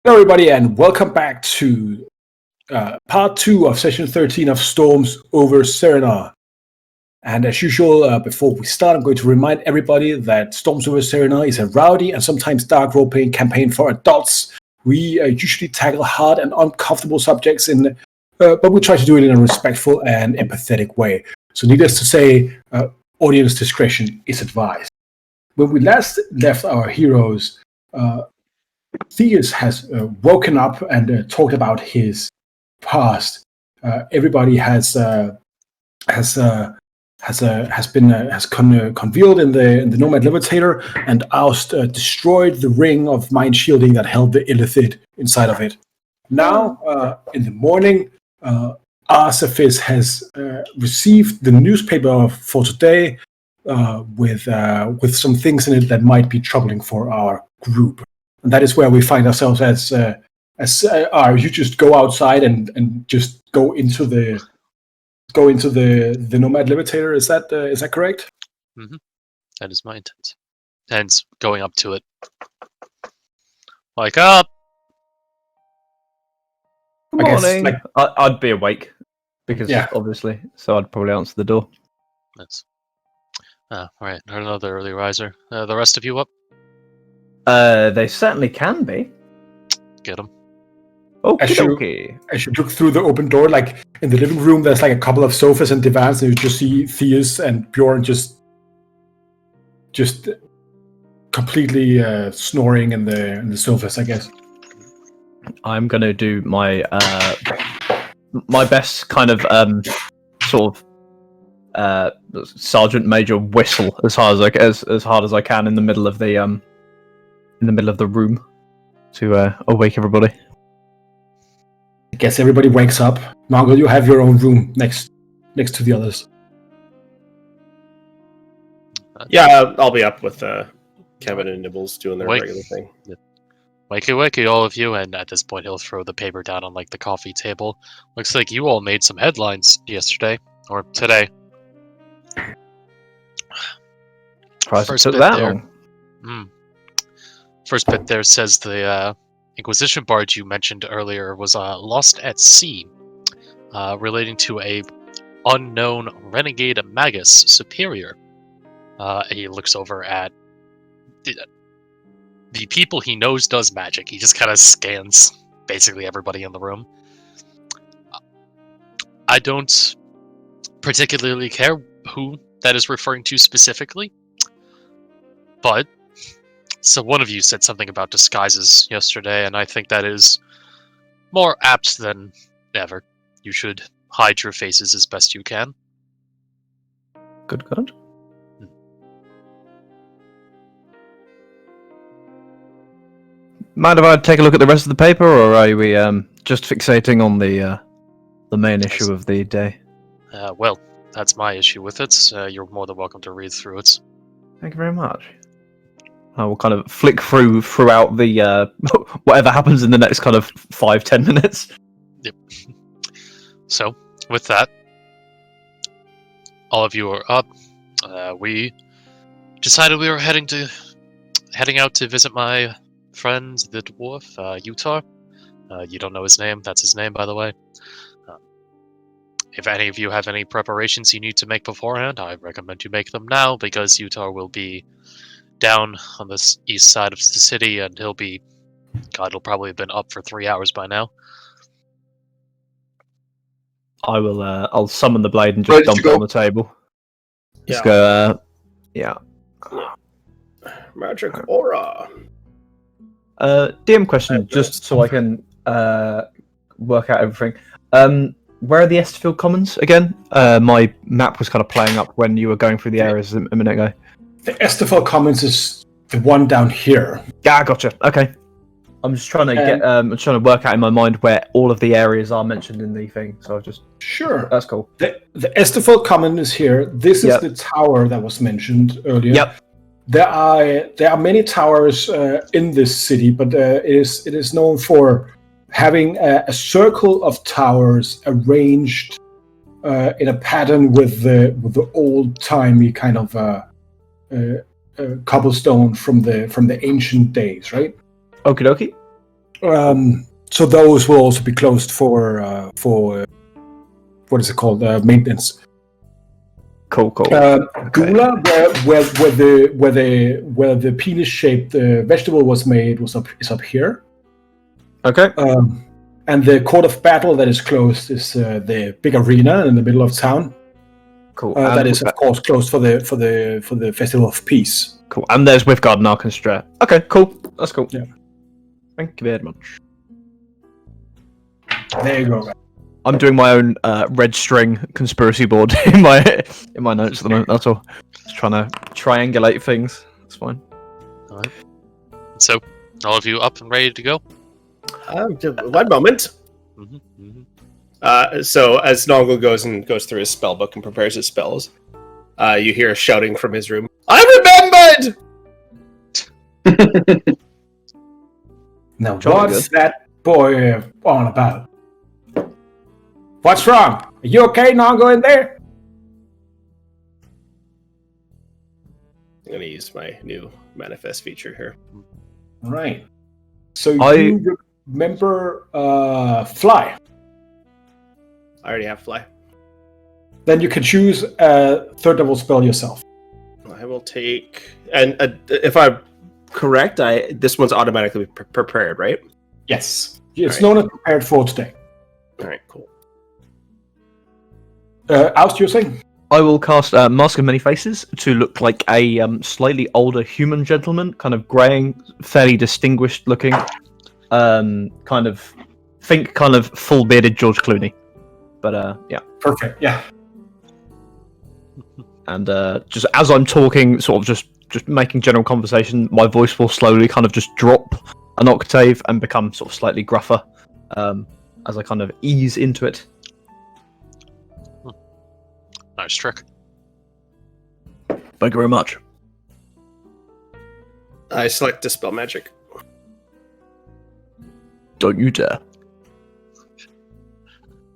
Hello, everybody, and welcome back to part 2 of session 13 of Storms over Cerenar. And as usual, before we start, I'm going to remind everybody that Storms over Cerenar is a rowdy and sometimes dark role-playing campaign for adults. We usually tackle hard and uncomfortable subjects, but we try to do it in a respectful and empathetic way. So needless to say, audience discretion is advised. When we last left our heroes, Theus has woken up and talked about his past. Everybody has been congealed in the Nomad Levitator, and Oust destroyed the ring of mind shielding that held the illithid inside of it. Now, in the morning, Arsaphis has received the newspaper for today with some things in it that might be troubling for our group. And that is where we find ourselves as you just go outside and just go into the Nomad Levitator. Is that correct? Mm-hmm. That is my intent. Hence, going up to it. Wake up! Good morning. I'd be awake because obviously, so I'd probably answer the door. Yes. Right. Another early riser. The rest of you up? They certainly can be. Get them. Okay. As you look through the open door, like in the living room, there's like a couple of sofas and divans, and you just see Theus and Bjorn just completely snoring in the sofas, I guess. I'm gonna do my my best kind of sort of sergeant major whistle as hard as I can in the middle of the room to awake everybody. I guess everybody wakes up. Mongo, you have your own room next to the others. Yeah, I'll be up with Kevin and Nibbles doing their regular thing. Yeah. Wakey, all of you, and at this point he'll throw the paper down on like the coffee table. Looks like you all made some headlines yesterday, or today. First took that long. First bit there says the Inquisition barge you mentioned earlier was lost at sea, relating to a unknown renegade magus superior. He looks over at the people he knows does magic. He just kind of scans basically everybody in the room. I don't particularly care who that is referring to specifically, but so one of you said something about disguises yesterday, and I think that is more apt than ever. You should hide your faces as best you can. Good. Mind if I take a look at the rest of the paper, or are we just fixating on the main issue of the day? Well, that's my issue with it. You're more than welcome to read through it. Thank you very much. I will kind of flick throughout the whatever happens in the next kind of 5-10 minutes. Yep. So, with that, all of you are up. We decided we were heading out to visit my friend, the dwarf, Utah. You don't know his name. That's his name, by the way. If any of you have any preparations you need to make beforehand, I recommend you make them now, because Utah will be down on the east side of the city, and he'll probably have been up for 3 hours by now. I will. I'll summon the blade and just dump it on the table. Let's go. Magic aura. DM question, just so I can work out everything. Where are the Esterfield Commons again? My map was kind of playing up when you were going through the areas a minute ago. The Esterfield Commons is the one down here. Yeah, gotcha. Okay. I'm just trying to I'm trying to work out in my mind where all of the areas are mentioned in the thing. So I've just that's cool. The Esterfield Common is here. This is the tower that was mentioned earlier. Yep. There are many towers in this city, but it is known for having a circle of towers arranged in a pattern with the old timey kind of cobblestone from the ancient days, right? Okie dokie. So those will also be closed for what is it called? Maintenance. Cool. Gula, where the penis-shaped vegetable was made, is up here. Okay. And the court of battle that is closed is the big arena in the middle of town. Cool. That is, of course, closed for the Festival of Peace. Cool. And there's Withguard and Arkanstra. Okay, cool. That's cool. Yeah. Thank you very much. There you go. I'm doing my own red string conspiracy board in my notes at the moment. That's all. Just trying to triangulate things. That's fine. All right. So, all of you up and ready to go? One moment. So as Nongo goes through his spell book and prepares his spells, you hear shouting from his room. I remembered. Now, what's that boy on about? What's wrong? Are you okay, Nongo, in there? I'm going to use my new manifest feature here. All right. So you remember Fly. I already have Fly. Then you can choose a third level spell yourself. I will take... And if I'm correct, this one's automatically prepared, right? Yes. It's known as prepared for today. All right, cool. Oust, you're saying? I will cast Mask of Many Faces to look like a slightly older human gentleman, kind of greying, fairly distinguished looking. Kind of full bearded George Clooney. But yeah. Perfect, yeah. And just as I'm talking, sort of just making general conversation, my voice will slowly kind of just drop an octave and become sort of slightly gruffer as I kind of ease into it. Nice trick. Thank you very much. I select Dispel Magic. Don't you dare.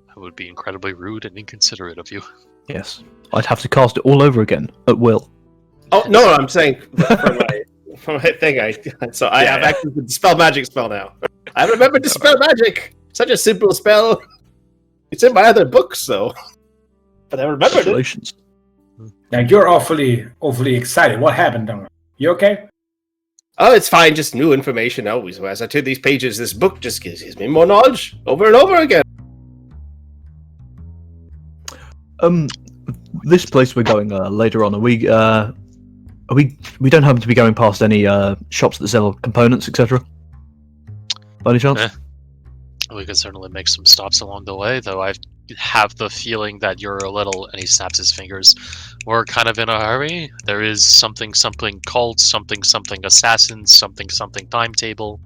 That would be incredibly rude and inconsiderate of you. Yes. I'd have to cast it all over again, at will. Oh, no, I'm saying for my thing. I have access to the Dispel Magic spell now. I remember Dispel Magic! Such a simple spell. It's in my other books, though. But I remembered it. Now you're awfully excited. What happened, Donald? You okay? Oh, it's fine. Just new information always. As I turn these pages, this book just gives me more knowledge over and over again. This place we're going later on. We don't happen to be going past any shops that sell components, etc. By any chance? We could certainly make some stops along the way, though I have the feeling that you're a little, and he snaps his fingers, we're kind of in a hurry. There is something cult, something assassin, something timetable.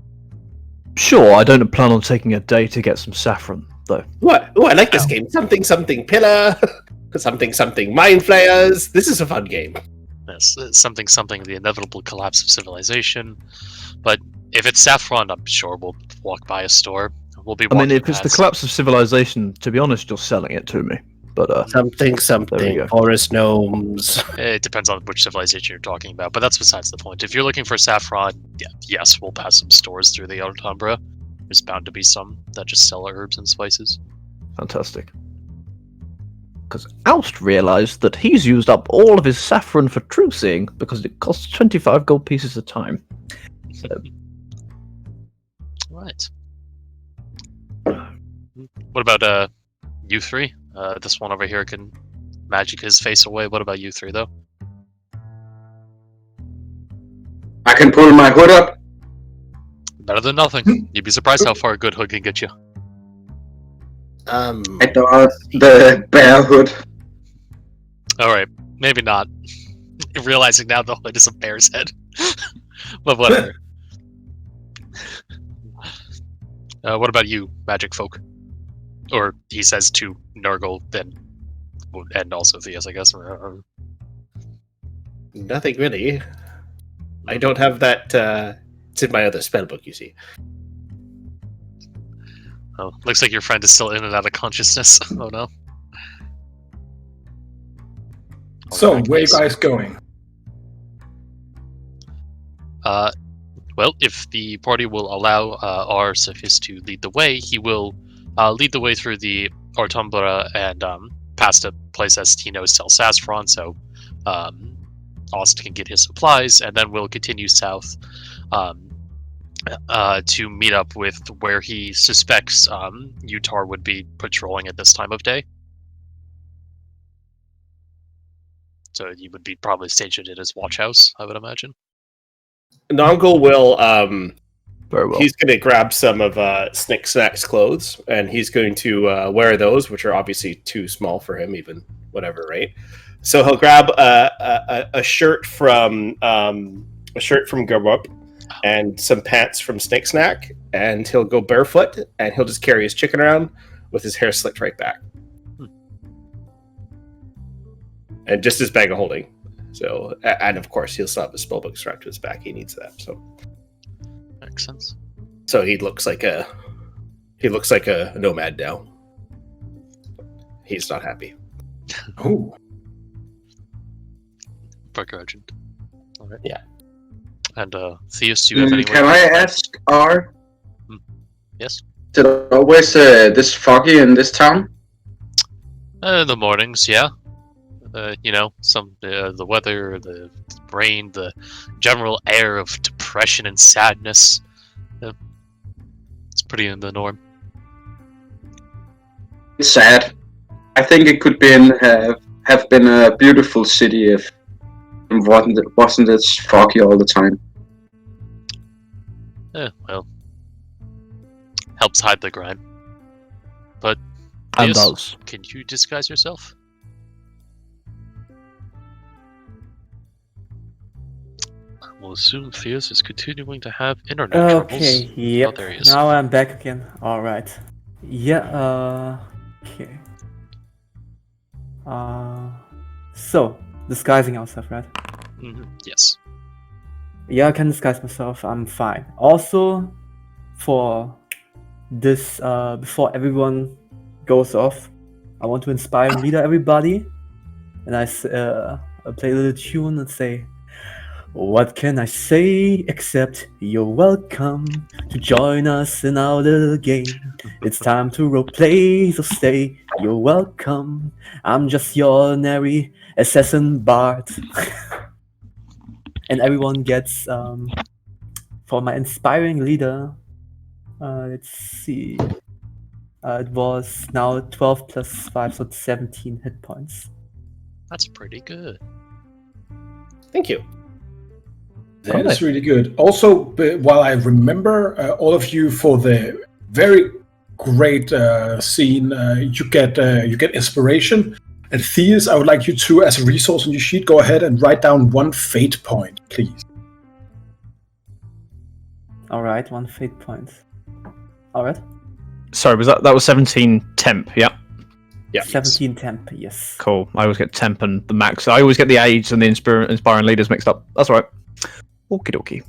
Sure, I don't plan on taking a day to get some saffron, though. What? Oh, I like this game. Something pillar, something mind flayers. This is a fun game. Yes, something the inevitable collapse of civilization. But if it's saffron, I'm sure we'll walk by a store. We'll be. I mean, if it's the collapse of civilization, to be honest, you're selling it to me. But something forest gnomes. It depends on which civilization you're talking about, but that's besides the point. If you're looking for saffron, yes, we'll pass some stores through the Umbra. There's bound to be some that just sell herbs and spices. Fantastic. Because Oust realized that he's used up all of his saffron for truceing because it costs 25 gold pieces a time. So. Right. What about you three? This one over here can magic his face away. What about you three, though? I can pull my hood up. Better than nothing. You'd be surprised how far a good hood can get you. I thought the bear hood. Alright, maybe not. Realizing now the hood is a bear's head. But whatever. What about you, magic folk? Or he says to Nurgle, then, and also Theus, I guess. Nothing really. I don't have that. It's in my other spellbook, you see. Oh, looks like your friend is still in and out of consciousness. Oh no. So, where are you guys going? Well, if the party will allow our Sophist to lead the way, he will lead the way through the Umbra and past a place as he knows sells saffron, so Ost can get his supplies, and then we'll continue south to meet up with where he suspects Utar would be patrolling at this time of day. So you would be probably stationed at his watch house, I would imagine. Nongol will Very well. he's going to grab some of Snick Snack's clothes, and he's going to wear those, which are obviously too small for him, even whatever, right? So he'll grab a shirt from Germup and some pants from Snick Snack, and he'll go barefoot, and he'll just carry his chicken around with his hair slicked right back, and just his bag of holding. So, and of course, he'll still have his spellbook strapped to his back. He needs that. So. Makes sense. So he looks like a nomad now. He's not happy. Oh, Begrudged. All right. Yeah. And Theus, do you have any? Can I ask, R? Yes. Is it always this foggy in this town? In the mornings, yeah. Some the weather, the rain, the general air of depression and sadness. It's pretty in the norm. It's sad. I think it could have been a beautiful city if it wasn't as foggy all the time. Well, helps hide the grime. But And Theus, does. can you disguise yourself? We'll assume Theus is continuing to have internet troubles. Okay, yep. Oh, there he is. Now I'm back again. Alright. Yeah, okay. So, disguising ourselves, right? Yes. Yeah, I can disguise myself, I'm fine. Also, for this, before everyone goes off, I want to inspire and leader everybody. And I play a little tune and say, what can I say except you're welcome to join us in our little game. It's time to roleplay, so stay, you're welcome. I'm just your ordinary assassin bard. And everyone gets, for my inspiring leader, let's see, it was now 12 plus 5, so it's 17 hit points. That's pretty good. Thank you. that is really good. Also, while I remember all of you for the very great scene, you get inspiration. And Theus, I would like you to, as a resource on your sheet, go ahead and write down 1 fate point, please. Alright, 1 fate point. Alright. Sorry, was that was 17 temp? Yeah. Yeah. 17 temp, yes. Cool. I always get temp and the max. I always get the aids and the inspiring leaders mixed up. That's all right. Okie dokie.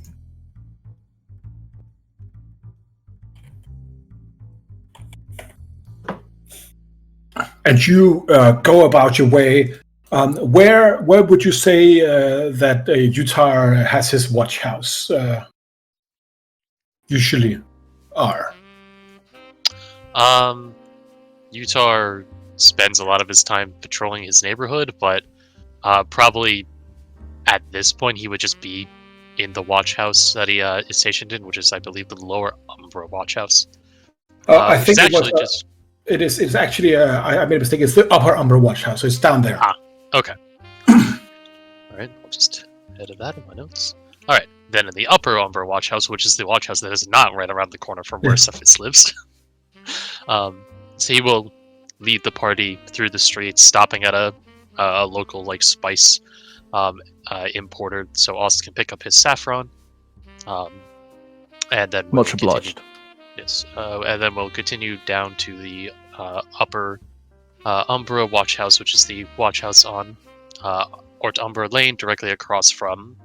And you go about your way. Where would you say that Utar has his watch house? Usually are. Utar spends a lot of his time patrolling his neighborhood, but probably at this point he would just be in the watch house that he is stationed in, which is, I believe, the lower Umbra watch house. I think it was. Just... It's actually. I made a mistake. It's the upper Umbra watch house, so it's down there. Okay. All right, I'll just edit that in my notes. All right, then in the upper Umbra watch house, which is the watch house that is not right around the corner from where Cephas lives. So he will lead the party through the streets, stopping at a local spice importer, so Ost can pick up his saffron. And then Much obliged. Yes, and then we'll continue down to the upper Umbra watch house, which is the watch house on Umbra Lane, directly across from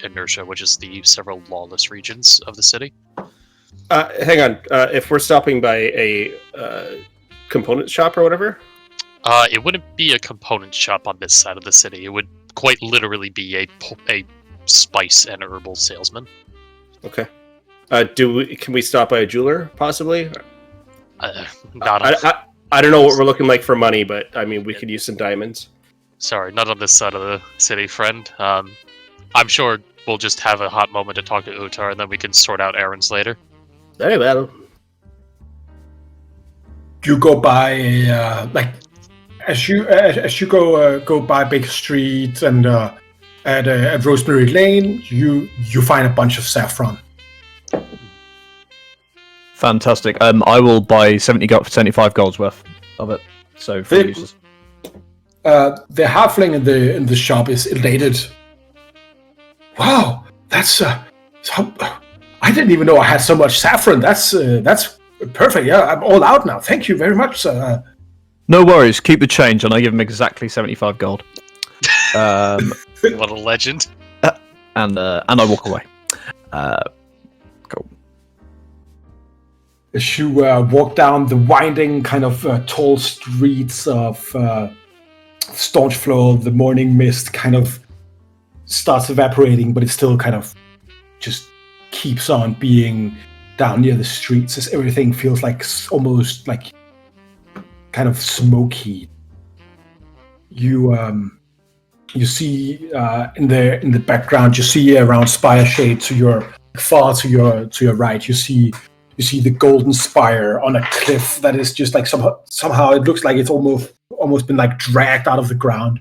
Inertia, which is the several lawless regions of the city. Hang on. If we're stopping by a component shop or whatever? It wouldn't be a component shop on this side of the city. It would quite literally be a spice and herbal salesman. Okay. Can we stop by a jeweler, possibly? I don't know what we're looking like for money, but I mean, we could use some diamonds. Sorry, not on this side of the city, friend. I'm sure we'll just have a hot moment to talk to Utar, and then we can sort out errands later. Very well. You go by as you go by Baker Street and at Rosemary Lane, you find a bunch of saffron. Fantastic. I will buy 75 golds worth of it. So for users. The halfling in the shop is elated. Wow, that's I didn't even know I had so much saffron. That's perfect. Yeah, I'm all out now. Thank you very much, sir. No worries. Keep the change, and I give him exactly 75 gold. What a legend. And I walk away. Cool. As you walk down the winding kind of tall streets of Staunch Flow, the morning mist kind of starts evaporating, but it still kind of just keeps on being down near the streets as everything feels like almost like kind of smoky. You see in the background, you see around Spire Shade to your right, you see the golden spire on a cliff that is just like somehow it looks like it's almost been like dragged out of the ground.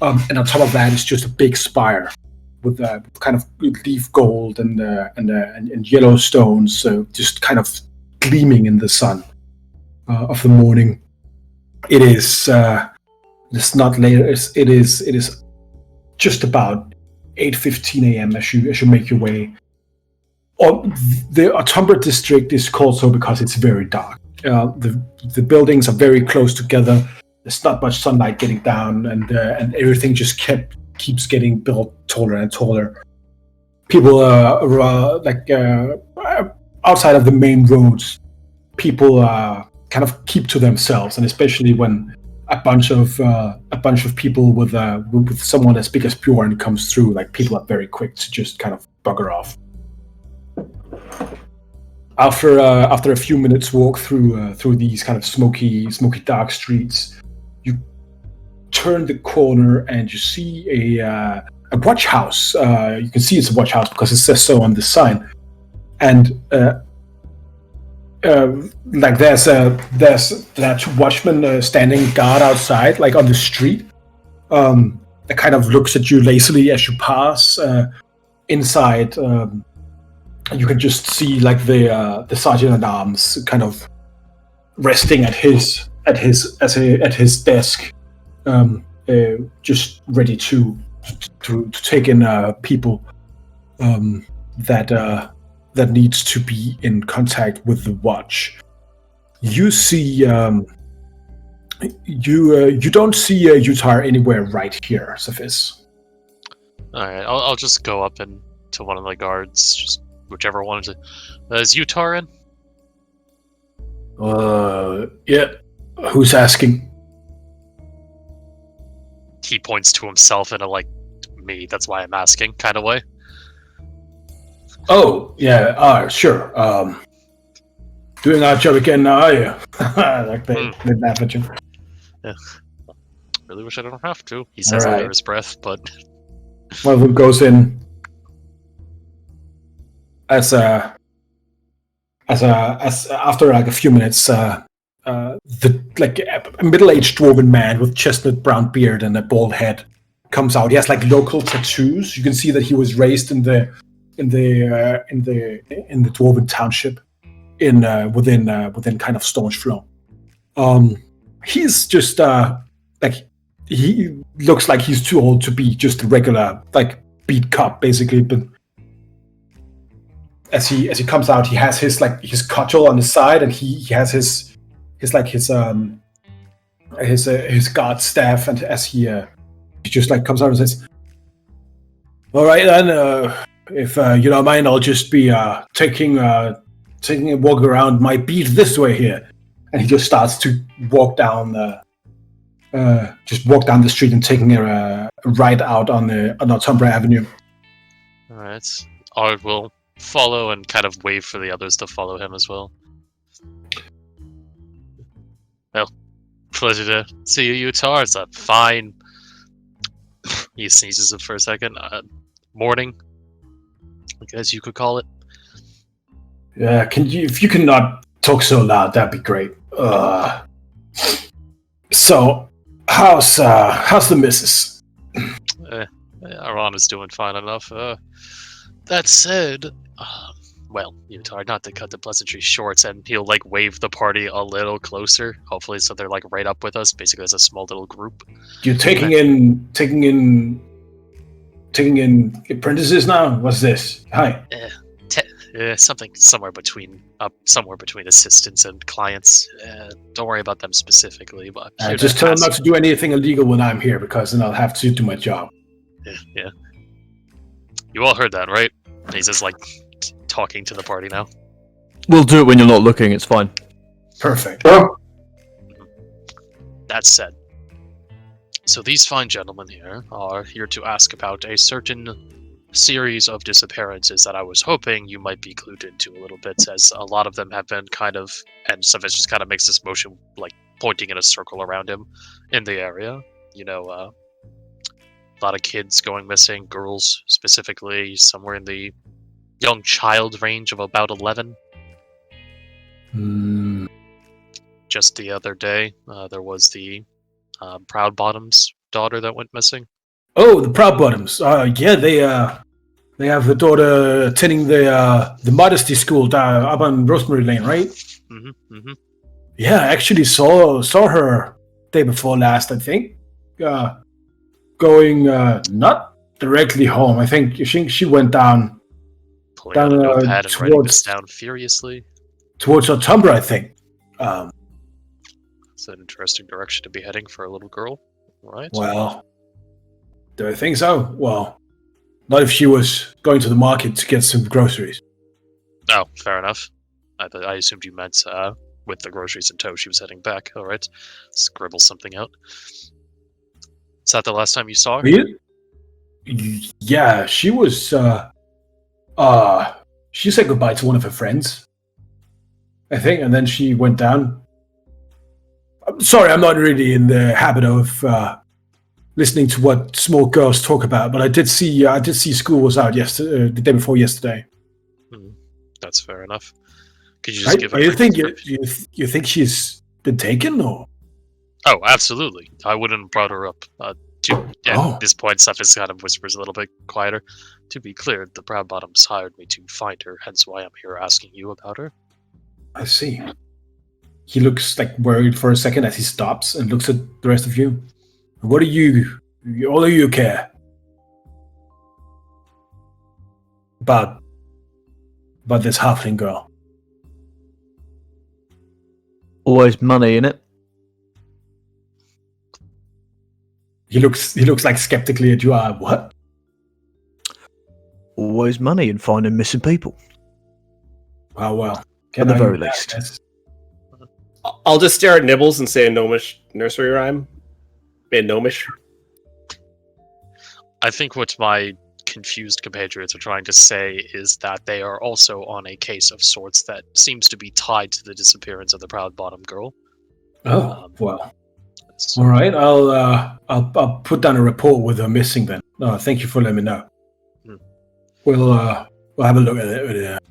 And on top of that is just a big spire with kind of leaf gold and yellow stones, so just kind of gleaming in the sun of the morning. It is it's not later. It is just about 8:15 a.m. as you make your way. The Umbra district is called so because it's very dark. The buildings are very close together. There's not much sunlight getting down, and everything just keeps getting built taller and taller. People outside of the main roads, people kind of keep to themselves, and especially when a bunch of people with someone as big as Bjorn comes through, like people are very quick to just kind of bugger off. After a few minutes walk through these kind of smoky dark streets, you turn the corner and you see a watch house. You can see it's a watch house because it says so on the sign, and like there's that watchman standing guard outside, like on the street. That kind of looks at you lazily as you pass. Inside, you can just see like the sergeant at arms kind of resting at his desk, just ready to take in people that needs to be in contact with the watch. You see, you don't see Utar anywhere right here, Sophis. All right, I'll just go up and to one of the guards, just whichever one to. Is Utar in? Yeah. Who's asking? He points to himself in a like me. That's why I'm asking, kind of way. Oh yeah. Sure. Doing our job again now, are you? Like they laugh at you. Yeah. Really wish I don't have to. He says under his breath, but one of them goes in. As after like a few minutes, a middle-aged dwarven man with chestnut brown beard and a bald head comes out. He has like local tattoos. You can see that he was raised in the dwarven township within kind of Staunch Flow. He's just like he looks like he's too old to be just a regular like beat cop basically, but as he comes out, he has his cudgel on his side, and he has his guard staff, and as he just like comes out and says, "All right then, if you don't mind, I'll just be taking a walk around my beat this way here," and he just starts to walk down the street and taking a ride out on Umbra Avenue. all right, I will follow and kind of wave for the others to follow him as well. Well, pleasure to see you, Utah. It's a fine. He sneezes for a second. Morning, I guess you could call it. Yeah, if you can not talk so loud, that'd be great. So, how's the missus? Aran is doing fine enough. That said, well, Utah, not to cut the pleasantry short, and he'll like wave the party a little closer, hopefully, so they're like right up with us, basically as a small little group. You're taking in apprentices now? What's this? Hi. Something somewhere between assistants and clients. Don't worry about them specifically, but Just tell them not to do anything illegal when I'm here, because then I'll have to do my job. Yeah. You all heard that, right? He's just like talking to the party now. We'll do it when you're not looking. It's fine. Perfect. Oh, That said, so these fine gentlemen here are here to ask about a certain series of disappearances that I was hoping you might be clued into a little bit, as a lot of them have been kind of, and Savage just kind of makes this motion, like pointing in a circle around him in the area. A lot of kids going missing, girls specifically, somewhere in the young child range of about 11. Just the other day, there was the Proud Bottom's daughter that went missing. Oh, the Proud Bottoms. Yeah, they have a daughter attending the Modesty School down up on Rosemary Lane, right? Mm-hmm. Yeah, I actually saw her day before last, I think. Going not directly home. I think she went down Pulling out a notepad and writing this towards down furiously. Umbra, I think. It's an interesting direction to be heading for a little girl, right? Well, do I think so? Well, not if she was going to the market to get some groceries. Oh, fair enough. I assumed you meant with the groceries in tow she was heading back. All right, scribble something out. Is that the last time you saw her? Yeah, she was. She said goodbye to one of her friends, I think, and then she went down. I'm sorry, I'm not really in the habit of listening to what small girls talk about, but I did see school was out yesterday, the day before yesterday. That's fair enough. Could you just give? You think she's been taken, or? Oh, absolutely. I wouldn't have brought her up. At this point, stuff is kind of whispers a little bit quieter. To be clear, the Proud Bottoms hired me to find her, hence why I'm here asking you about her. I see. He looks like worried for a second as he stops and looks at the rest of you. What do you, all of you, care about this halfling girl? Always money in it. He looks like skeptically at you. What? Always money in finding missing people. Oh, well. At the very least. I'll just stare at Nibbles and say a gnomish nursery rhyme. In gnomish. I think what my confused compatriots are trying to say is that they are also on a case of sorts that seems to be tied to the disappearance of the Proud Bottom girl. Oh, well. All right, I'll put down a report with her missing then. Thank you for letting me know. We'll have a look at it.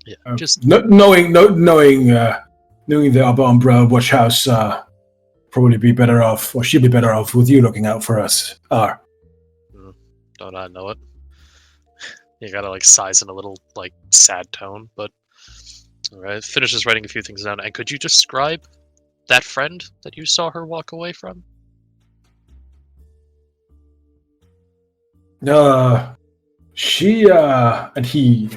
Yeah, just knowing the Upper Umbra Watch House probably be better off, or she'd be better off with you looking out for us. Don't I know it? You gotta like size in a little like sad tone, but all right. Finishes writing a few things down. And could you describe that friend that you saw her walk away from? She and he,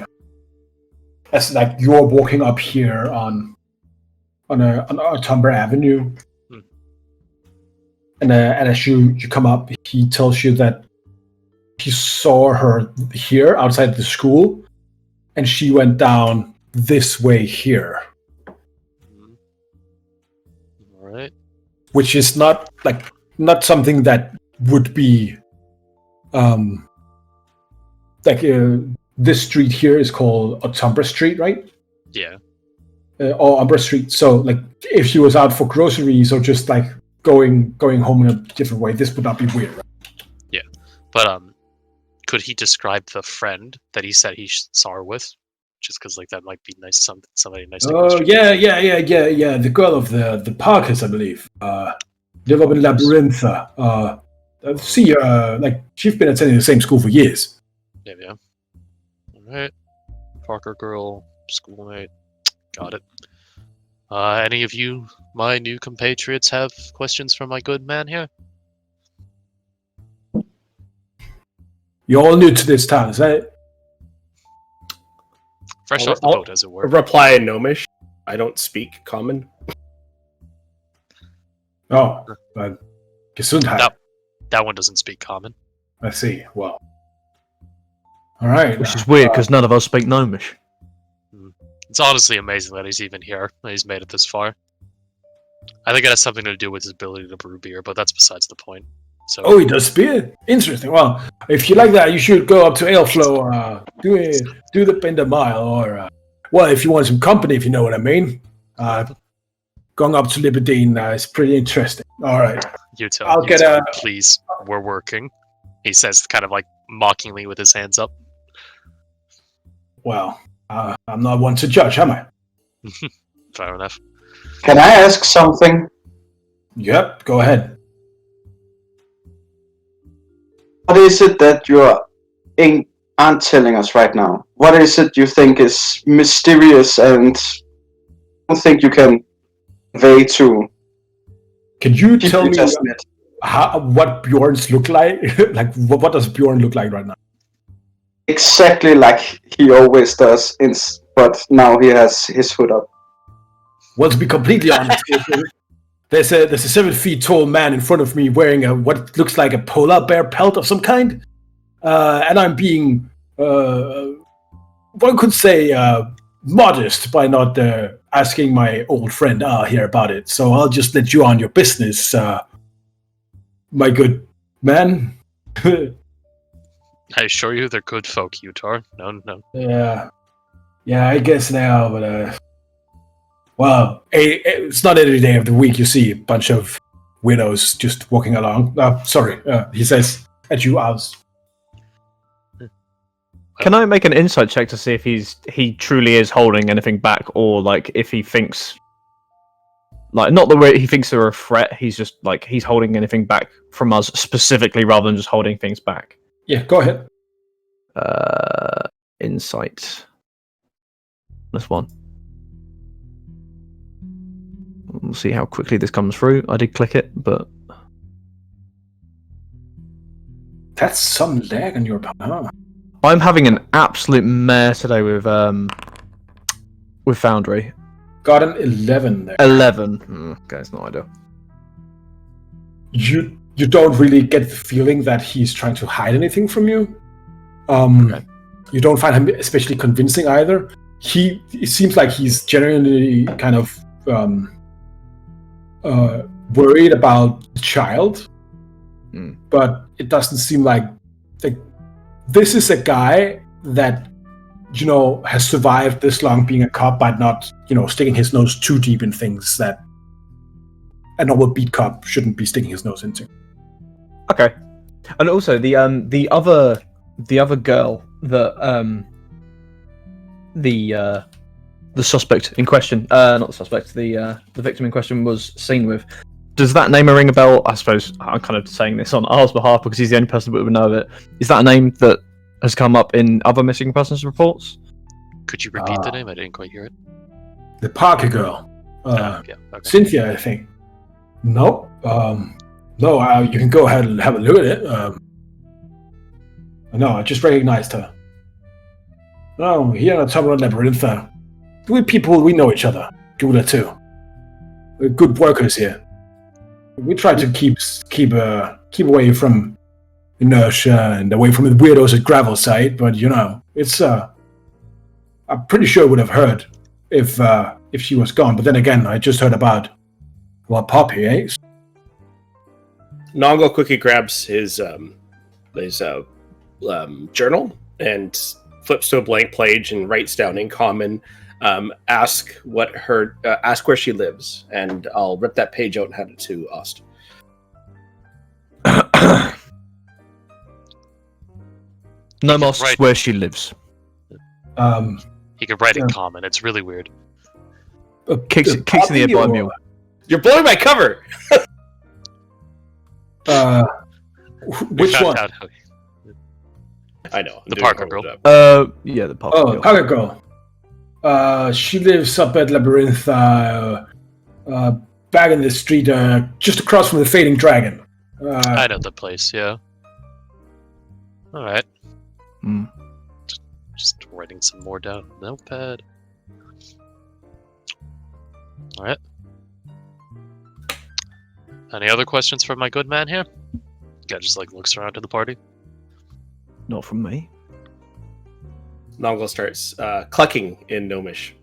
as like you're walking up here on Umbra Avenue, and as you come up, he tells you that he saw her here outside the school, and she went down this way here. All right. Which is not something that would be this street here is called Umbra Street, right? Yeah. Or Umbra Street. So, like, if she was out for groceries or just like going home in a different way, this would not be weird, right? Yeah, but could he describe the friend that he said he saw her with? Just because, like, that might be nice. Somebody nice to Oh, question. yeah. The girl of the Parkers, I believe. Live up in Labyrintha. See, like, she's been attending the same school for years. Yeah. Alright. Parker girl, schoolmate. Got it. Any of you, my new compatriots, have questions for my good man here? You're all new to this town, is that it? Fresh off the boat, as it were. Reply in Gnomish. I don't speak common. Oh, but Gesundheit. No. That one doesn't speak common. I see. Well, all right. Which is weird because none of us speak Gnomish. It's honestly amazing that he's even here, that he's made it this far. I think it has something to do with his ability to brew beer, but that's besides the point. So, Oh, he does beer. Interesting. Well, if you like that, you should go up to Aleflow, do the Bender Mile, or well, if you want some company, if you know what I mean. Going up to Liberdine is pretty interesting. All right. I'll get a. Please, we're working. He says, kind of like mockingly with his hands up. Well, I'm not one to judge, am I? Fair enough. Can I ask something? Yep. Go ahead. What is it that you aren't telling us right now? What is it you think is mysterious and don't think you can convey to? Can you tell me just met? what Bjorn's look like? Like, what does Bjorn look like right now? Exactly like he always does, but now he has his hood up. Well, to be completely honest, there's a 7 feet tall man in front of me wearing what looks like a polar bear pelt of some kind, and I'm being, one could say, modest by not asking my old friend here about it. So I'll just let you on your business, my good man. I assure you, they're good folk, Utar. No. Yeah, I guess now, but well, it's not every day of the week you see a bunch of widows just walking along. Sorry, he says at you, Oz. Can I make an insight check to see if he truly is holding anything back, or like if he thinks, like, not the way he thinks they're a threat, he's just like he's holding anything back from us specifically rather than just holding things back? Yeah, go ahead. Insight. This one. We'll see how quickly this comes through. I did click it, but That's some lag on your part, huh? I'm having an absolute mare today with Foundry. Got an 11 there. 11. Okay, it's not ideal. You don't really get the feeling that he's trying to hide anything from you. Okay. You don't find him especially convincing either. It seems like he's genuinely kind of worried about the child, but it doesn't seem like this is a guy that has survived this long being a cop by not sticking his nose too deep in things that a normal beat cop shouldn't be sticking his nose into. Okay, and also the other girl that the suspect in question, not the suspect, the victim in question was seen with. Does that name ring a bell? I suppose I'm kind of saying this on R's behalf because he's the only person that would know of it. Is that a name that has come up in other missing persons reports? Could you repeat the name? I didn't quite hear it. The Parker girl. Yeah, okay. Cynthia, I think. No. No, you can go ahead and have a look at it. No, I just recognized her. No, here at Umbra Labyrintha. We people, we know each other. Gula too. We're good workers here. We try to keep away from inertia and away from the weirdos at Gravel Site, but it's I'm pretty sure I would have heard if she was gone. But then again, I just heard about Poppy, eh? Nongo quickly grabs his journal and flips to a blank page and writes down in common. Ask where she lives, and I'll rip that page out and hand it to Ost. No asks right. where she lives. He could write in Yeah. common. It's really weird. Kicks in the head by a mule. You're blowing my cover. We Which found one? out how- I know. I'm The doing a Parker horrible girl. job. Yeah, the Parker Oh, girl. Parker girl. She lives up at Labyrinth, back in the street, just across from the Fading Dragon. I know the place, yeah. Alright. Hmm. Just writing some more down. Notepad. Alright. Any other questions for my good man here? Guy just like looks around to the party. Not from me. Nongal starts clucking in Gnomish.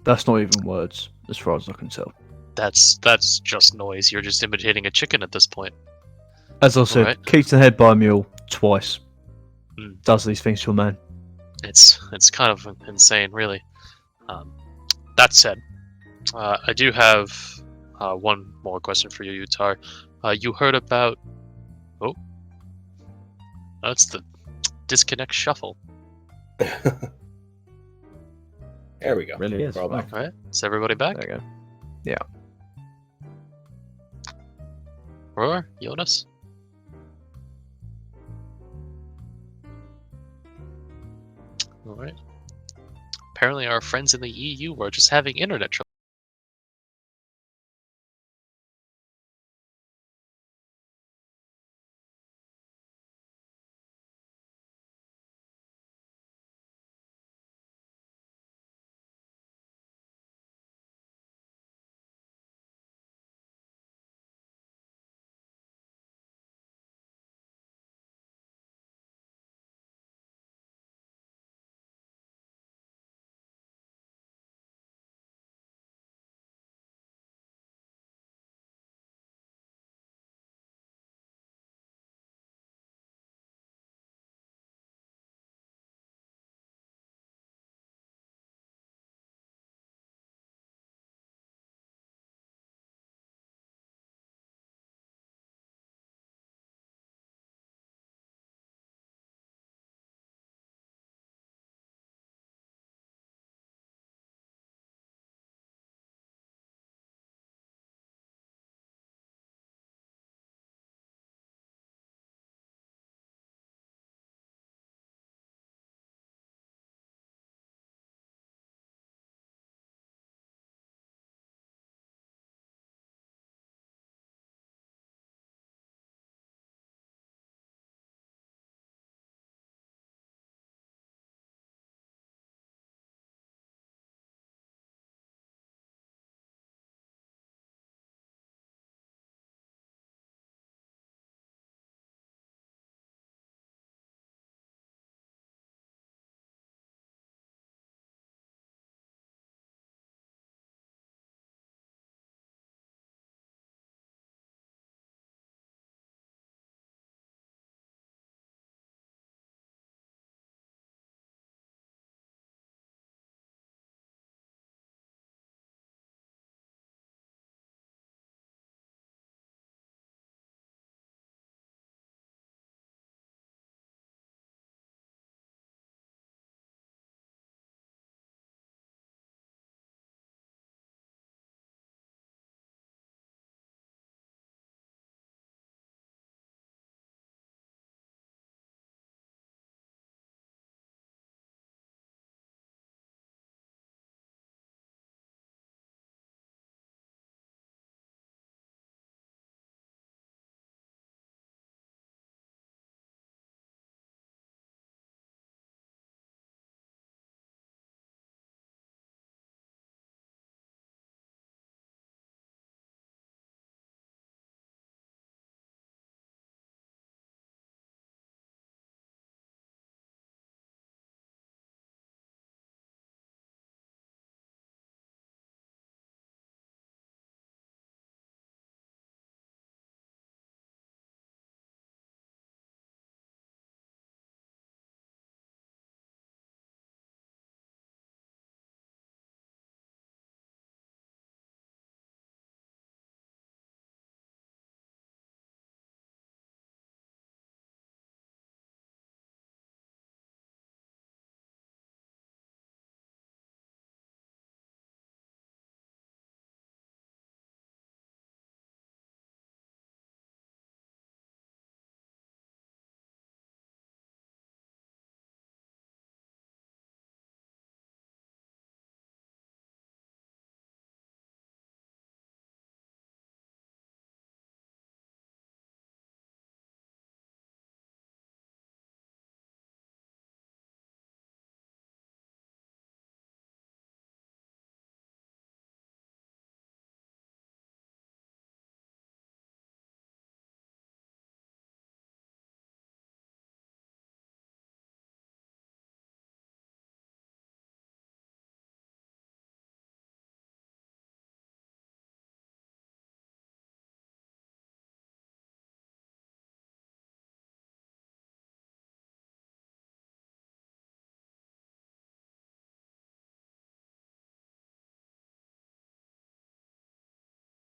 That's not even words, as far as I can tell. That's just noise. You're just imitating a chicken at this point. As I said, Alright. kicks in the head by a mule twice. Hmm. Does these things to a man. It's kind of insane, really. That said, I do have one more question for you, Utar. You heard about... Oh. That's the disconnect shuffle. There we go. Really is. We're all back. Alright, is everybody back? There you go. Roar? Jonas? Alright. Apparently our friends in the EU are just having internet trouble.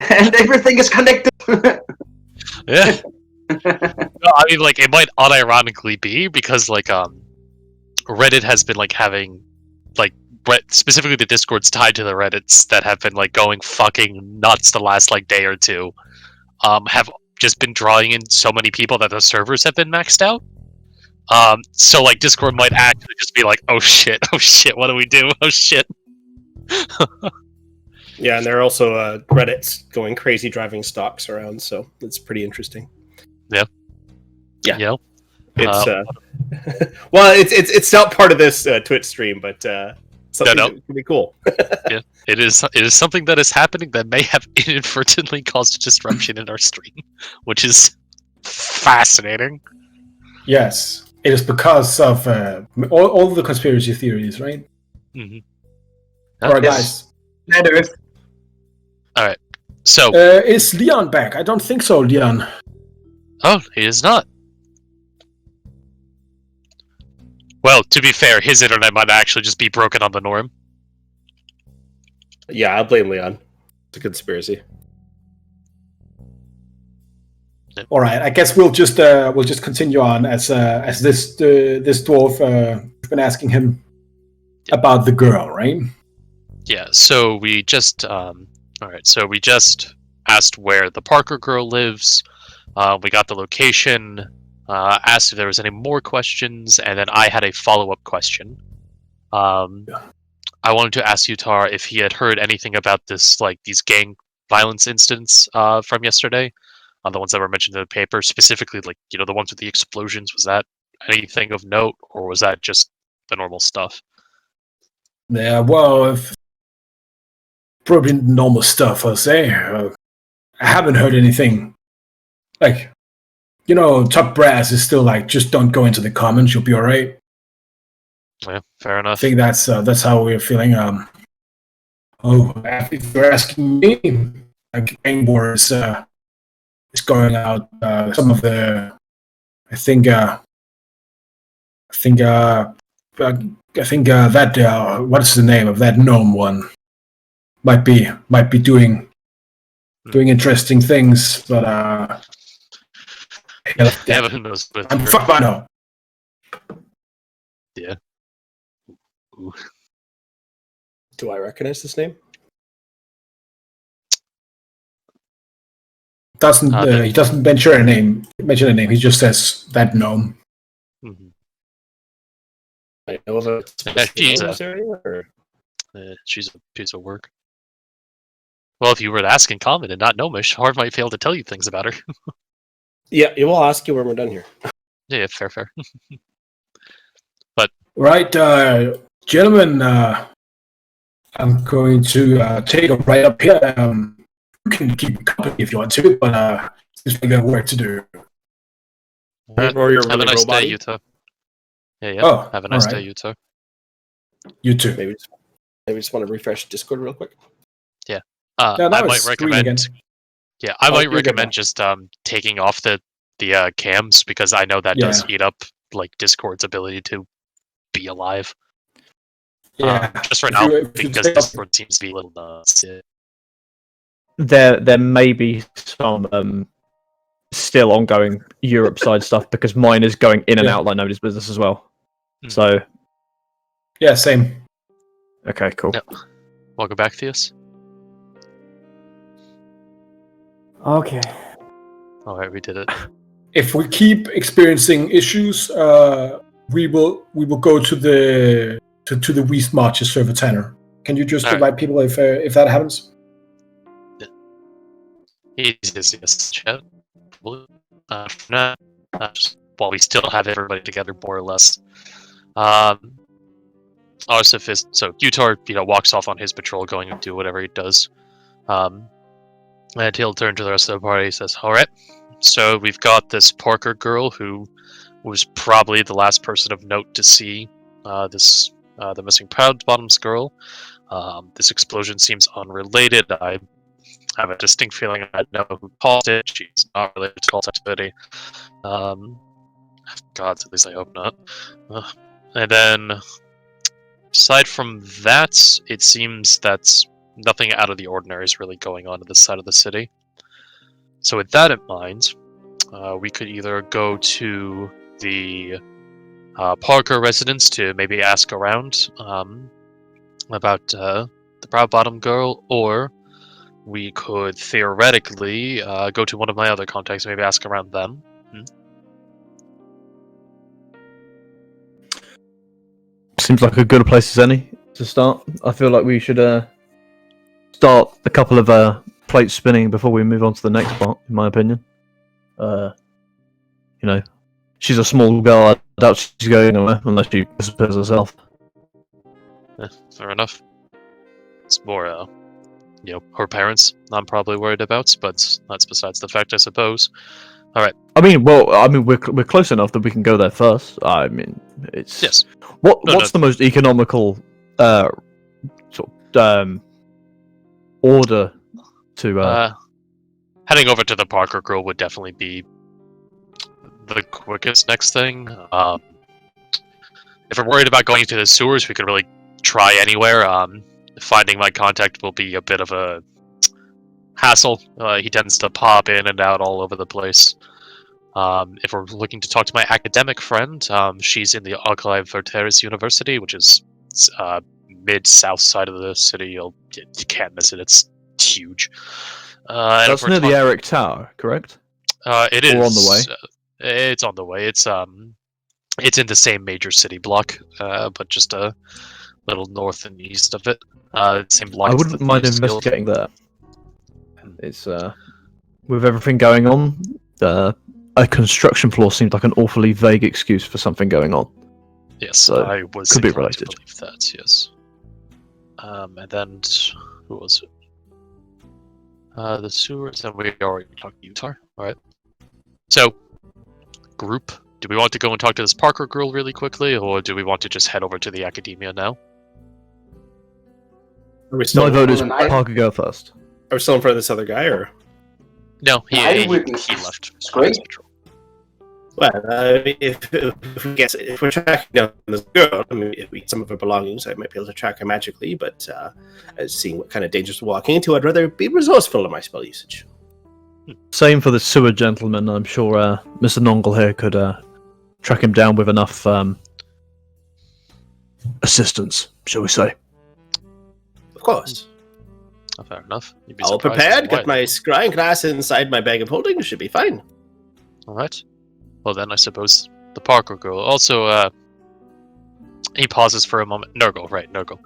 and everything is connected. Yeah. No, I mean, like, it might unironically be because, like, Reddit has been, like, having, like, specifically the Discords tied to the Reddits that have been, like, going fucking nuts the last, like, day or two, have just been drawing in so many people that the servers have been maxed out. So, like, Discord might actually just be like, oh shit, what do we do? Oh shit. Yeah, and there are also Reddits going crazy driving stocks around, so it's pretty interesting. Yeah. Yeah. You know? It's well, it's not part of this Twitch stream, but something that could be cool. Yeah, it is something that is happening that may have inadvertently caused a disruption in our stream, which is fascinating. Yes, it is because of all the conspiracy theories, right? Mm-hmm. Alright, Yes. guys. Alright, so... is Leon back? I don't think so, Leon. Oh, he is not. Well, to be fair, his internet might actually just be broken on the norm. Yeah, I'll blame Leon. It's a conspiracy. Yep. All right, I guess we'll just continue on as this dwarf been asking him about the girl, right? Yeah. So we just So we just asked where the Parker girl lives. We got the location. Asked if there was any more questions, and then I had a follow-up question. I wanted to ask Utar if he had heard anything about this, like these gang violence incidents from yesterday, the ones that were mentioned in the paper, specifically, like the ones with the explosions. Was that anything of note, or was that just the normal stuff? Yeah, well, probably normal stuff, I'll say. I haven't heard anything. Like, top brass is still like, just don't go into the comments, you'll be alright. Yeah, fair enough. I think that's how we're feeling. If you're asking me, gang war is going out. Some of the, I think that what is the name of that gnome one? Might be doing interesting things, but yeah, but who knows? I'm fuck by now. Yeah. Ooh. Do I recognize this name? He doesn't mention a name. He just says that gnome. Mm-hmm. I know of a she's a piece of work. Well, if you were to ask in common and not gnomish, Harv might fail to tell you things about her. Yeah, we'll ask you when we're done here. Yeah, fair. Right, gentlemen, I'm going to take a right up here. You can keep company if you want to, but there's got work to do. Or you're Have really a nice robot-y. day, Utah. Yeah. Oh, have a nice alright. day, Utah. You too. Maybe just want to refresh Discord real quick. Yeah, I now might it's green recommend. again. Yeah, I might you're good recommend now. just taking off the cams, because I know that does eat up like Discord's ability to be alive. Yeah, Just for If now, you- if you because take off- Discord seems to be a little nuts. Yeah. There may be some still ongoing Europe side stuff, because mine is going in and Yeah. out like nobody's business as well. Hmm. So Yeah, same. okay, cool. Yep. Welcome back, Theus. Okay. All right, we did it. If we keep experiencing issues, we will go to the West Marches server Tanner. Can you just Alright. invite people if that happens? Yes, chat. For now, just while we still have everybody together, more or less. Arsif so Utar, walks off on his patrol, going to do whatever he does. And he'll turn to the rest of the party. He says, "All right, so we've got this Parker girl who was probably the last person of note to see the missing Proud Bottoms girl. This explosion seems unrelated. I have a distinct feeling I know who caused it. She's not related to cult activity. God, at least I hope not. And then, aside from that, it seems that nothing out of the ordinary is really going on this side of the city. So with that in mind, we could either go to the Parker residence to maybe ask around about the Brow Bottom girl, or we could theoretically go to one of my other contacts and maybe ask around them. Seems like a good place as any to start. I feel like we should start a couple of plates spinning before we move on to the next part, in my opinion. She's a small girl. I doubt she's going anywhere unless she disappears herself. Fair enough. It's more, her parents I'm probably worried about, but that's besides the fact, I suppose. Alright. We're close enough that we can go there first. I mean, it's... Yes. What's the most economical order to... Heading over to the Parker girl would definitely be the quickest next thing. If we're worried about going to the sewers, we could really try anywhere. Finding my contact will be a bit of a hassle. He tends to pop in and out all over the place. If we're looking to talk to my academic friend, she's in the Archive Verteris University, which is mid-south side of the city. You can't miss it. It's huge. That's near the Eric Tower, correct? It is. Or on the way? It's on the way. It's in the same major city block, but just a little north and east of it. Same block. I wouldn't mind investigating there. It's with everything going on, a construction floor seems like an awfully vague excuse for something going on. Yes, so I was could be inclined related. to believe that. Yes. And then who was it? The sewers, and we already talked to Utah. Alright. So, group, do we want to go and talk to this Parker girl really quickly, or do we want to just head over to the academia now? Are we still? My vote is I- Parker go first. Are we still in front of this other guy, or? No, he I wouldn't- left. It's great. Well, if we're tracking down this girl, I mean, if we get some of her belongings, I might be able to track her magically. But seeing what kind of dangers we're walking into, I'd rather be resourceful in my spell usage. Same for the sewer gentleman. I'm sure Mr. Nongle here could track him down with enough assistance, shall we say. Of course. Oh, fair enough. You'd be All surprised prepared. at Got why. my scrying glass inside my bag of holding. Should be fine. Alright. Well then, I suppose the Parker girl. Also, he pauses for a moment. Nurgle, right, Nurgle.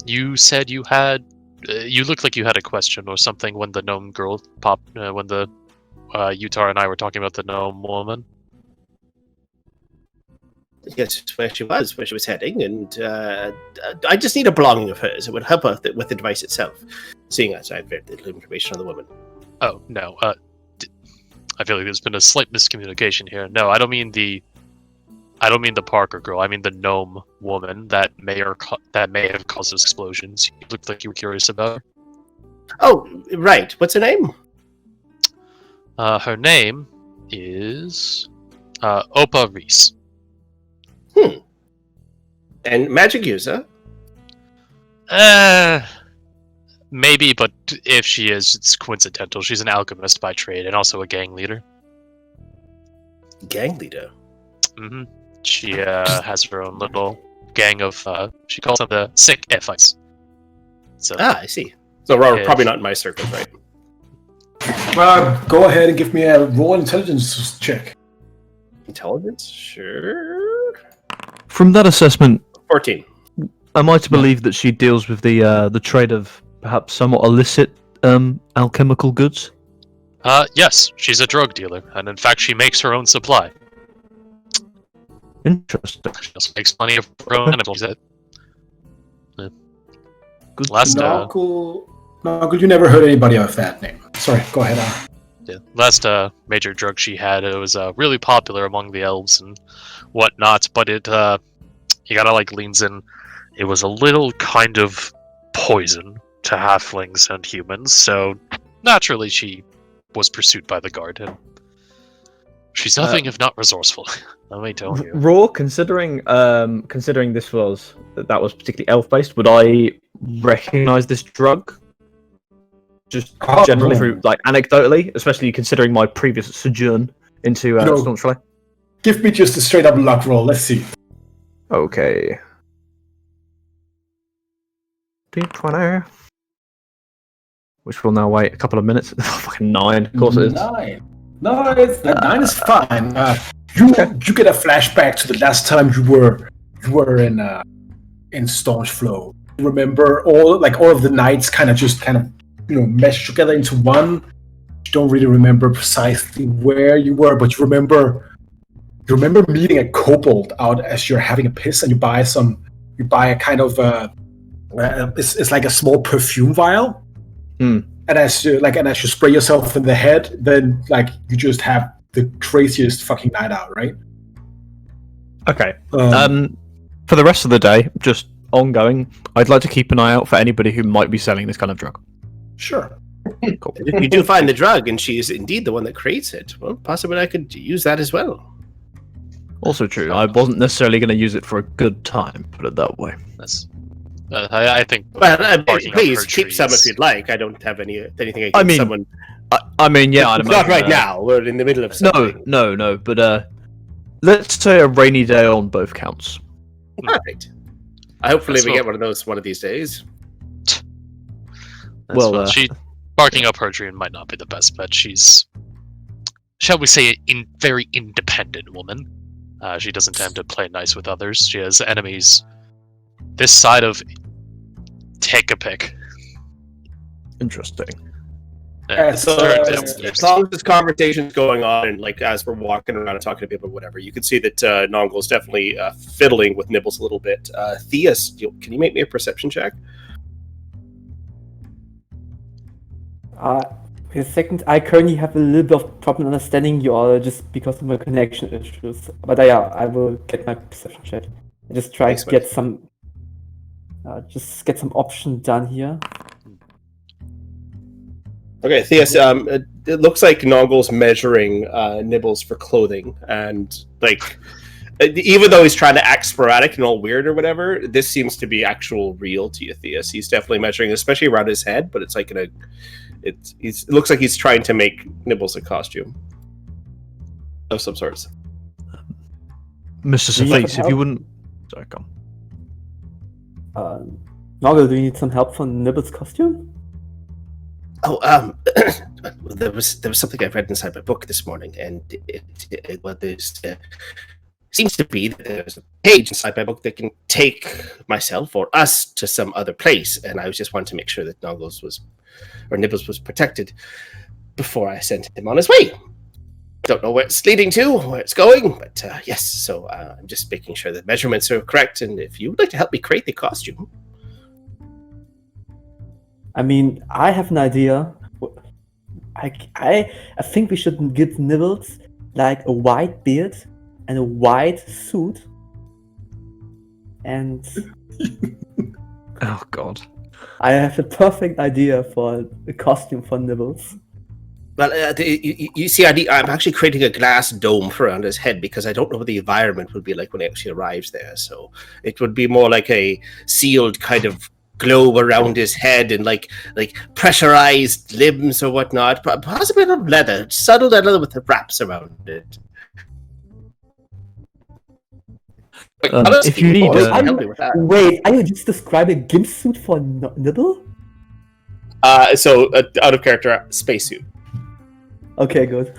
You said you had... you looked like you had a question or something when the gnome girl popped... when the Utah and I were talking about the gnome woman. Yes, where she was heading, and I just need a belonging of hers. It would help her with the device itself, seeing as I have very little information on the woman. Oh, no, I feel like there's been a slight miscommunication here. No, I don't mean the Parker girl. I mean the gnome woman that may have caused those explosions. You looked like you were curious about her. Oh, right. What's her name? Her name is Opa Reese. And magic user? Maybe, but if she is, it's coincidental. She's an alchemist by trade and also a gang leader. Gang leader? Mm-hmm. She has her own little gang of, she calls them the sick Ephites. So, I see. So we're probably not in my circles, right? Go ahead and give me a raw intelligence check. Intelligence? Sure. From that assessment, 14. am I to believe that she deals with the trade of perhaps somewhat illicit alchemical goods? yes, she's a drug dealer, and in fact, she makes her own supply. Interesting. She also makes money of her own animals. Good. Last, Noggle, you never heard anybody of that name. Sorry, go ahead. Last major drug she had, it was really popular among the elves and whatnot, but it, he kinda like leans in, it was a little kind of poison to halflings and humans, so naturally she was pursued by the guard. And She's nothing if not resourceful. Let me tell you. Raw, considering this was particularly elf-based, would I recognize this drug? Just generally through, like, anecdotally, especially considering my previous sojourn into Staunch Relay. Give me just a straight up luck roll. Let's see. Okay. D20. Which will now wait a couple of minutes. Fucking 9, of course it is. 9. No, nine is fine. You get a flashback to the last time you were in Staunch Flow. You remember all of the nights kind of meshed together into one. You don't really remember precisely where you were, but you remember meeting a kobold out as you're having a piss, and you buy a kind of it's like a small perfume vial. And as you spray yourself in the head, then you just have the craziest fucking night out, right? Okay. For the rest of the day, just ongoing, I'd like to keep an eye out for anybody who might be selling this kind of drug. Sure. Cool. If you do find the drug and she is indeed the one that creates it, well, possibly I could use that as well. Also true. I wasn't necessarily going to use it for a good time, put it that way. That's. I think. Well, please keep some if you'd like. I don't have anything against someone. I mean, yeah, I'd not right now. We're in the middle of something. No. But let's say a rainy day on both counts. Perfect. Hopefully we get one of those one of these days. She barking up her dream might not be the best bet. She's, shall we say, very independent woman. She doesn't tend to play nice with others. She has enemies this side of take a pick. Interesting. As long as this conversation's going on, and as we're walking around and talking to people or whatever, you can see that Nongul's definitely fiddling with Nibbles a little bit. Theus, can you make me a perception check? Wait a second. I currently have a little bit of problem understanding you all just because of my connection issues. But yeah, I will get my perception check. I just try to get some option done here. Okay, Theus, it looks like Nongul's measuring Nibbles for clothing, and even though he's trying to act sporadic and all weird or whatever, this seems to be actual real to you, Theus. He's definitely measuring, especially around his head, but it's it looks like he's trying to make Nibbles a costume of some sorts. Mr. Safis, if you wouldn't... Sorry, come. Nongul, do you need some help for Nibbles' costume? Oh, there was something I read inside my book this morning, and it seems to be that there's a page inside my book that can take myself or us to some other place, and I was just wanting to make sure that Nibbles was protected before I sent him on his way. Don't know where it's leading to, where it's going, but yes, so I'm just making sure that measurements are correct, and if you would like to help me create the costume. I mean, I have an idea. I think we should give Nibbles a white beard and a white suit. And oh god, I have a perfect idea for a costume for Nibbles. Well, you see, I'm actually creating a glass dome around his head because I don't know what the environment would be like when he actually arrives there. So it would be more like a sealed kind of globe around his head and like pressurized limbs or whatnot, possibly not leather, subtle leather with the wraps around it. If you need wait, are you just describing a gimp suit for Nibble? So out of character spacesuit. Okay, good.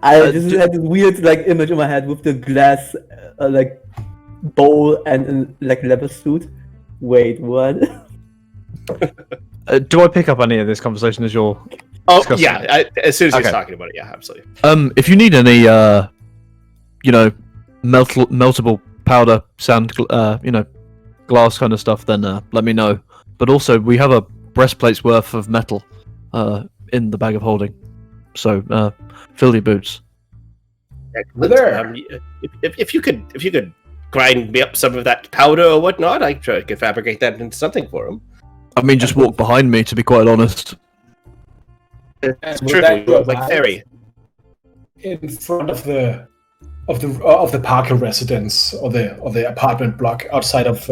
I just had this weird image in my head with the glass bowl and leather suit. Wait, what? Do I pick up any of this conversation as you're discussing? Yeah, as soon as he's talking about it, yeah, absolutely. If you need any, meltable powder, sand, glass kind of stuff, then let me know. But also, we have a breastplate's worth of metal in the bag of holding, so fill your boots. There. If you could grind me up some of that powder or whatnot, I could fabricate that into something for him. I mean, just walk behind me, to be quite honest. It's true, like fairy. in front of the Parker residence or the apartment block outside of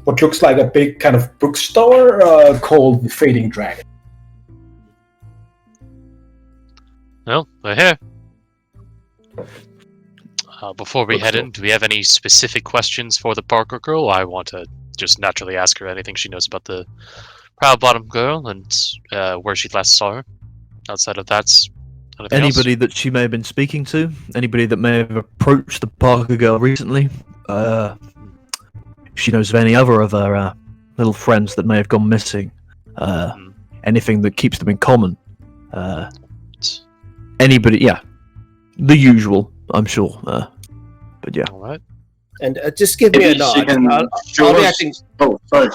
what looks like a big kind of bookstore called the Fading Dragon. Well, we're here. Before we head in, do we have any specific questions for the Parker girl? I want to just naturally ask her anything she knows about the Proud Bottom girl and where she last saw her. Outside of that, anybody that she may have been speaking to, anybody that may have approached the Parker girl recently, if she knows of any other of her little friends that may have gone missing, anything that keeps them in common, anybody, yeah, the usual, I'm sure, but yeah. All right. And just give me a nod. I'll be acting. Oh, sorry.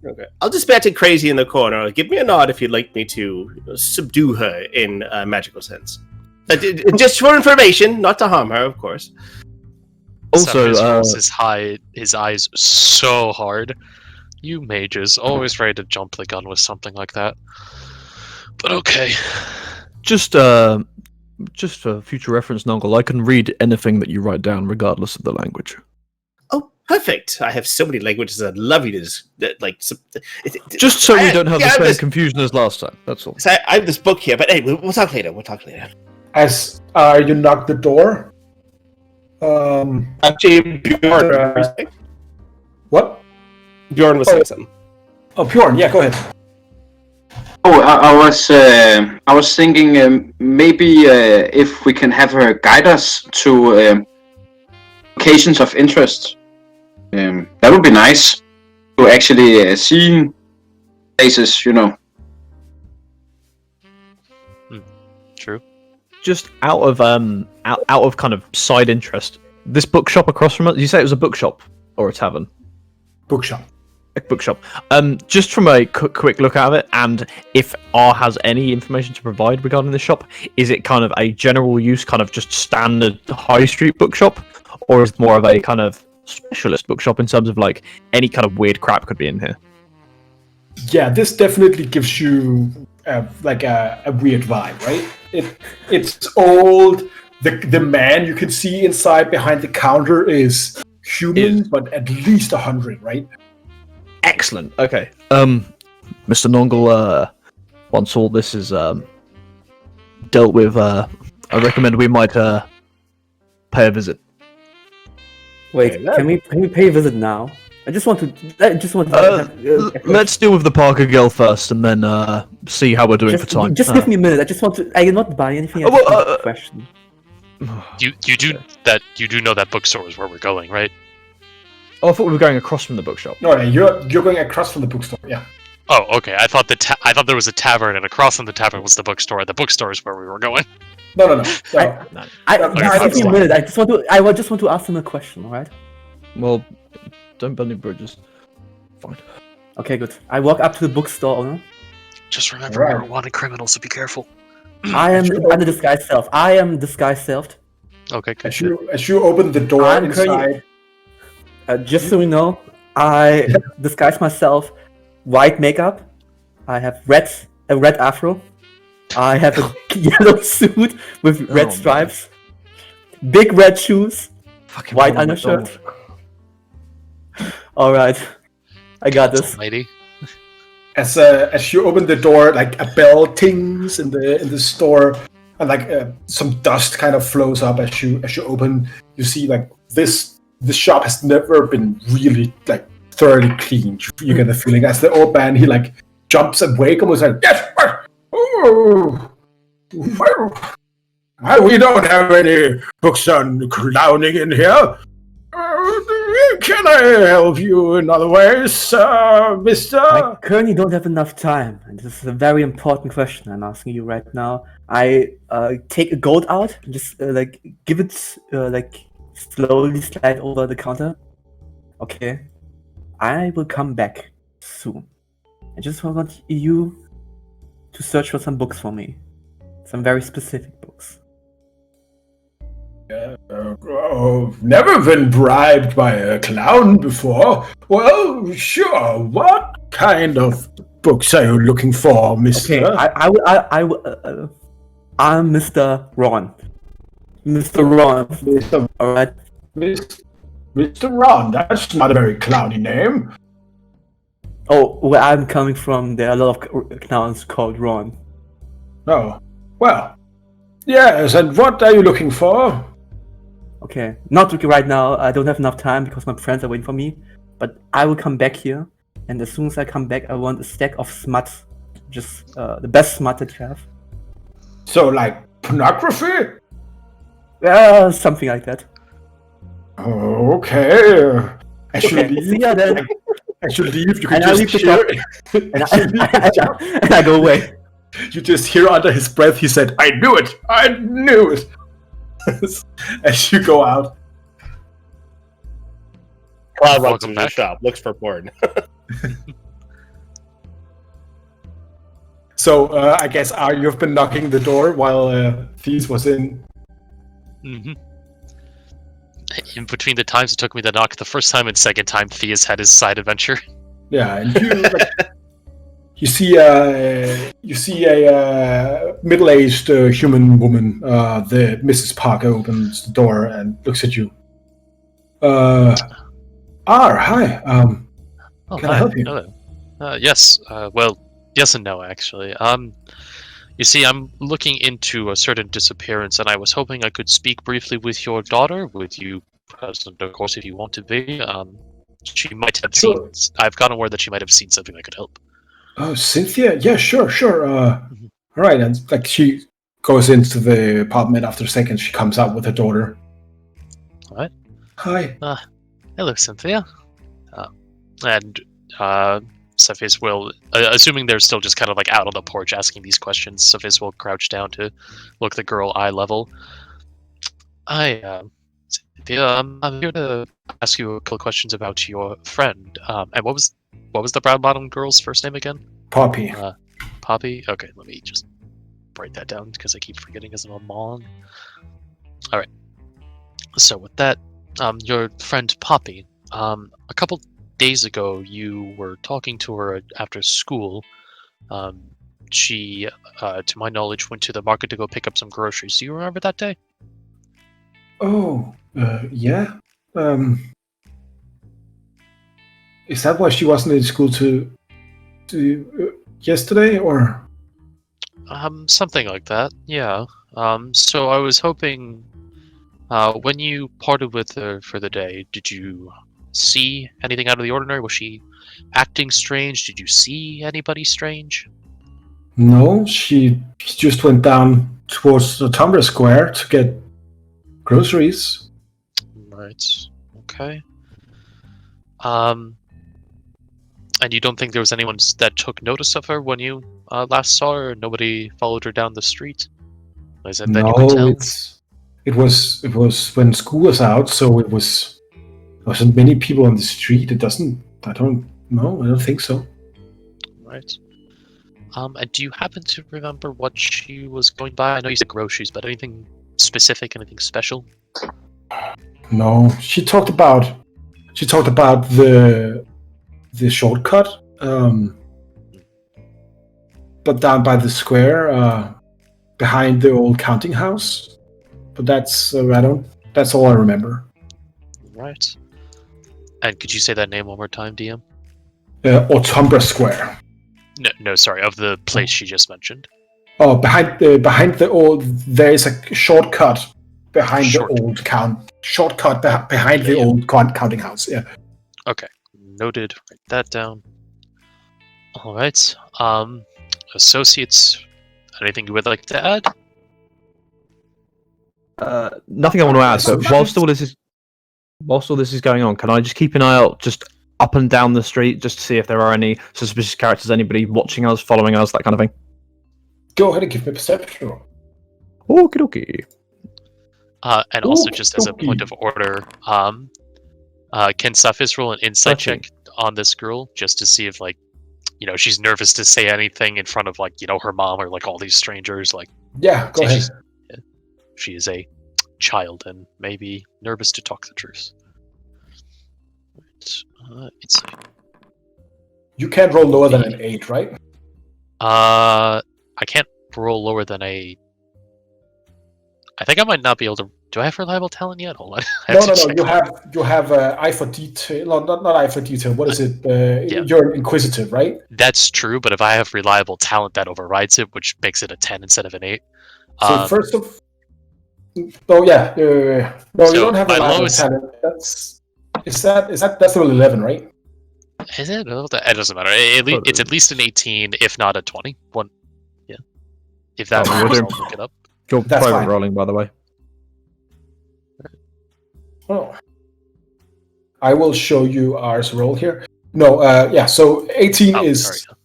Okay. I'll just be acting crazy in the corner. Give me a nod if you'd like me to subdue her in a magical sense. Just for information, not to harm her, of course. Also, rolls his eyes so hard. You mages, always ready to jump the gun with something like that. But okay. Just for future reference, Nongle, I can read anything that you write down, regardless of the language. Oh, perfect! I have so many languages I'd love you to Just so we don't have the same confusion as last time. That's all. So I have this book here, but hey, we'll talk later. As you knock the door, Actually, Bjorn. what? Bjorn was saying something. Oh, Bjorn, yeah, go ahead. Oh, I was thinking maybe if we can have her guide us to locations of interest. That would be nice to actually see places, you know. True. Just out of kind of side interest, this bookshop across from us. You say it was a bookshop or a tavern? Bookshop. A bookshop. Just from a quick look at it, and if R has any information to provide regarding the shop, is it kind of a general use, kind of just standard high street bookshop, or is it more of a kind of specialist bookshop in terms of like any kind of weird crap could be in here? Yeah, this definitely gives you like a weird vibe, right? It's old. The man you can see inside behind the counter is human, but at least 100, right? Excellent. Okay. Mr. Nongle, once all this is dealt with, I recommend we might pay a visit. Wait, can we pay a visit now? I just want to. Let's deal with the Parker girl first, and then see how we're doing for time. Just give me a minute. I just want to. I cannot buy anything. I just want a question. You do know that bookstore is where we're going, right? Oh, I thought we were going across from the bookshop. No, you're going across from the bookstore. Yeah. Oh, okay. I thought there was a tavern, and across from the tavern was the bookstore. The bookstore is where we were going. No. Just give me a minute. I just want to ask him a question. All right. Well, don't burn any bridges. Fine. Okay, good. I walk up to the bookstore owner. Just remember, we're wanted criminals, so be careful. I'm the disguised self. I am disguised self. Okay, good. As you open the door inside. Just so you know, I disguise myself. White makeup. I have a red afro. I have a yellow suit with red stripes. Big red shoes. Fucking white undershirt. All right, I got this. Lady. As you open the door, like a bell tings in the store, and like some dust kind of flows up as you open. You see like this shop has never been really like thoroughly cleaned. You get the feeling as the old man he like jumps awake, almost like yes. Oh, well, we don't have any books on clowning in here. Can I help you in other ways, mister? I currently don't have enough time, and this is a very important question I'm asking you right now. I take a gold out, and just like give it, like slowly slide over the counter. Okay, I will come back soon. I just want you to search for some books for me, some very specific books. Never been bribed by a clown before. Well, sure. What kind of books are you looking for, Mister? Okay, I'm Mr. Ron. Mr. Ron. Mr. Alright. Mr. Ron, that's not a very clowny name. Oh, where I'm coming from, there are a lot of clowns called Ron. Oh, well, yes, and what are you looking for? Okay, not looking right now. I don't have enough time because my friends are waiting for me. But I will come back here, and as soon as I come back, I want a stack of smut. Just the best smut that you have. So, like, pornography? Something like that. Oh, okay. I should Okay, leave. see ya then. I should leave. You can And I just leave the hear. And I go away. You just hear under his breath, he said, "I knew it! I knew it!" As you go out. Cloud runs Welcome into the back. shop, looks for porn. So, I guess you've been knocking the door while Thies was in. Mm-hmm. In between the times it took me to knock the first time and second time, Thea's had his side adventure. Yeah, and you see a middle-aged human woman. The Mrs. Parker opens the door and looks at you. Hi. Oh, Can I help you? Hello. Yes. Well, yes and no, actually. You see, I'm looking into a certain disappearance, and I was hoping I could speak briefly with your daughter, with you present, of course, if you want to be. She might have Sure. seen. I've gotten word that she might have seen something that could help. Oh, Cynthia? Yeah, sure. All right, and like she goes into the apartment. After a second, she comes out with her daughter. All right. Hi. Hello, Cynthia. And Cephas will, assuming they're still just kind of like out on the porch asking these questions, Cephas will crouch down to look the girl eye level. Hi, Cynthia. I'm here to ask you a couple questions about your friend. And what was the brown bottom girl's first name again? Poppy. Poppy. Okay, let me just write that down because I keep forgetting as I'm on. All right. So with that, your friend Poppy. A couple days ago, you were talking to her after school. She, to my knowledge, went to the market to go pick up some groceries. Do you remember that day? Oh, yeah. Is that why she wasn't in school to yesterday, or? Something like that. Yeah. So I was hoping, when you parted with her for the day, did you see anything out of the ordinary? Was she acting strange? Did you see anybody strange? No, she just went down towards the Umbra Square to get groceries. Right. Okay. And you don't think there was anyone that took notice of her when you last saw her? Nobody followed her down the street? Is that that you could tell? It was when school was out, so there wasn't many people on the street. I don't think so. Right. And do you happen to remember what she was going by? I know you said groceries, but anything specific, anything special? No, she talked about the shortcut, but down by the square, behind the old counting house. But that's that's all I remember. Right. And could you say that name one more time, DM? Umbra Square. No, sorry, of the place she just mentioned. Oh, behind the old, there is a shortcut behind Shortcut. the old behind the old counting house. Yeah. Okay, noted. Write that down. All right. Associates, anything you would like to add? Nothing I want to add, but whilst all this is going on, can I just keep an eye out just up and down the street just to see if there are any suspicious characters, anybody watching us, following us, that kind of thing? Go ahead and give me a perception roll. Okie dokie. And also, just as a point of order, can Cephas roll an insight check on this girl just to see if, like, she's nervous to say anything in front of, like, her mom or like all these strangers. Like, Yeah, go ahead. She is a child and maybe nervous to talk the truth. Insight. You can't roll lower than an 8, right? I can't roll lower than a. I think I might not be able to. Do I have reliable talent yet? Hold on. I No. to check that. You have eye for detail. No, not eye for detail. What is it? Yeah. You're inquisitive, right? That's true, but if I have reliable talent, that overrides it, which makes it a 10 instead of an 8. So first of, oh yeah, no, So you don't have my reliable lowest- talent. That's level 11, right? Is it? It doesn't matter. It's at least an 18, if not a 20. One, yeah. If that Oh, matters, you're I'll doing- look it up. You're That's private fine. rolling, by the way. Oh, I will show you ours roll here. No, yeah. So 18 Oh, is sorry.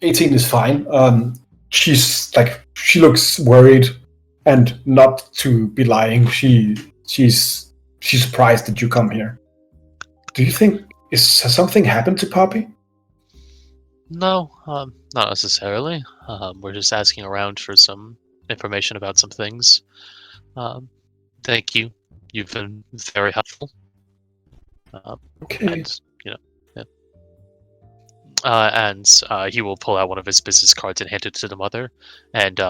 18 is fine. She looks worried, and not to be lying, she's surprised that you come here. Do you think has something happened to Poppy? No, not necessarily. We're just asking around for some information about some things. Thank you. You've been very helpful. Okay. And, yeah. He will pull out one of his business cards and hand it to the mother, and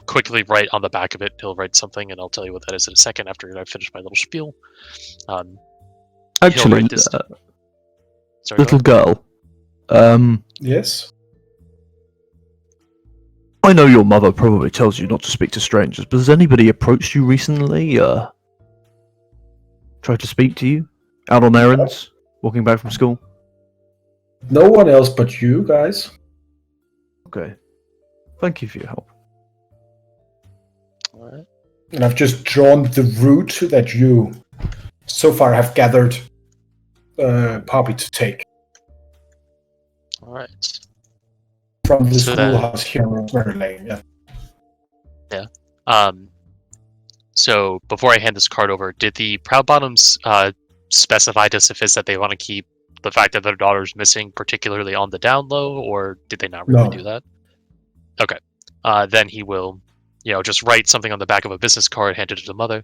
quickly write on the back of it. He'll write something, and I'll tell you what that is in a second after I finish my little spiel. Actually, write this- Sorry, little go girl, Yes. I know your mother probably tells you not to speak to strangers, but has anybody approached you recently? Tried to speak to you? Out on errands? Walking back from school? No one else but you guys. Okay. Thank you for your help. Alright. And I've just drawn the route that you so far have gathered Poppy to take Alright. from the So then- schoolhouse here in Rosemary Lane. Yeah. So before I hand this card over, did the Proud Bottoms specify to Sophis that they want to keep the fact that their daughter's missing particularly on the down low, or did they not really No. do that? Okay. Then he will, just write something on the back of a business card, hand it to the mother,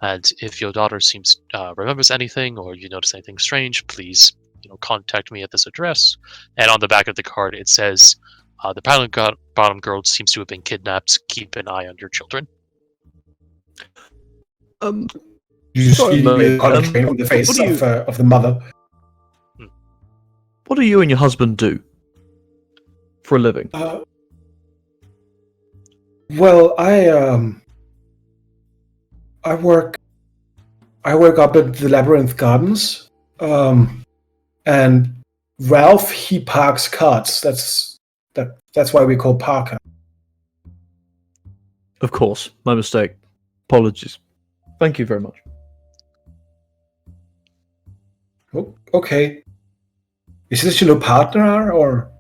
and if your daughter remembers anything, or you notice anything strange, please, contact me at this address. And on the back of the card, it says, the Proud Bottom girl seems to have been kidnapped. Keep an eye on your children. You Sorry, see mate, on the face what do you- of the mother. What do you and your husband do for a living? Well, I work up at the Labyrinth Gardens, and Ralph he parks carts. That's why we call Parker. Of course, my mistake. Apologies. Thank you very much. Oh, okay. Is this your partner or?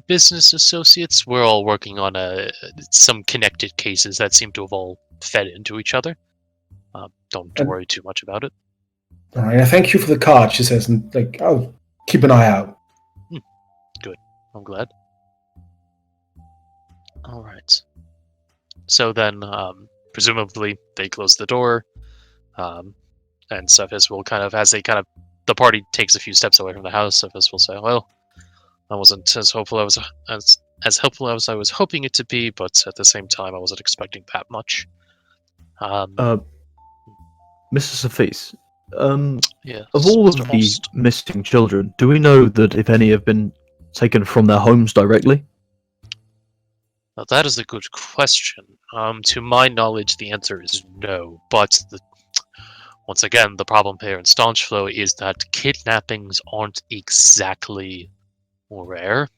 Business associates. We're all working on some connected cases that seem to have all fed into each other. Don't And- worry too much about it. All right. Thank you for the card. She says, and I'll keep an eye out. I'm glad. All right. So then, presumably, they close the door, and Cephas will the party takes a few steps away from the house. Cephas will say, "Well, I wasn't as hopeful as helpful as I was hoping it to be, but at the same time, I wasn't expecting that much." Mr. Sophis, Yeah. of all of Mr. the Holst. missing children, do we know that if any have been taken from their homes directly? Now, that is a good question. To my knowledge, the answer is no. But once again, the problem here in Staunchflow is that kidnappings aren't exactly rare.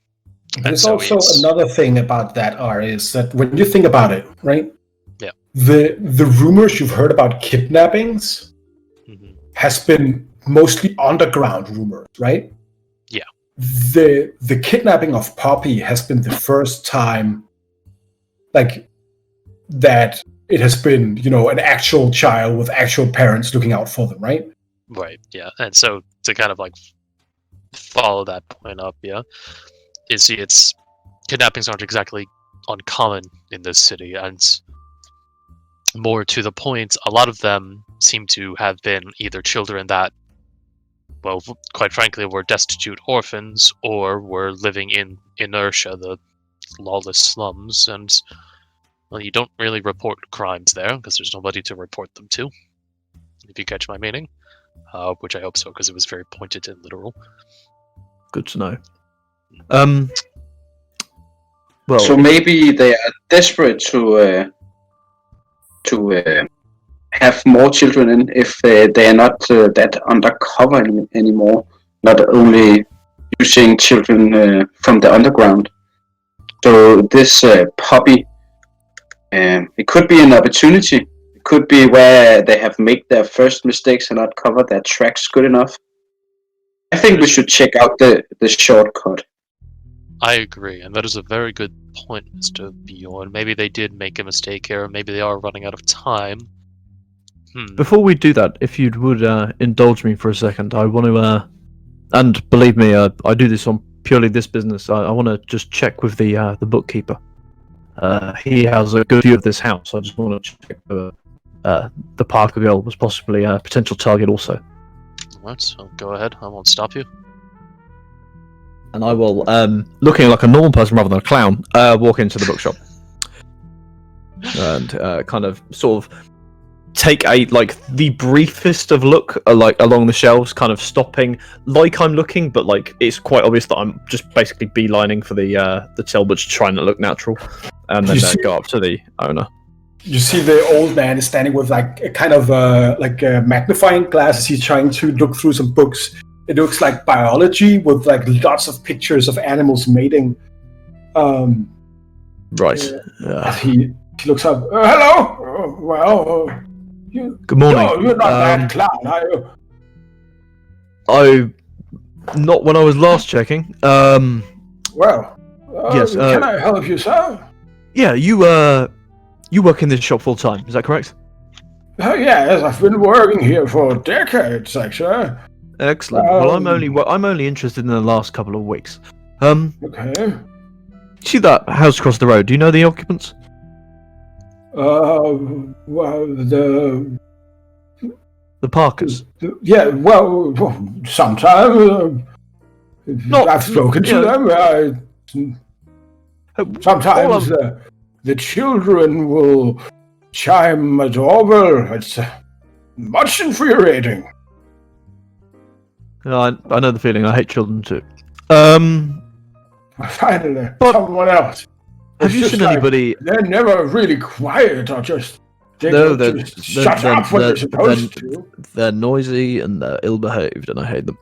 There's so also it's- another thing about that, is that when you think about it, right? Yeah. The rumors you've heard about kidnappings Mhm. has been mostly underground rumors, right? Yeah. The kidnapping of Poppy has been the first time, that it has been, an actual child with actual parents looking out for them, right? Right, yeah. And so to kind of follow that point up, yeah, it's kidnappings aren't exactly uncommon in this city, and more to the point, a lot of them seem to have been either children that, well, quite frankly, were destitute orphans, or were living in inertia, the lawless slums, and Well, you don't really report crimes there because there's nobody to report them to. If you catch my meaning, which I hope so because it was very pointed and literal. Good to know. Well, So maybe they are desperate to have more children in if they are not that undercover anymore. Not only using children from the underground. So this puppy, it could be an opportunity. It could be where they have made their first mistakes and not covered their tracks good enough. I think we should check out the shortcut. I agree, and that is a very good point, Mr. Bjorn. Maybe they did make a mistake here, maybe they are running out of time. Before we do that, if you would indulge me for a second, I want to, and believe me, I do this on purely this business. I want to just check with the bookkeeper. He has a good view of this house. I just want to check the Parker girl was possibly a potential target also. Alright, so go ahead, I won't stop you. And I will, looking like a normal person rather than a clown, walk into the bookshop. And kind of sort of take the briefest of look along the shelves, kind of stopping like I'm looking, but like it's quite obvious that I'm just basically beelining for the till, but just trying to look natural, and then go up to the owner. You see the old man is standing with like a kind of like a magnifying glass as he's trying to look through some books. It looks like biology with like lots of pictures of animals mating. Right. He looks up. Hello. Good morning. You're not that clown, are you? Not when I was last checking. Yes. Can I help you, sir? Yeah, you work in this shop full time. Is that correct? Yes, I've been working here for decades, actually. Excellent. Well, I'm only interested in the last couple of weeks. Okay. See that house across the road? Do you know the occupants? Well, the Parkers. Sometimes I've spoken to them. Sometimes the children will chime a doorbell. It's much infuriating. I know the feeling. I hate children too. Finally, someone else. Have you seen anybody? They're never really quiet or just. Shut up when they're supposed to. They're noisy and they're ill-behaved, and I hate them.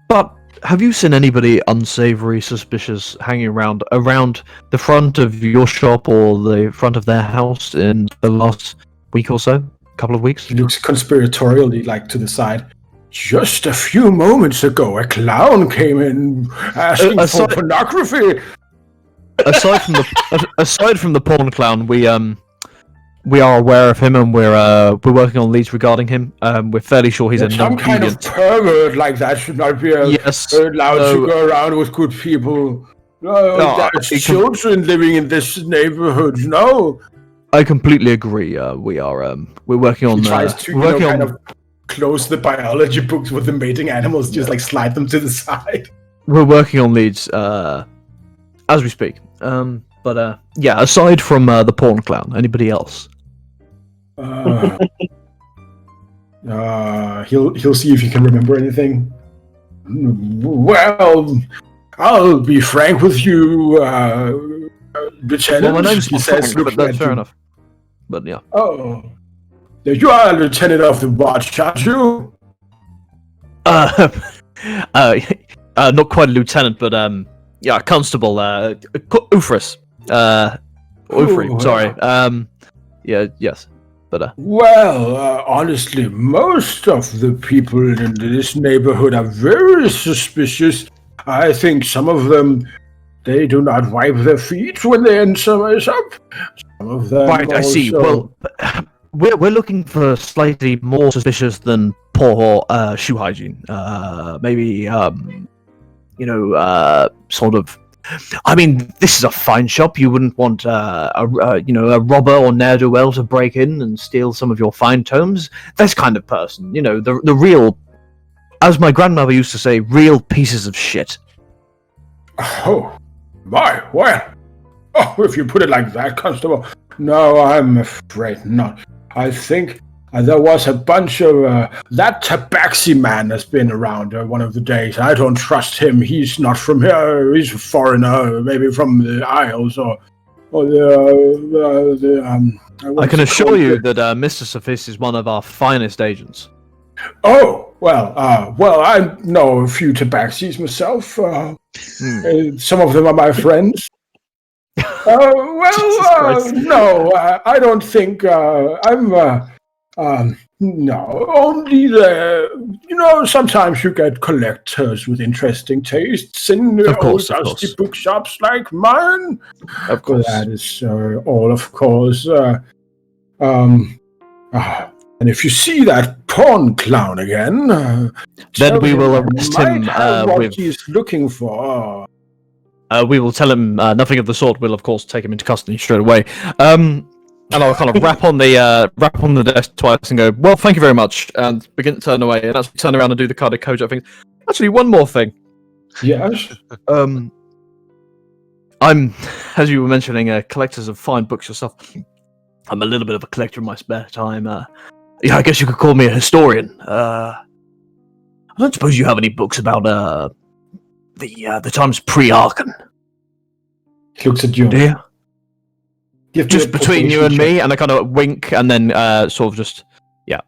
But have you seen anybody unsavory, suspicious, hanging around the front of your shop or the front of their house in the last week or so? Couple of weeks? He looks conspiratorially like to the side. Just a few moments ago, a clown came in asking for pornography. Aside from the porn clown, we are aware of him, and we're working on leads regarding him. We're fairly sure he's some kind of pervert like that should not be allowed to go around with good people. There's children living in this neighborhood. No, I completely agree. We're working on. He tries to close the biology books with the mating animals, just like slide them to the side. We're working on leads as we speak. But aside from the porn clown, anybody else? He'll see if he can remember anything. Well, I'll be frank with you, Lieutenant. Well, my name's Frank, but that's fair enough. But yeah. Oh, you are a lieutenant of the watch, aren't you? Not quite a lieutenant, but constable. Ufris. Sorry. Yes. But Well, honestly, most of the people in this neighborhood are very suspicious. I think some of them, they do not wipe their feet when they enter my shop. Some of them right, I see. Well, we're looking for slightly more suspicious than poor shoe hygiene. Maybe sort of. I mean, this is a fine shop. You wouldn't want a robber or ne'er-do-well to break in and steal some of your fine tomes. This kind of person, the real, as my grandmother used to say, real pieces of shit. Oh, my, well, Oh, if you put it like that, Constable. No, I'm afraid not. I think there was a bunch of... that Tabaxi man has been around one of the days. I don't trust him. He's not from here. He's a foreigner, maybe from the Isles or I can assure you that Mr. Sophis is one of our finest agents. Oh, well, I know a few Tabaxis myself. Some of them are my friends. No, I don't think I'm. No, only sometimes you get collectors with interesting tastes in old dusty bookshops like mine. Of course. That is all, of course. And if you see that pawn clown again, then we will arrest him what he's looking for. We will tell him nothing of the sort. We'll of course take him into custody straight away. And I'll kind of rap on the desk twice and go, "Well, thank you very much," and begin to turn away. And actually turn around and do the kind of Kojak thing. Actually, one more thing. Yes. I'm, as you were mentioning, collectors of fine books yourself. I'm a little bit of a collector in my spare time. I guess you could call me a historian. I don't suppose you have any books about the times pre-Arkan. He looks at you. Do you? Just between you and me, and I kind of wink, and then sort of just, yeah.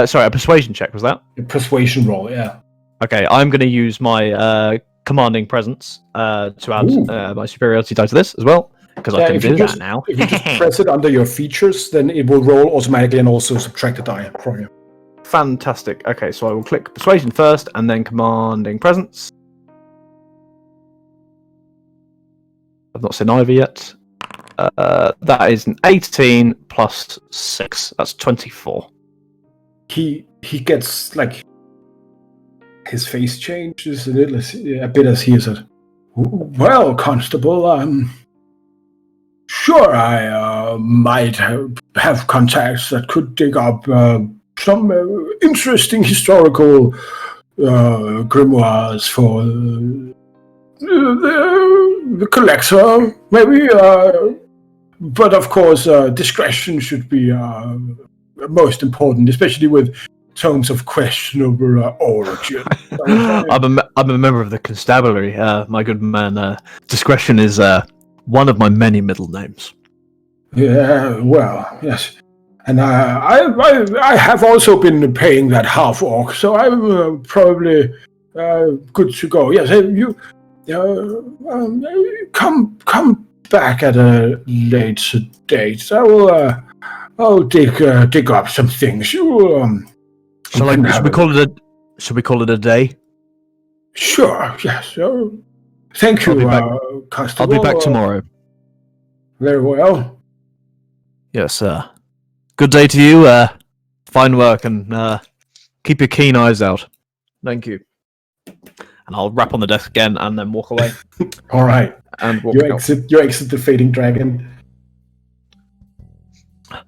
Sorry, a persuasion check, was that? A persuasion roll, yeah. Okay, I'm going to use my commanding presence to add my superiority die to this as well, because I can do that now. If you just press it under your features, then it will roll automatically and also subtract a die from you. Fantastic. Okay, so I will click persuasion first, and then commanding presence. I've not seen either yet. That is an 18 plus 6. That's 24. He gets like his face changes a little, a bit as he said, "Well, Constable, sure I might have contacts that could dig up some interesting historical grimoires for the collector, maybe. But of course, discretion should be most important, especially with tomes of questionable origin." I'm a member of the constabulary, my good man. Discretion is one of my many middle names. Yeah, well, yes. And I have also been paying that half orc, so I'm probably good to go. Yes, you come back at a later date. I'll dig up some things. You should we call it a day? Sure. Yes. Thank you, Constable. I'll be back tomorrow. Very well. Yes, good day to you. Fine work, and keep your keen eyes out. Thank you. And I'll rap on the desk again, and then walk away. All right. And walk You exit the fading dragon. I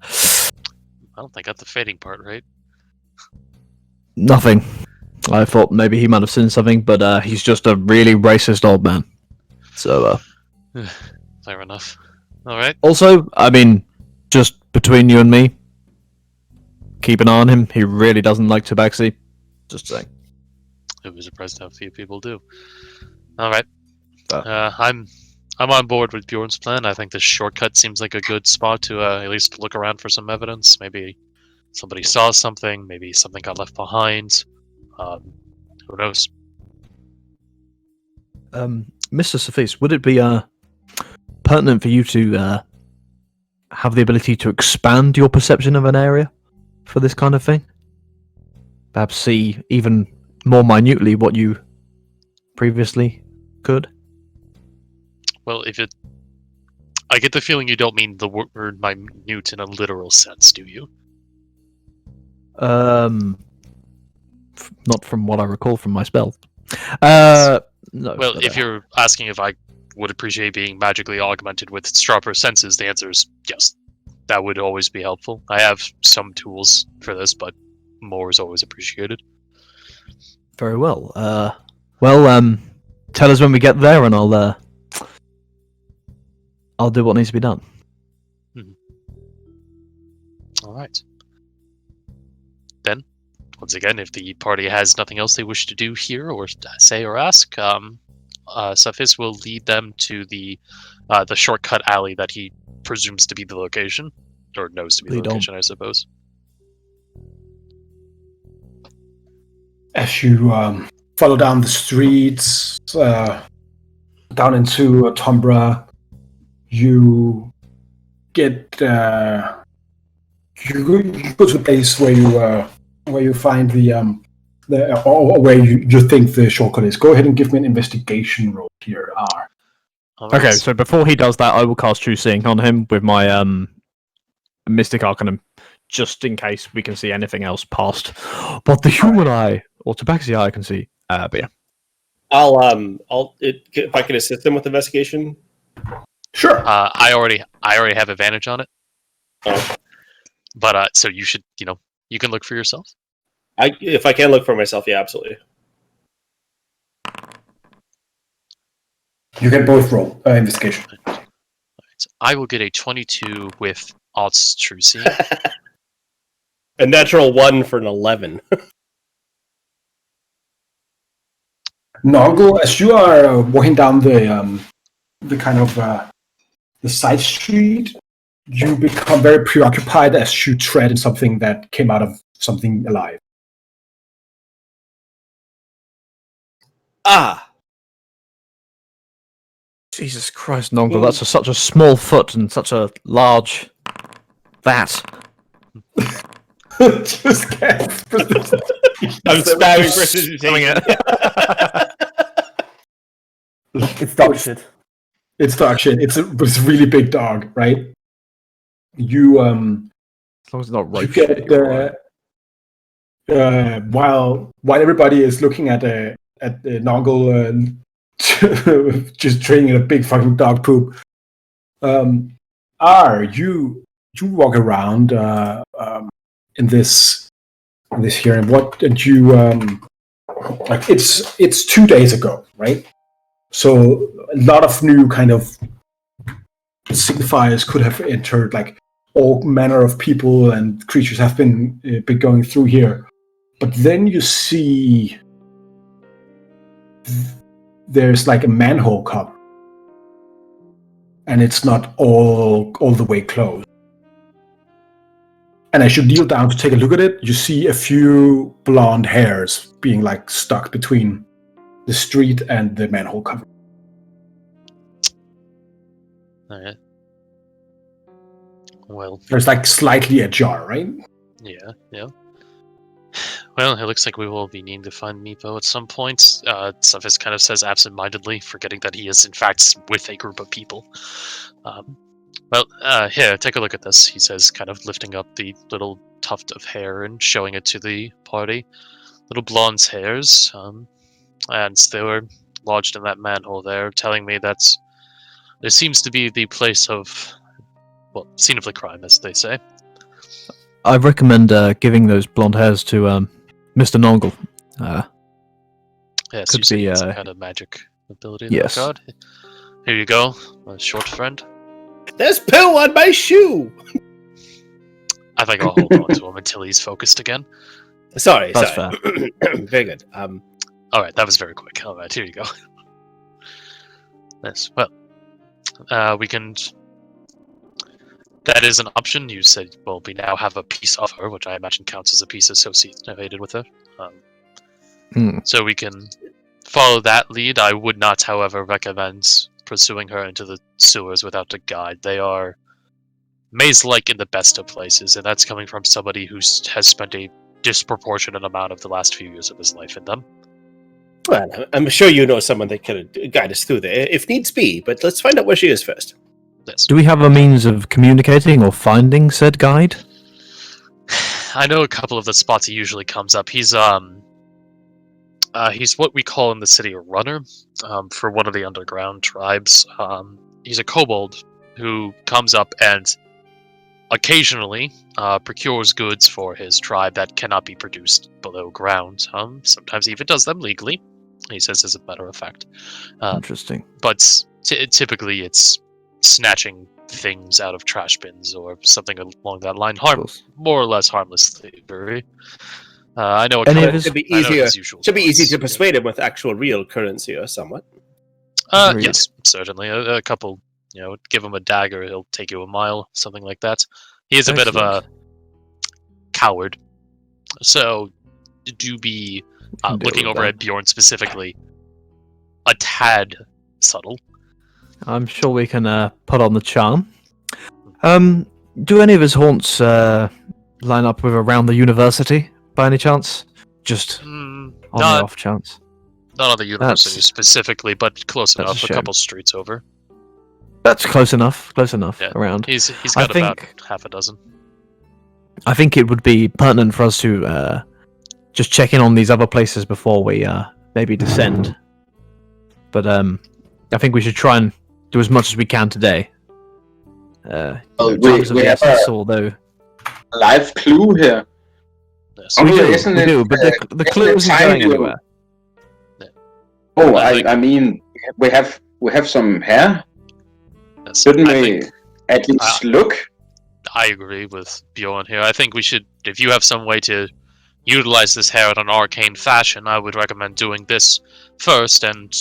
don't think I got the fading part right. Nothing. I thought maybe he might have seen something, but he's just a really racist old man. So, fair enough. All right. Also, I mean, just between you and me, keep an eye on him. He really doesn't like Tabaxi. Just saying. I was surprised how few people do. All right. I'm on board with Bjorn's plan. I think this shortcut seems like a good spot to at least look around for some evidence. Maybe somebody saw something. Maybe something got left behind. Who knows? Mr. Sophis, would it be pertinent for you to have the ability to expand your perception of an area for this kind of thing? Perhaps see even more minutely what you previously could? Well, I get the feeling you don't mean the word minute in a literal sense, do you? Not from what I recall from my spell. No. Well, if you're asking if I would appreciate being magically augmented with sharper senses, the answer is yes. That would always be helpful. I have some tools for this, but more is always appreciated. Very well. Tell us when we get there, and I'll I'll do what needs to be done. All right. Then, once again, if the party has nothing else they wish to do here or say or ask, Safis will lead them to the shortcut alley that he presumes to be the location, or knows to be the location, I suppose. As you follow down the streets, down into Umbra, you get you go to the place where you find or where you think the shortcut is. Go ahead and give me an investigation roll here, R. Okay, so before he does that, I will cast True Seeing on him with my Mystic Arcanum, just in case we can see anything else past what the human eye or Tabaxi eye can see. But yeah. If I can assist him with investigation. Sure. I already have advantage on it. Oh. But so you should, you can look for yourself. If I can look for myself, yeah, absolutely. You can both roll investigation. Right. So I will get a 22 with odds True Seeing. A natural 1 for an 11. Noggle, as you are walking down the kind of the side street, you become very preoccupied as you tread in something that came out of something alive. Ah! Jesus Christ, Nongle, that's such a small foot and such a large vat. Just gasp. I'm spamming precipitation. It's dog shit. It's dog shit. It's a really big dog, right? You As long as it's not rope you shit. get while everybody is looking at Noggle just training a big fucking dog poop. You walk around in this here, and what did you like? It's 2 days ago, right? So a lot of new kind of signifiers could have entered, like all manner of people and creatures have been going through here. But then you see there's like a manhole cover, and it's not all the way closed. And as you kneel down to take a look at it, you see a few blonde hairs being like stuck between the street and the manhole cover. Alright. Well, There's like slightly ajar, right? yeah. Well, it looks like we will be needing to find Meepo at some point. Sufis kind of says absent-mindedly, forgetting that he is in fact with a group of people. Here, take a look at this, he says, kind of lifting up the little tuft of hair and showing it to the party. Little blonde hairs, and they were lodged in that manhole there, telling me that there seems to be the place of, scene of the crime, as they say. I recommend giving those blonde hairs to Mr. Nongle. Yes, Could you see be, some kind of magic ability in yes. that regard. Here you go, my short friend. There's poo on my shoe! I think I'll hold on to him until he's focused again. Sorry. Fair. Very good. Alright, that was very quick. Alright, here you go. Yes, well, we can... That is an option. You said, well, we now have a piece of her, which I imagine counts as a piece associated with her. So we can follow that lead. I would not, however, recommend pursuing her into the sewers without a guide. They are maze-like in the best of places, and that's coming from somebody who has spent a disproportionate amount of the last few years of his life in them. Well, I'm sure you know someone that can guide us through there, if needs be, but let's find out where she is first. Yes. Do we have a means of communicating or finding said guide? I know a couple of the spots he usually comes up. He's what we call in the city a runner, for one of the underground tribes. He's a kobold who comes up and occasionally procures goods for his tribe that cannot be produced below ground. Sometimes he even does them legally, he says, as a matter of fact. Interesting. But typically it's snatching things out of trash bins or something along that line. More or less harmless thievery. I know it should be easier. Usual Should be easy to persuade him with actual real currency or somewhat. Yes, certainly. A couple, give him a dagger, he'll take you a mile, something like that. He is a bit of a coward. So, do be looking over at Bjorn specifically, a tad subtle. I'm sure we can put on the charm. Do any of his haunts line up with around the university, by any chance? Just on the off chance. Not on the university specifically, but close enough. A couple streets over. That's close enough. Close enough. Yeah. Around. He's got about half a dozen. I think it would be pertinent for us to just check in on these other places before we maybe descend. But I think we should try and do as much as we can today. We have a live clue here. Yes. We do, but the clue isn't going anywhere. Oh, I mean, we have some hair. Yes, Shouldn't we at least look? I agree with Bjorn here. I think we should, if you have some way to utilize this hair in an arcane fashion, I would recommend doing this first and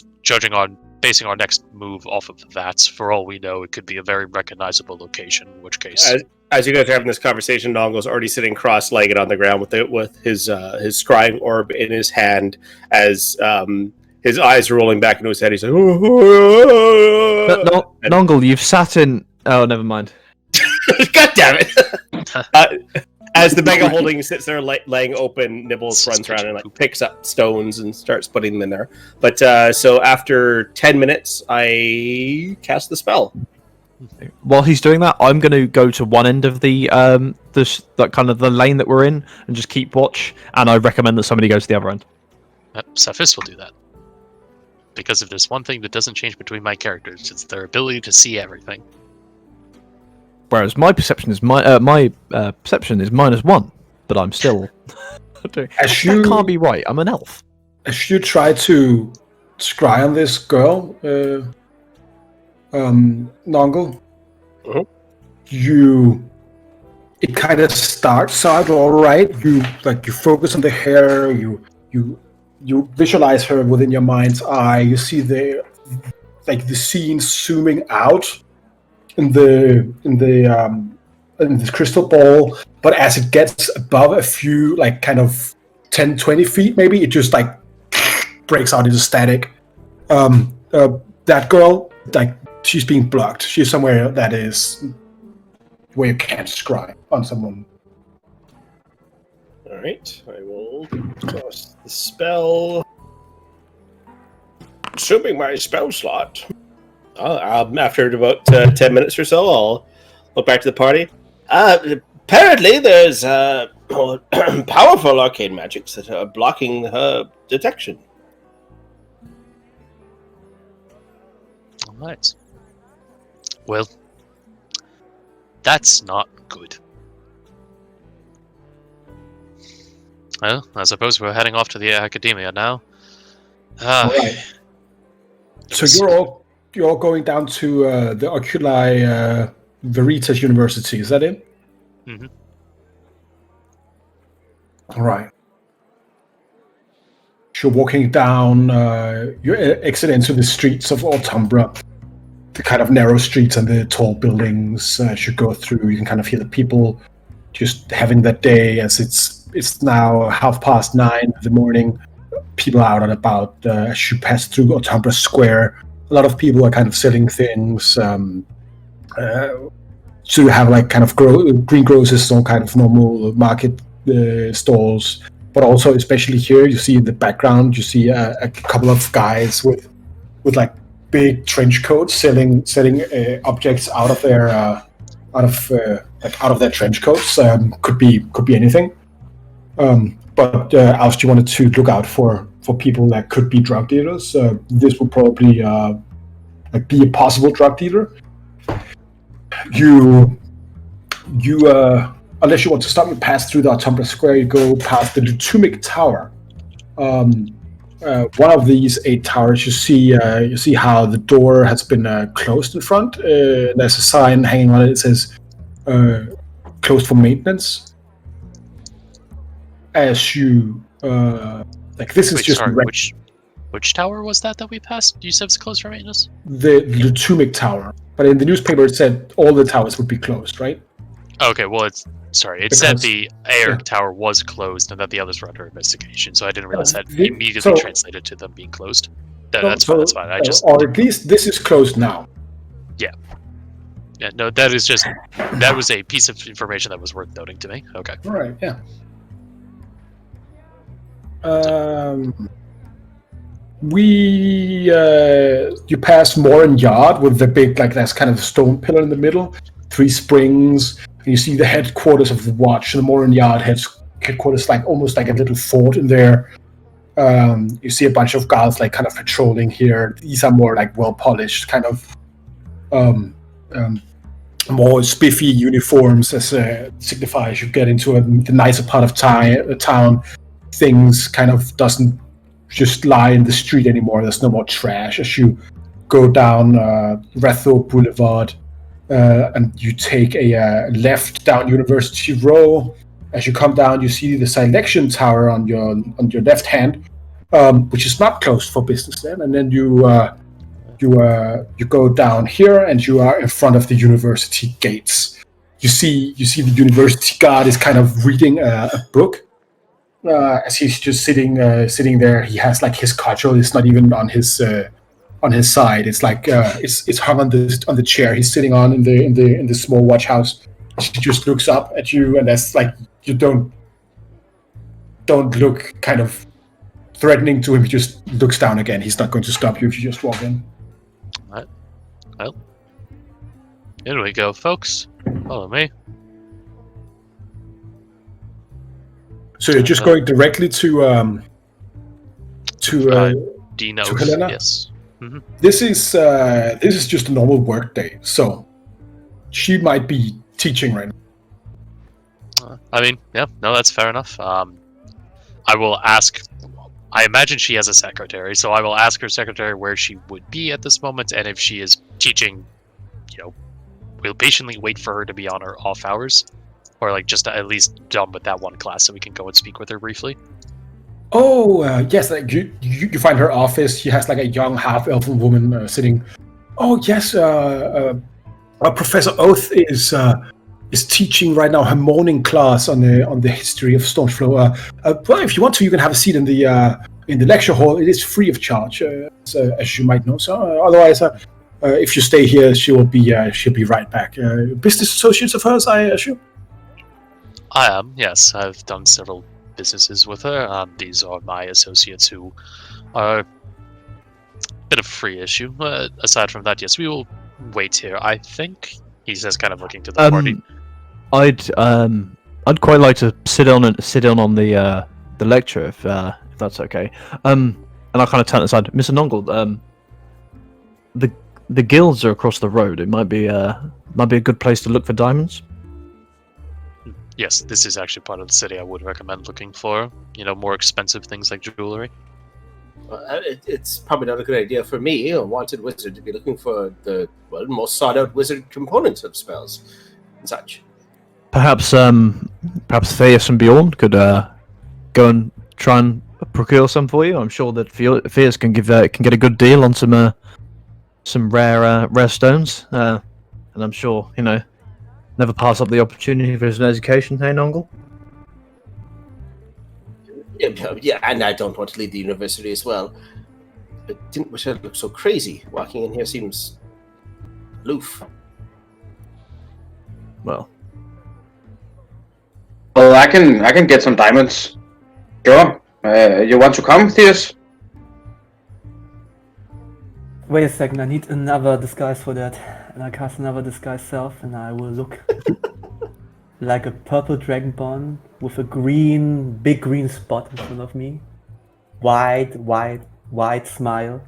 basing our next move off of that. For all we know, it could be a very recognizable location, in which case... As you guys are having this conversation, Nongle's already sitting cross-legged on the ground with his scrying orb in his hand as his eyes are rolling back into his head. He's like, Nongle, you've sat in... Oh, never mind. God damn it! As the mega holding sits there laying open, Nibbles runs around and picks up stones and starts putting them in there. But so after 10 minutes, I cast the spell. While he's doing that, I'm going to go to one end of the kind of the lane that we're in and just keep watch. And I recommend that somebody goes to the other end. Cephas will do that. Because if there's one thing that doesn't change between my characters, it's their ability to see everything. Whereas my perception is -1, but I'm still. That can't be right. I'm an elf. As you try to scry on this girl, Nongle, it kind of starts out all right. You focus on the hair. You visualize her within your mind's eye. You see the scene zooming out in this crystal ball, but as it gets above a few, 10-20 feet maybe, it just breaks out into static. That girl, she's being blocked. She's somewhere that is where you can't scry on someone. Alright, I will cast the spell. Assuming my spell slot. After about 10 minutes or so, I'll look back to the party. Apparently, there's powerful arcane magics that are blocking her detection. Alright. Well, that's not good. Well, I suppose we're heading off to the Academia now. Right. So you're all going down to the Oculi Veritas University, is that it? Mm-hmm. All right. You're walking down, you exit into the streets of Umbra, the kind of narrow streets and the tall buildings. As you go through, you can kind of hear the people just having that day, as it's now 9:30 in the morning. People are out and about. As you pass through Umbra Square, a lot of people are kind of selling things. So you have kind of green grocers, all kind of normal market stalls. But also, especially here, you see in the background, you see a couple of guys with big trench coats selling objects out of their trench coats. Could be anything. But Aust, you wanted to look out for people that could be drug dealers. This would probably be a possible drug dealer. You unless you want to stop and pass through the Umbra Square, you go past the Lutumic Tower. one of these 8 towers, you see how the door has been closed in front. There's a sign hanging on it. It says "closed for maintenance." As you this is Wait, just sorry, which tower was that we passed? You said it's closed for maintenance? the Tumic Tower, but in the newspaper it said all the towers would be closed, right? Okay, well, it said Because- the air yeah. tower was closed and that the others were under investigation, so I didn't realize that the- immediately so- translated to them being closed. That's fine, that's fine. I just... or at least this is closed now. Yeah, no, that was a piece of information that was worth noting to me. Okay. All right, yeah. You pass Morin Yard with the big, there's kind of a stone pillar in the middle, 3 springs, and you see the headquarters of the watch. The Morin Yard headquarters, almost like a little fort in there. You see a bunch of guards kind of patrolling here. These are more well polished, kind of more spiffy uniforms, as signifies you get into the nicer part of town. Things kind of doesn't just lie in the street anymore. There's no more trash. As you go down Retho Boulevard and you take a left down University Row. As you come down, you see the Selection Tower on your left hand, which is not closed for business then. And then you go down here, and you are in front of the university gates. You see the university guard is kind of reading a book. As he's just sitting there, he has his cudgel is not even on his side. It's it's hung on the chair he's sitting on in the small watch house. He just looks up at you, and that's you don't look kind of threatening to him. He just looks down again. He's not going to stop you if you just walk in. Alright. Well, here we go, folks. Follow me. So you're just going directly to Dino's, to Helena? yes. This is just a normal work day, so she might be teaching right now. I mean, yeah, no, that's fair enough. I will ask. I imagine she has a secretary, so I will ask her secretary where she would be at this moment, and if she is teaching, we'll patiently wait for her to be on her off hours, or just at least done with that one class, so we can go and speak with her briefly. Oh, yes, you find her office. She has a young half-elven woman sitting. Oh, yes, Professor Oath is teaching right now her morning class on the history of Stormflow. Well, if you want to, you can have a seat in the lecture hall. It is free of charge, as you might know. So, otherwise, if you stay here, she'll be right back. Business associates of hers, I assume. I am, yes. I've done several businesses with her. These are my associates who are a bit of a free issue. Aside from that, yes, we will wait here. I think he says, kind of looking to the party. I'd quite like to sit on the lecture if that's okay. And I kind of turn aside, Mr. Nongle. The guilds are across the road. It might be a good place to look for diamonds. Yes, this is actually part of the city I would recommend looking for. More expensive things like jewelry. It's probably not a good idea for me, a wanted wizard, to be looking for the most sought-out wizard components of spells and such. Perhaps Theus and Bjorn could go and try and procure some for you. I'm sure that Theus can get a good deal on some rare stones, and I'm sure never pass up the opportunity for an education. Hey, Nongle? Yeah, and I don't want to leave the university as well. But didn't wish I looked so crazy. Walking in here seems aloof. Well, I can get some diamonds. Sure. You want to come, Theus? Wait a second, I need another disguise for that. And I cast another disguise self, and I will look like a purple dragonborn with a big green spot in front of me. Wide smile.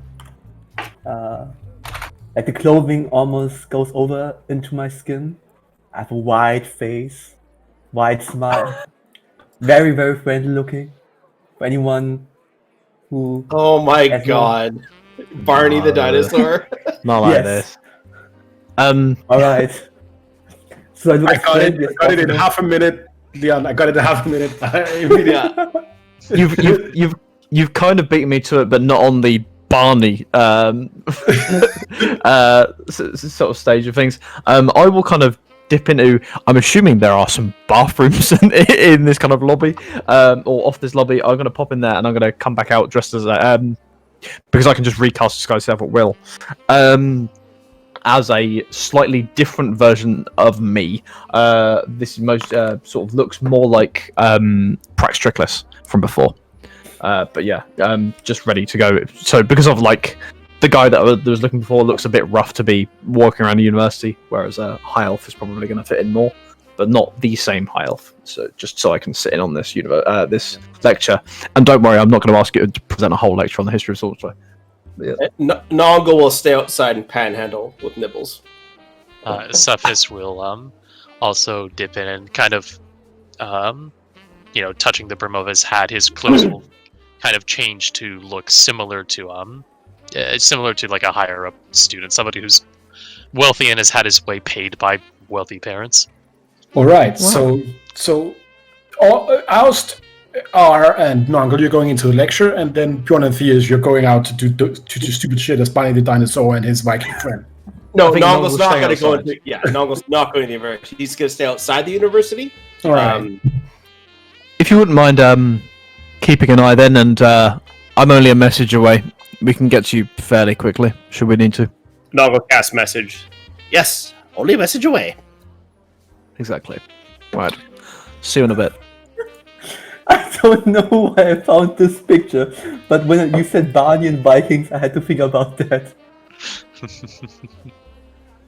Like the clothing almost goes over into my skin. I have a wide face, wide smile. Very, very friendly looking. For anyone who. Oh my As god. Barney the No. dinosaur. Not like Yes. this. All right. So I look I as got it. friendly I as got it in possible. half a minute, Leon. I got it in half a minute. Immediately. You've kind of beaten me to it, but not on the Barney sort of stage of things. I will kind of dip into. I'm assuming there are some bathrooms in this kind of lobby, or off this lobby. I'm gonna pop in there and I'm gonna come back out dressed as because I can just recast disguise self at will. As a slightly different version of me. This is most sort of looks more like Prax Trickless from before. But yeah, just ready to go. So because of like the guy that I was looking for looks a bit rough to be walking around the university, whereas a high elf is probably going to fit in more, but not the same high elf. So just so I can sit in on this this lecture. And don't worry, I'm not going to ask you to present a whole lecture on the history of Swordsplay. Yeah. Nongo will stay outside and panhandle with Nibbles. Cephas will also dip in and kind of touching the brim of his hat, his clothes will kind of change to look similar to like a higher up student, somebody who's wealthy and has had his way paid by wealthy parents. All right. Wow. So, Oust, R, and Nongle, you're going into a lecture, and then Bjorn and Theus, you're going out to do stupid shit as Barney the dinosaur and his Viking friend. No, Nongle's not going to go into. Yeah, Nongle's not going to the university. He's going to stay outside the university. All right. If you wouldn't mind keeping an eye then, and I'm only a message away. We can get to you fairly quickly, should we need to. Nongle cast message. Yes, only a message away. Exactly. Right. See you in a bit. I don't know why I found this picture, but when you said Barney and Vikings, I had to think about that.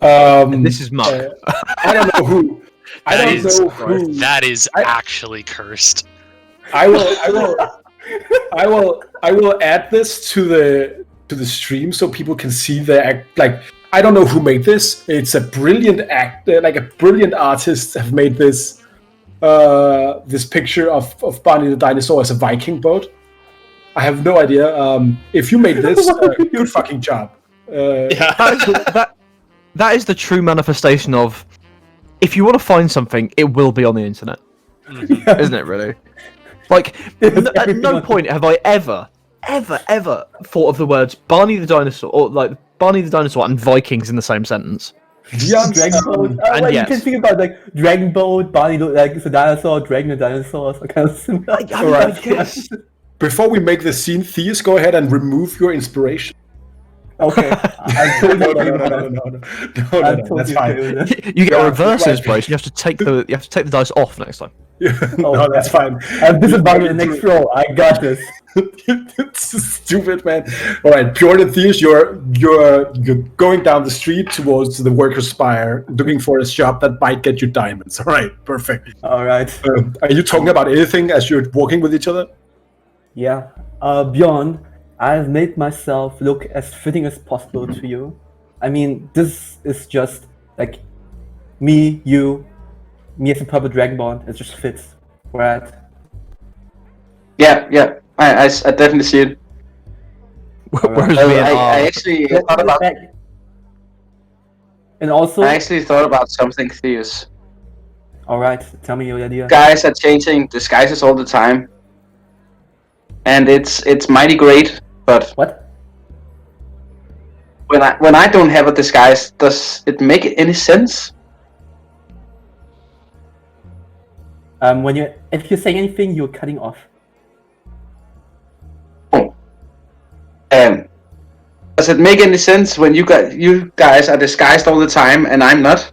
And this is Mark. I don't know who. That is actually cursed. I will add this to the stream so people can see the act. Like, I don't know who made this. It's a brilliant actor, like a brilliant artist have made this this picture of Barney the dinosaur as a Viking boat. I have no idea. If you made this, good fucking job. That is the true manifestation of, if you want to find something, it will be on the internet. Isn't it, really? Like, at no point have I ever thought of the words Barney the dinosaur, or like Barney the dinosaur and Vikings in the same sentence. Dragon Boat. And You can think about like Dragon Boat, Barney like it's a dinosaur, Dragon the dinosaur, so kind of similar. Alright. Before we make the scene, Theus, go ahead and remove your inspiration. Okay. I told you No, that's fine. You get a reverse inspiration. You have to take the dice off next time. No, that's fine. This is about the next roll. I got this. It's stupid, man. All right, Bjorn and Theus, you're going down the street towards the Workers' Spire, looking for a shop that might get you diamonds. All right, perfect. All right. Are you talking about anything as you're walking with each other? Yeah. Bjorn, I've made myself look as fitting as possible to you. I mean, this is just like me as a purple dragonborn. It just fits, right? Yeah. I definitely see it. Whereas I actually thought about. And also, I actually thought about something, Theus. all right, tell me your idea. Guys are changing disguises all the time, and it's mighty great. But What? when I don't have a disguise, does it make any sense? If you say anything, you're cutting off. Does it make any sense when you guys are disguised all the time and I'm not?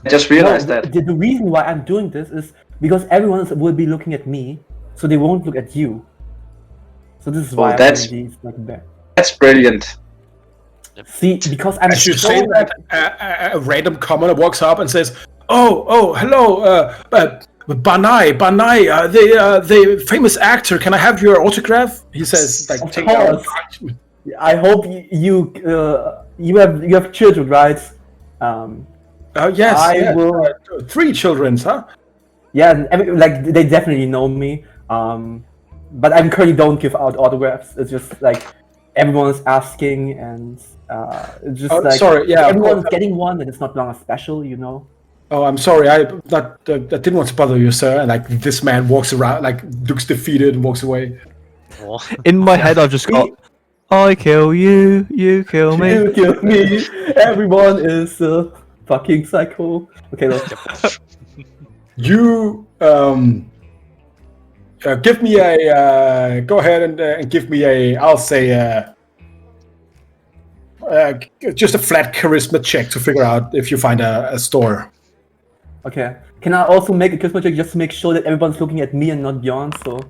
I just realized that. The reason why I'm doing this is because everyone will be looking at me, so they won't look at you. So this is why that's- I'm doing these like that. That's brilliant. See, because I'm As you so say that, a random commoner walks up and says, "Oh, hello, Banai, the famous actor. Can I have your autograph?" He says, like, Of take out. course. I hope you have children, right? Yes, I will. 3 children, huh? Yeah, like they definitely know me. but I currently don't give out autographs. It's just like everyone's asking, and it's just like sorry, yeah, of everyone's course. getting one, and it's not longer special, you know. Oh, I'm sorry. I didn't want to bother you, sir. And like this man walks around, like looks defeated and walks away. Well, In my head, I've just got, I kill you, you kill me. You kill me. Everyone is a fucking psycho. Okay, no. You give me a go ahead and give me a, I'll say just a flat charisma check to figure out if you find a store. Okay. Can I also make a charisma check just to make sure that everyone's looking at me and not Bjorn? So.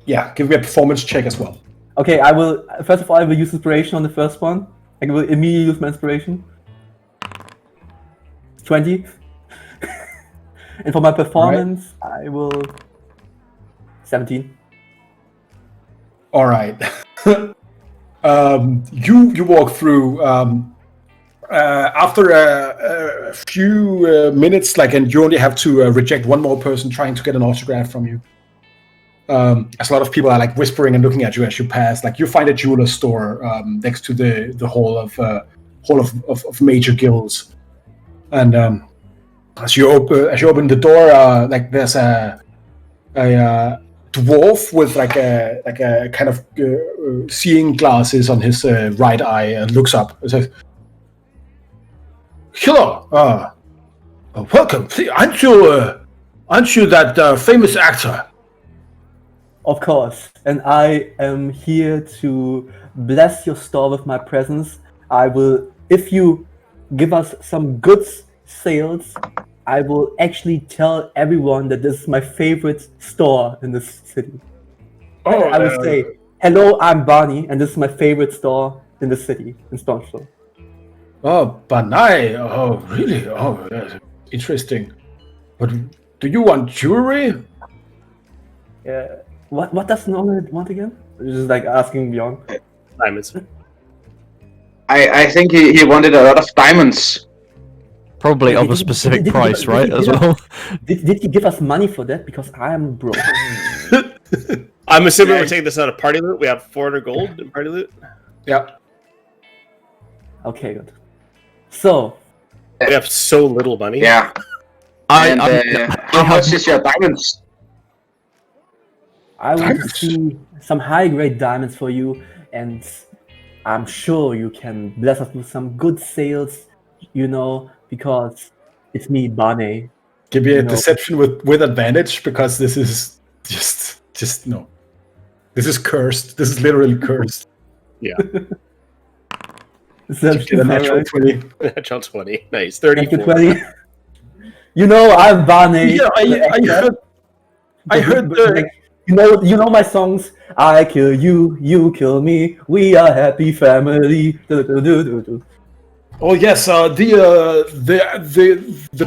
Yeah, give me a performance check as well. Okay, I will. First of all, I will use inspiration on the first one. I will immediately use my inspiration. 20. And for my performance, I will 17. All right. You walk through after a few minutes, like, and you only have to reject one more person trying to get an autograph from you. As a lot of people are like whispering and looking at you as you pass. Like you find a jeweler store next to the hall of major guilds, and as you open the door, like there's a dwarf with like a kind of seeing glasses on his right eye and looks up and says, "Hello, welcome. Aren't you that famous actor?" Of course. And I am here to bless your store with my presence. I will, if you give us some good sales, I will actually tell everyone that this is my favorite store in this city. Oh, I will say, hello, I'm Barney, and this is my favorite store in the city, in Stoneflow. Oh, Banai. Oh, really? Oh, yes. Interesting. But do you want jewelry? What does Norman want again? Just like asking Bjorn. Diamonds. I think he wanted a lot of diamonds. Probably of a Did specific he price, give right? As us- well. Did he give us money for that? Because I am broke. I'm assuming we're taking this out of party loot. We have 400 gold in party loot. Yeah. Okay, good. So, We have so little money. Yeah. And how much is your diamonds? I want Diamonds? to see some high-grade diamonds for you, and I'm sure you can bless us with some good sales, you know, because it's me, Barney. Give me a No. deception with advantage, because this is just no. This is cursed. This is literally cursed. Is that Get a natural 20. Natural 20. Nice. Natural 34. 20? You know, I'm Barney. Yeah, I heard the. Like, you know my songs. I kill you, you kill me. We are happy family. Do. Oh yes, the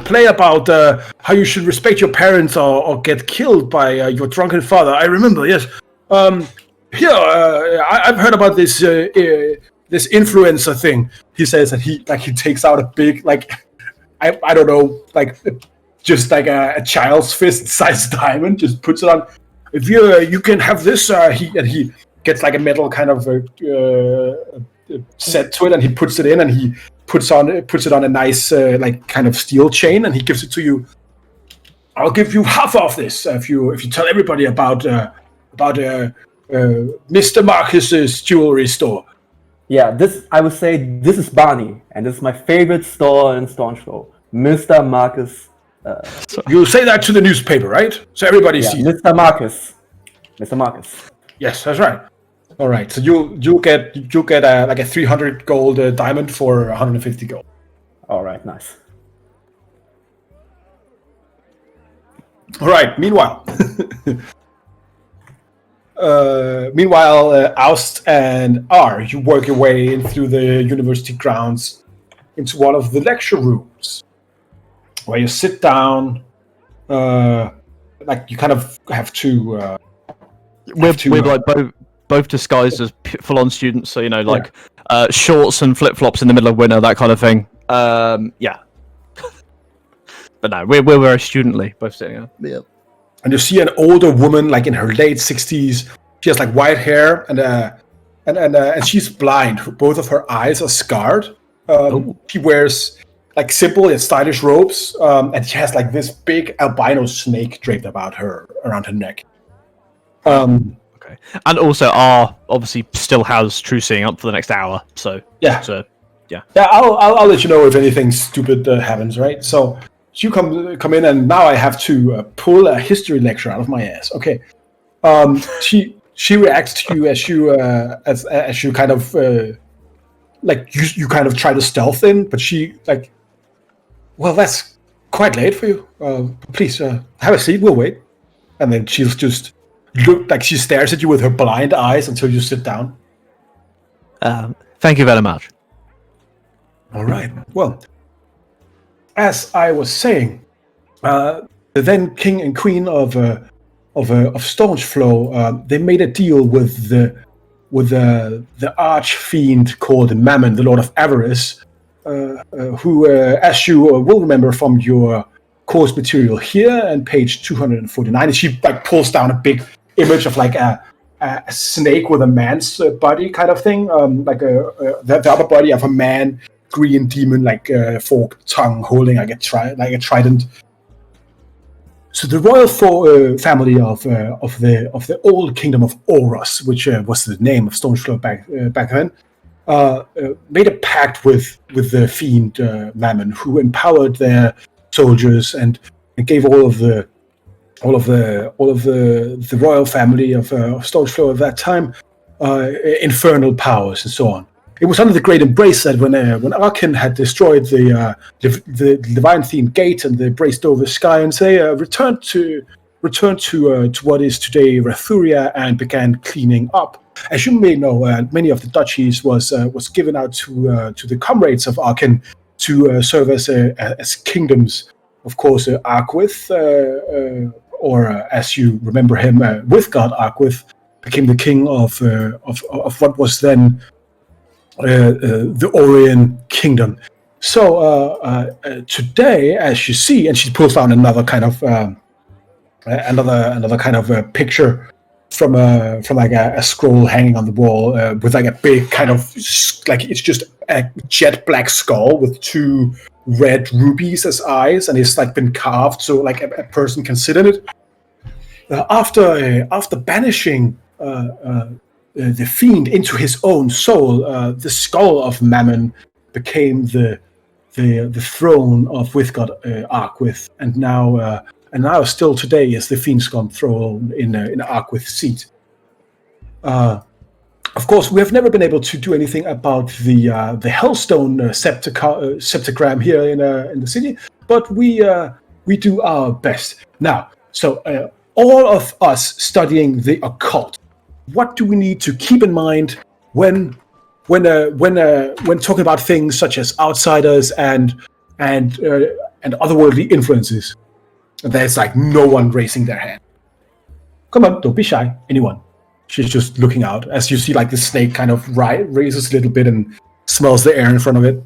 play about how you should respect your parents or get killed by your drunken father. I remember. Yes. I've heard about this this influencer thing. He says that he takes out a big I don't know, like just like a child's fist sized diamond. Just puts it on. If you can have this, he gets like a metal kind of set to it, and he puts it in, and he puts it on a nice like kind of steel chain, and he gives it to you. I'll give you half of this if you tell everybody about Mr. Marcus's jewelry store. Yeah, I would say this is Barney, and this is my favorite store in Stoneflow, Mr. Marcus. You say that to the newspaper, right? So everybody sees. Mr. Marcus. Mr. Marcus. Yes, that's right. All right, so you get like a 300 gold diamond for 150 gold. All right, nice. All right. Meanwhile, Oust and R, you work your way in through the university grounds into one of the lecture rooms, where you sit down. Like you kind of have to. We're like both disguised as full-on students, so like shorts and flip-flops in the middle of winter, that kind of thing. Yeah. But no, we're very studently, both sitting here. Yeah. and you see an older woman, like in her late 60s. She has like white hair, and she's blind. Both of her eyes are scarred. She wears like simple and stylish robes, and she has like this big albino snake draped around her neck. Okay, and also are obviously still has true seeing up for the next hour. So yeah. I'll let you know if anything stupid happens, right? So you come in, and now I have to pull a history lecture out of my ass. Okay. She reacts to you as you kind of like you kind of try to stealth in, but she like, well, that's quite late for you. Please have a seat. We'll wait. And then she'll just look like she stares at you with her blind eyes until you sit down. Thank you very much. All right. Well, as I was saying, the then king and queen of Stone's Flow, they made a deal with the arch fiend called Mammon, the Lord of Avarice, who, as you will remember from your course material here and page 249, she like pulls down a big image of like a snake with a man's body kind of thing, like the upper body of a man, green demon, like forked tongue, holding like a trident. So the royal family of the old kingdom of Oros, which was the name of Stone's Flow back then, made a pact with the fiend Mammon, who empowered their soldiers and gave all of the royal family of Stone's Flow at that time infernal powers and so on. It was under the Great Embrace that when Arkin had destroyed the Divine Themed Gate and the Braced Over Sky, and they returned to what is today Rathuria and began cleaning up. As you may know, many of the duchies was given out to the comrades of Arkin to serve as kingdoms. Of course, Arquith, or as you remember him, Withgard Arquith, became the king of what was then the Orion Kingdom. So today, as you see, and she pulls down another kind of picture from like a scroll hanging on the wall with like a big kind of like it's just a jet black skull with two red rubies as eyes, and it's like been carved so like a person can sit in it. After banishing the fiend into his own soul, the skull of Mammon became the throne of Withgard Arquith, and now still today is the fiend's throne in Arquith's seat. Of course, we have never been able to do anything about the Hellstone septagram here in the city, but we do our best now. So all of us studying the occult, what do we need to keep in mind when talking about things such as outsiders and otherworldly influences? There's like no one raising their hand. Come on, don't be shy. Anyone? She's just looking out as you see like the snake kind of raises a little bit and smells the air in front of it.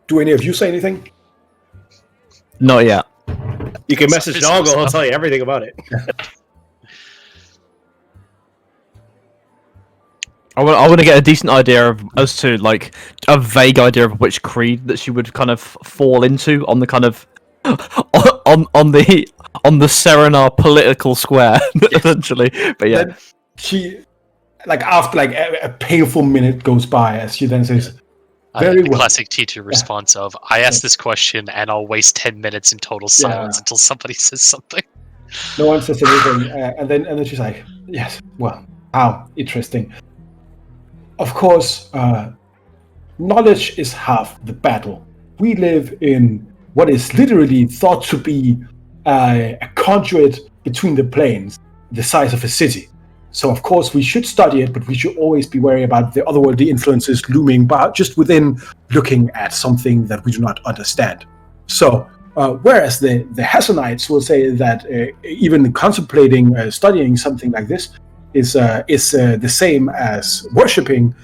Do any of you say anything? Not yet. You can message Doggle, he'll tell you everything about it. I want to get a decent idea as to like a vague idea of which creed that she would kind of fall into on the kind of on the Cerenar political square, essentially. But yeah, then she like after like a painful minute goes by as she then says, "Very well." Classic teacher response of, "I asked this question and I'll waste 10 minutes in total silence until somebody says something." No one says anything, and then she's like, "Yes, well, how interesting." Of course, knowledge is half the battle. We live in what is literally thought to be a conduit between the planes, the size of a city. So, of course, we should study it, but we should always be wary about the otherworldly influences looming just within looking at something that we do not understand. So, whereas the Hassanites will say that even contemplating studying something like this is the same as worshipping,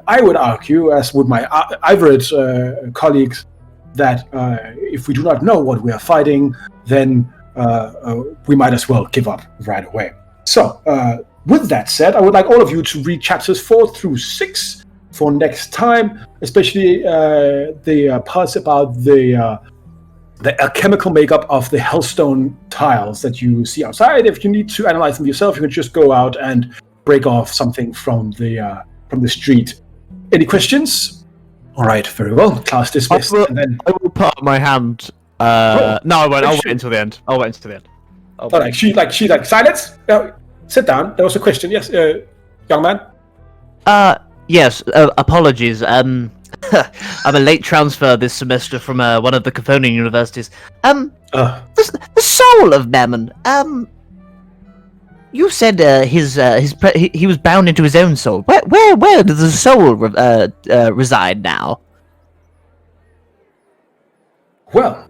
I would argue, as would my Ivorid colleagues, that if we do not know what we are fighting, then we might as well give up right away. So, with that said, I would like all of you to read chapters 4 through 6 for next time, especially the parts about the alchemical makeup of the hellstone tiles that you see outside. If you need to analyze them yourself, you can just go out and break off something from the street. Any questions? All right, very well. Class dismissed. I will put up my hand. No, I won't. I'll wait until the end. All right. She silence. Sit down. There was a question. Yes, young man. Yes. Apologies. I'm a late transfer this semester from one of the Californian universities. The soul of Mammon. You said he was bound into his own soul. Where does the soul reside now? Well,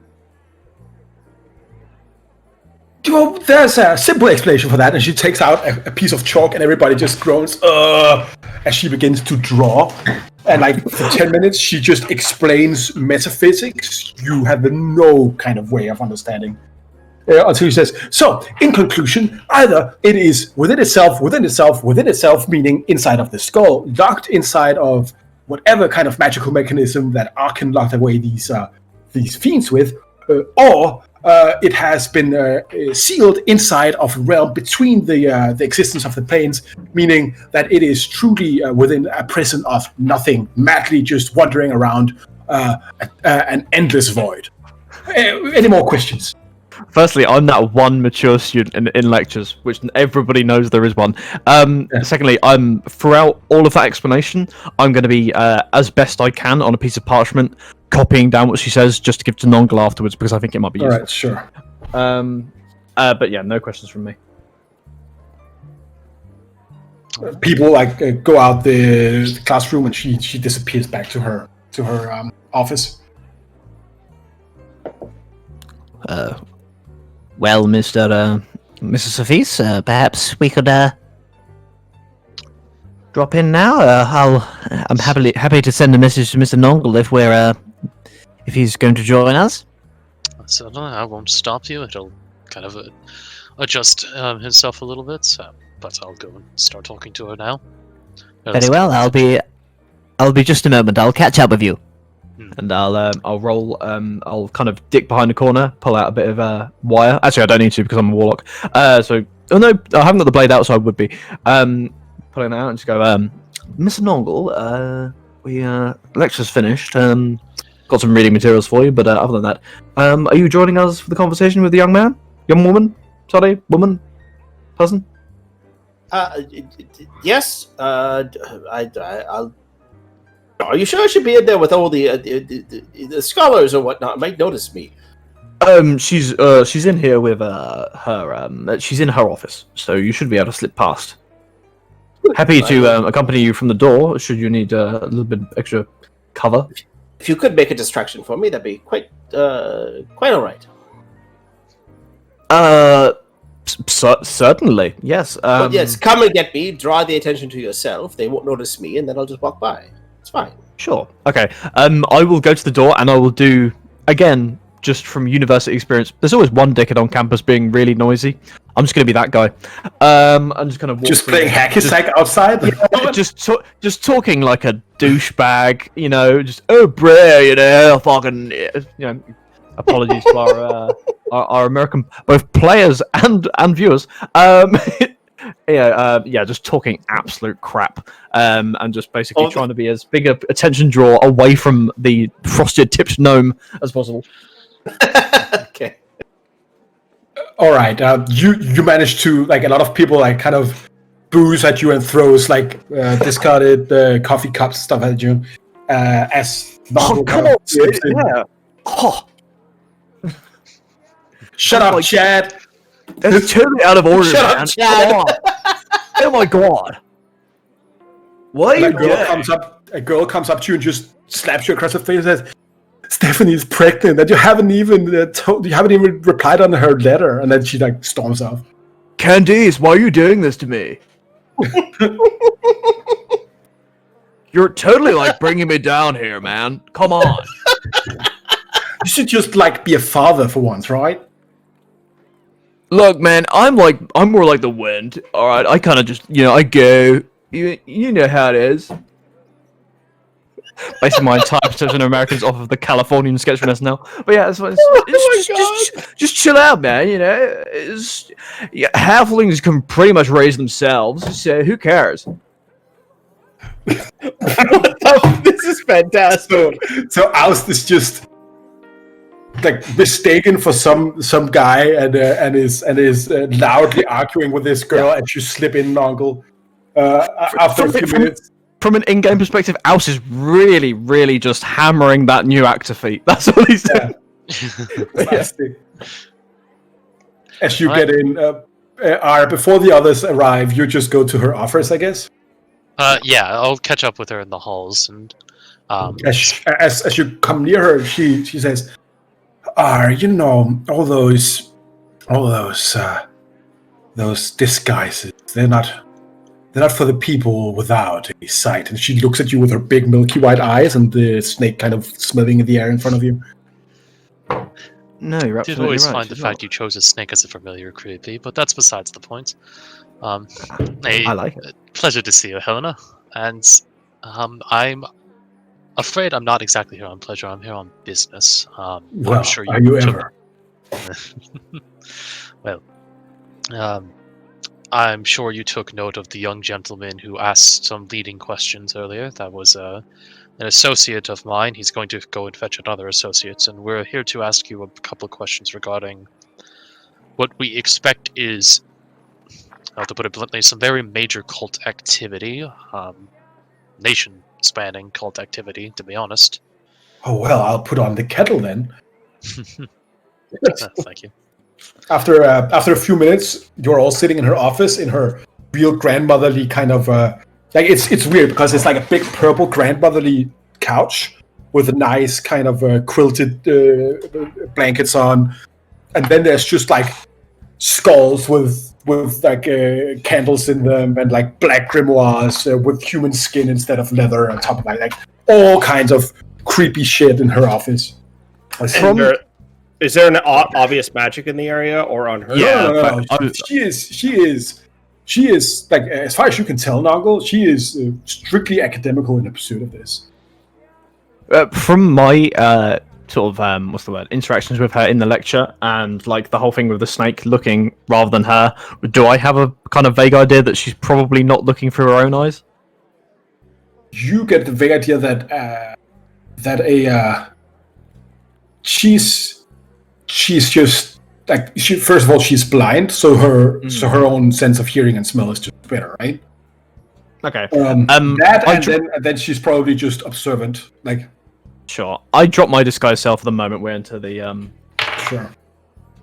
there's a simple explanation for that, and she takes out a piece of chalk, and everybody just groans, as she begins to draw. And for 10 minutes, she just explains metaphysics you have no kind of way of understanding. Until she says, so, in conclusion, either it is within itself, meaning inside of the skull, locked inside of whatever kind of magical mechanism that Arkan locked away these fiends with, or it has been sealed inside of a realm between the existence of the planes, meaning that it is truly within a prison of nothing, madly just wandering around an endless void. Any more questions? Firstly, I'm that one mature student in lectures, which everybody knows there is one. Secondly, I'm throughout all of that explanation, I'm going to be as best I can on a piece of parchment, copying down what she says, just to give to Nongle afterwards, because I think it might be useful. All right, sure. But yeah, no questions from me. People go out the classroom, and she disappears back to her office. Well, Mrs. Sophis, perhaps we could drop in now. I'm happy to send a message to Mr. Nongle if he's going to join us. So no, I won't stop you. It'll kind of adjust himself a little bit, but I'll go and start talking to her now. Very well. I'll be just a moment. I'll catch up with you. And I'll roll. I'll kind of dick behind the corner, pull out a bit of wire. Actually, I don't need to because I'm a warlock. I haven't got the blade out, so I would be pulling it out and just go, Mr. Nongle, lecture's finished. Got some reading materials for you, but other than that, are you joining us for the conversation with the young woman, person? Yes. I'll. Are you sure I should be in there with all the scholars or whatnot? Might notice me. She's in here with her. She's in her office, so you should be able to slip past. Happy to accompany you from the door should you need a little bit extra cover. If you could make a distraction for me, that'd be quite all right. Certainly, yes. Well, yes, come and get me. Draw the attention to yourself. They won't notice me, and then I'll just walk by. It's fine. Sure. Okay. I will go to the door, and I will do again. Just from university experience, there's always one dickhead on campus being really noisy. I'm just going to be that guy. I'm just kind of just playing hacky sack outside. Yeah, just talking like a douchebag. Just bruh, fucking, Apologies to our American both players and viewers. Just talking absolute crap. And just basically trying to be as big a attention draw away from the frosted tipped gnome as possible. Okay. All right. You managed to a lot of people kind of booze at you and throws discarded coffee cups stuff at you. As come on, yeah. Oh. Shut up, Chad. That's totally out of order, Shut man. up, Chad. Oh my god. What are you doing? A girl comes up to you and just slaps you across the face and says, Stephanie's pregnant, and you haven't even replied on her letter, and then she storms off. Candice, why are you doing this to me? You're totally bringing me down here, man. Come on. should just like be a father for once, right? Look, man, I'm more like the wind. All right, I kind of just, I go. You know how it is. Basically, my entire perception of Americans off of the Californian sketch from SNL. But yeah, just chill out, man. Halflings can pretty much raise themselves, so who cares? This is fantastic. So Oust is just like mistaken for some guy and is loudly arguing with this girl, and you slip in, Noggle. After a few minutes. From an in-game perspective, Oust is really, really just hammering that new actor feat. That's all he's doing. Fantastic. As you get in, before the others arrive, you just go to her office, I guess. Yeah, I'll catch up with her in the halls, and as you come near her, she says, all those disguises, they're not for the people without a sight. And she looks at you with her big milky white eyes and the snake kind of smelling in the air in front of you. No, you're absolutely right. I did always find the fact you chose a snake as a familiar creepy, but that's besides the point. I like it. Pleasure to see you, Helena. And I'm afraid I'm not exactly here on pleasure. I'm here on business. Well, I'm sure are you ever? Well, I'm sure you took note of the young gentleman who asked some leading questions earlier. That was an associate of mine. He's going to go and fetch another associate, and we're here to ask you a couple of questions regarding what we expect is, to put it bluntly, some very major cult activity, nation-spanning cult activity, to be honest. Oh, well, I'll put on the kettle then. Thank you. After a few minutes, you're all sitting in her office in her real grandmotherly kind of it's weird because it's like a big purple grandmotherly couch with a nice kind of quilted blankets on, and then there's just like skulls with like candles in them and like black grimoires with human skin instead of leather on top of like all kinds of creepy shit in her office. Is there an obvious magic in the area or on her? Yeah, no. She is like, as far as you can tell, Noggle, she is strictly academical in the pursuit of this. From my interactions with her in the lecture, and like the whole thing with the snake looking rather than her, do I have a kind of vague idea that she's probably not looking through her own eyes? You get the vague idea that she's just like, first of all, she's blind, so her own sense of hearing and smell is just better, right? Okay. Then she's probably just observant, like. Sure. I drop my disguise self the moment we enter the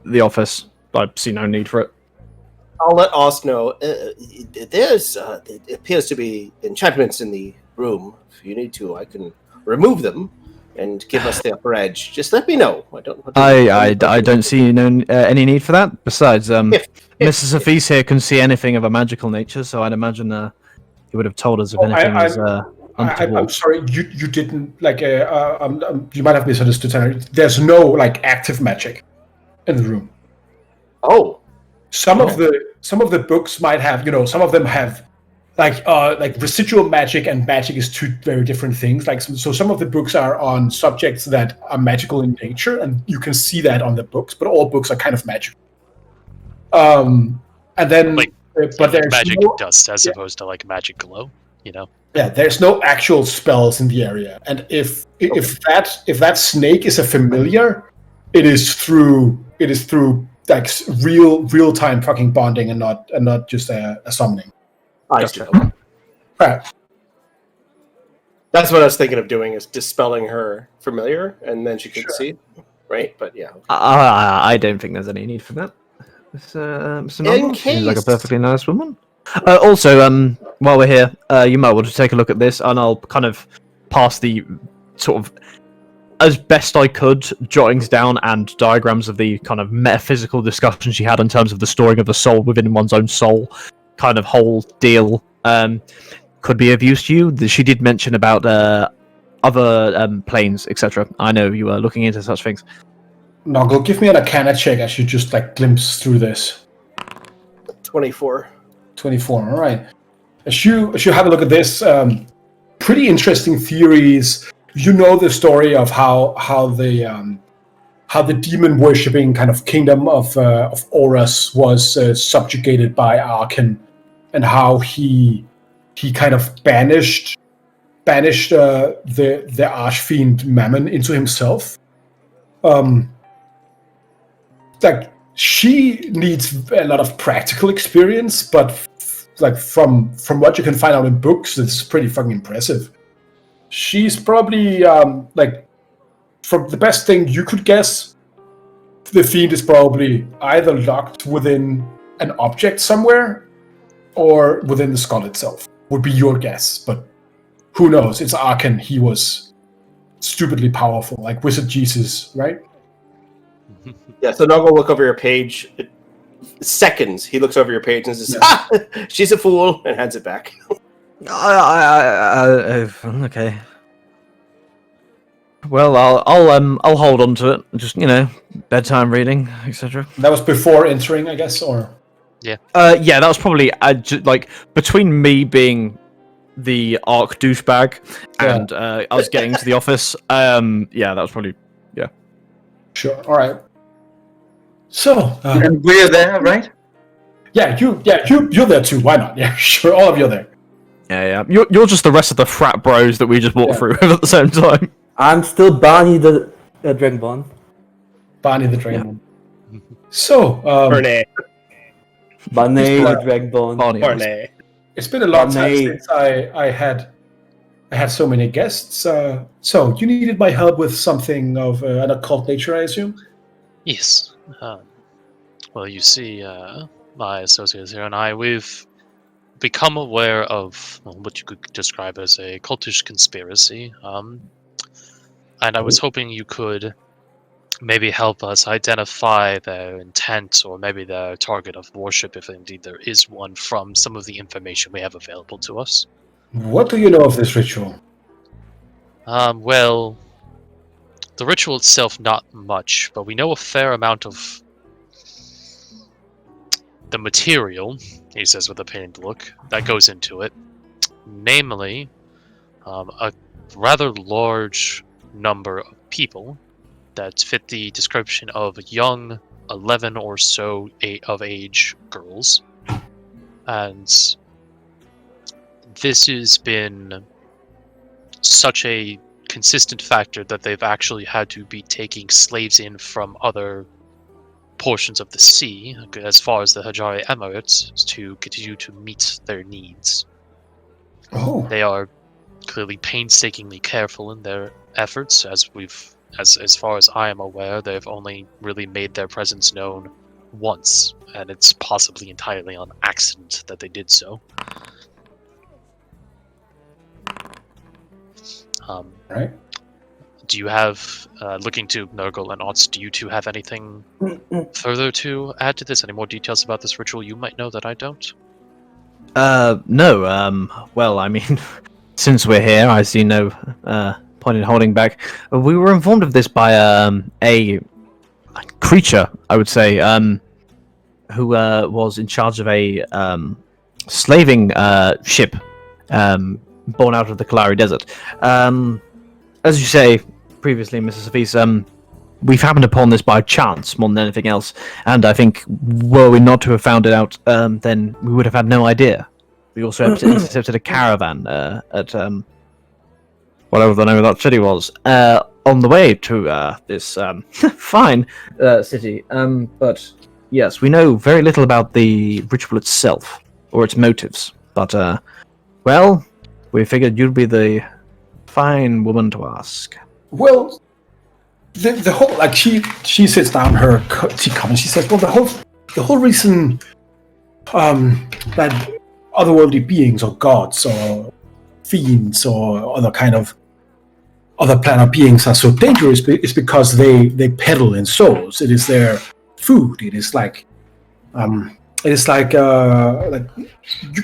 the office. I see no need for it. I'll let Ost know. There's it appears to be enchantments in the room. If you need to, I can remove them and give us the upper edge. Just let me know. I don't see any need for that. Besides, Mr. Safis here can see anything of a magical nature, so I'd imagine he would have told us if anything was I'm sorry, you didn't like. You might have misunderstood. There's no like active magic in the room. Oh, some of the books might have. Some of them have like residual magic, and magic is two very different things. Like so some of the books are on subjects that are magical in nature, and you can see that on the books. But all books are kind of magical. And then, but there's magic dust as opposed to like magic glow. Yeah, there's no actual spells in the area, and if that snake is a familiar, it is through like real time fucking bonding and not just a summoning. I see. Right. That's what I was thinking of doing, is dispelling her familiar, and then she could see, right? But yeah, I don't think there's any need for that. Seems like a perfectly nice woman. Also, while we're here, you might want to take a look at this, and I'll kind of pass the sort of, as best I could, jottings down and diagrams of the kind of metaphysical discussion she had in terms of the storing of the soul within one's own soul, kind of whole deal. Could be of use to you. She did mention about, other planes, etc. I know you are looking into such things. Noggle, give me an Arcana check as you just like glimpse through this. 24. 24. All right. As you have a look at this, pretty interesting theories. You know the story of how the demon worshipping kind of kingdom of Horus was subjugated by Arkan, and how he kind of banished the archfiend Mammon into himself. Like she needs a lot of practical experience, but like from what you can find out in books, it's pretty fucking impressive. She's probably like, from the best thing you could guess, the fiend is probably either locked within an object somewhere or within the skull itself. Would be your guess, but who knows? It's Arkan. He was stupidly powerful, like Wizard Jesus, right? Yeah, so Noggle will look over your page. Seconds, he looks over your page and says, "Ah, she's a fool," and hands it back. Okay. Well, I'll hold on to it. Just bedtime reading, etc. That was before entering, I guess, or Yeah. Yeah, that was probably like between me being the arc douchebag and us getting to the office. Yeah, that was probably sure. All right. So And we're there, right? you're there too. Why not? Yeah, sure. All of you are there. Yeah. You're just the rest of the frat bros that we just walked through at the same time. I'm still Barney the Dragonborn. Barney the Dragon. So Barney. Barney the Dragonborn. Barney. it's been a long time Barney. since I had so many guests. So you needed my help with something of an occult nature, I assume. Yes. Well, you see, my associates here and we've become aware of what you could describe as a cultish conspiracy. And I was hoping you could maybe help us identify their intent or maybe their target of worship, if indeed there is one, from some of the information we have available to us. What do you know of this ritual? Well, the ritual itself, not much, but we know a fair amount of the material, he says with a pained look, that goes into it. Namely, a rather large number of people that fit the description of young 11 or so of age girls. And this has been such a consistent factor that they've actually had to be taking slaves in from other portions of the sea, as far as the Hajari Emirates, to continue to meet their needs. Oh, They are clearly painstakingly careful in their efforts, as far as I am aware, they've only really made their presence known once, and it's possibly entirely on accident that they did so. right. Do you have, looking to Nurgle and Otz, do you two have anything further to add to this? Any more details about this ritual you might know that I don't? No. Well, I mean, since we're here, I see no point in holding back. We were informed of this by a creature, I would say, who was in charge of a slaving ship born out of the Kalari Desert. As you say previously, Mrs. Hafiz, we've happened upon this by chance more than anything else, and I think were we not to have found it out, then we would have had no idea. We also intercepted a caravan at whatever the name of that city was, on the way to this fine city. But yes, we know very little about the ritual itself or its motives. But well, we figured you'd be the fine woman to ask. Well, the whole, like, she sits down, she comes, she says, well, the whole reason that otherworldly beings or gods or fiends or other kind of other planet beings are so dangerous is because they peddle in souls. It is their food. It is like you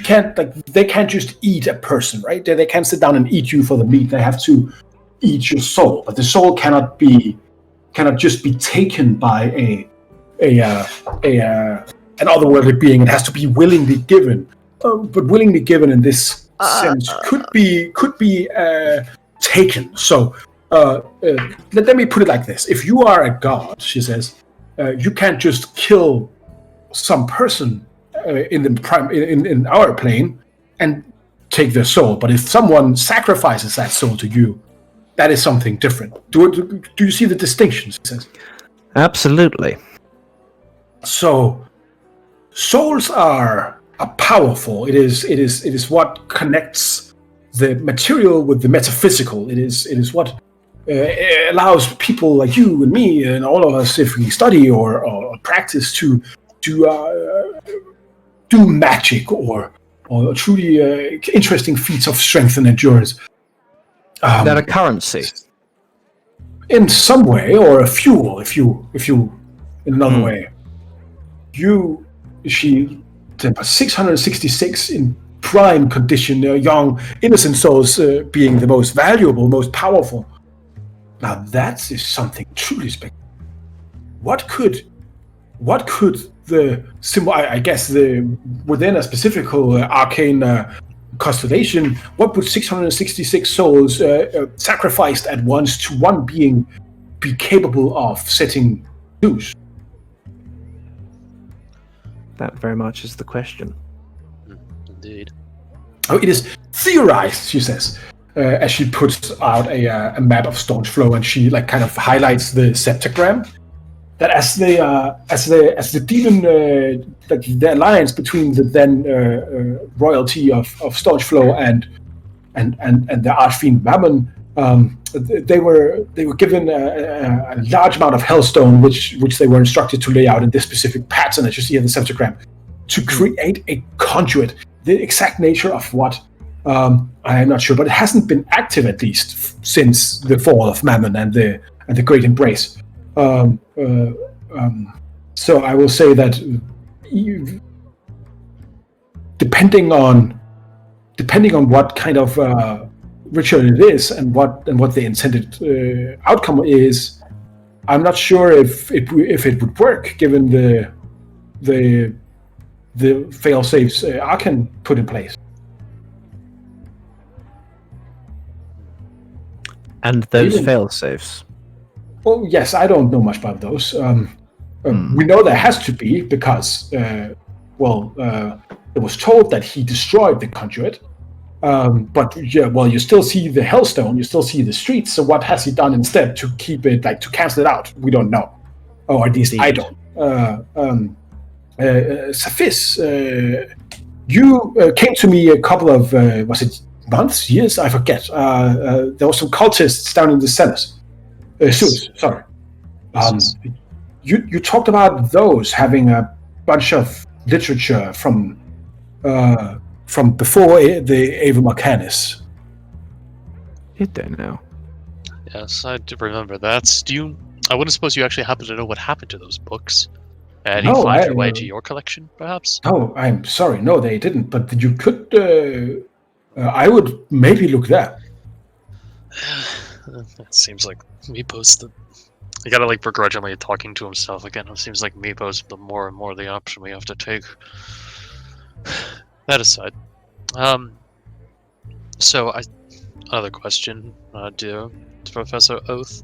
can't, like, they can't just eat a person, right? They can't sit down and eat you for the meat. They have to eat your soul, but the soul cannot just be taken by an otherworldly being. It has to be willingly given. But willingly given in this sense could be taken. So let me put it like this: if you are a god, she says, you can't just kill some person in our plane and take their soul. But if someone sacrifices that soul to you, that is something different. Do you see the distinction? She says. Absolutely. So souls are powerful. It is what connects the material with the metaphysical. It is what allows people like you and me and all of us, if we study or practice, to do magic or truly interesting feats of strength and endurance. That a currency? In some way, or a fuel, if you in another way. She 666 in prime condition, young, innocent souls being the most valuable, most powerful. Now that is something truly spectacular. What could the symbol? I guess within a specific arcane constellation, what would 666 souls sacrificed at once to one being be capable of setting loose? That very much is the question. Indeed. Oh, it is theorized, she says, as she puts out a map of Staunch Flow, and she kind of highlights the septagram. That as the demon, the alliance between the then royalty of Staunch Flow and the archfiend Mammon, they were given a large amount of hellstone, which they were instructed to lay out in this specific pattern, as you see in the septagram, to create a conduit. The exact nature of what I am not sure, but it hasn't been active, at least since the fall of Mammon and the Great Embrace. So I will say that depending on what kind of ritual it is and what the intended outcome is, I'm not sure if it would work given the fail-safes I can put in place. And those fail-safes? Oh yes, I don't know much about those. We know there has to be because, it was told that he destroyed the conduit. But you still see the hellstone, you still see the streets. So what has he done instead to keep it, to cancel it out? We don't know, or at least I don't. Safis, you came to me a couple of was it months, years? I forget. There were some cultists down in the Senate. Sorry. You talked about those having a bunch of literature from before the Ava Marcanis. Did they now? Yes, I do remember that. I wouldn't suppose you actually happen to know what happened to those books. And you find your way to your collection, perhaps? Oh, I'm sorry. No, they didn't. But you could. I would maybe look there. It seems like Meepo's you gotta begrudgingly talking to himself again. It seems like Meepo's the more and more the option we have to take. That aside, so another question, dear Professor Oath.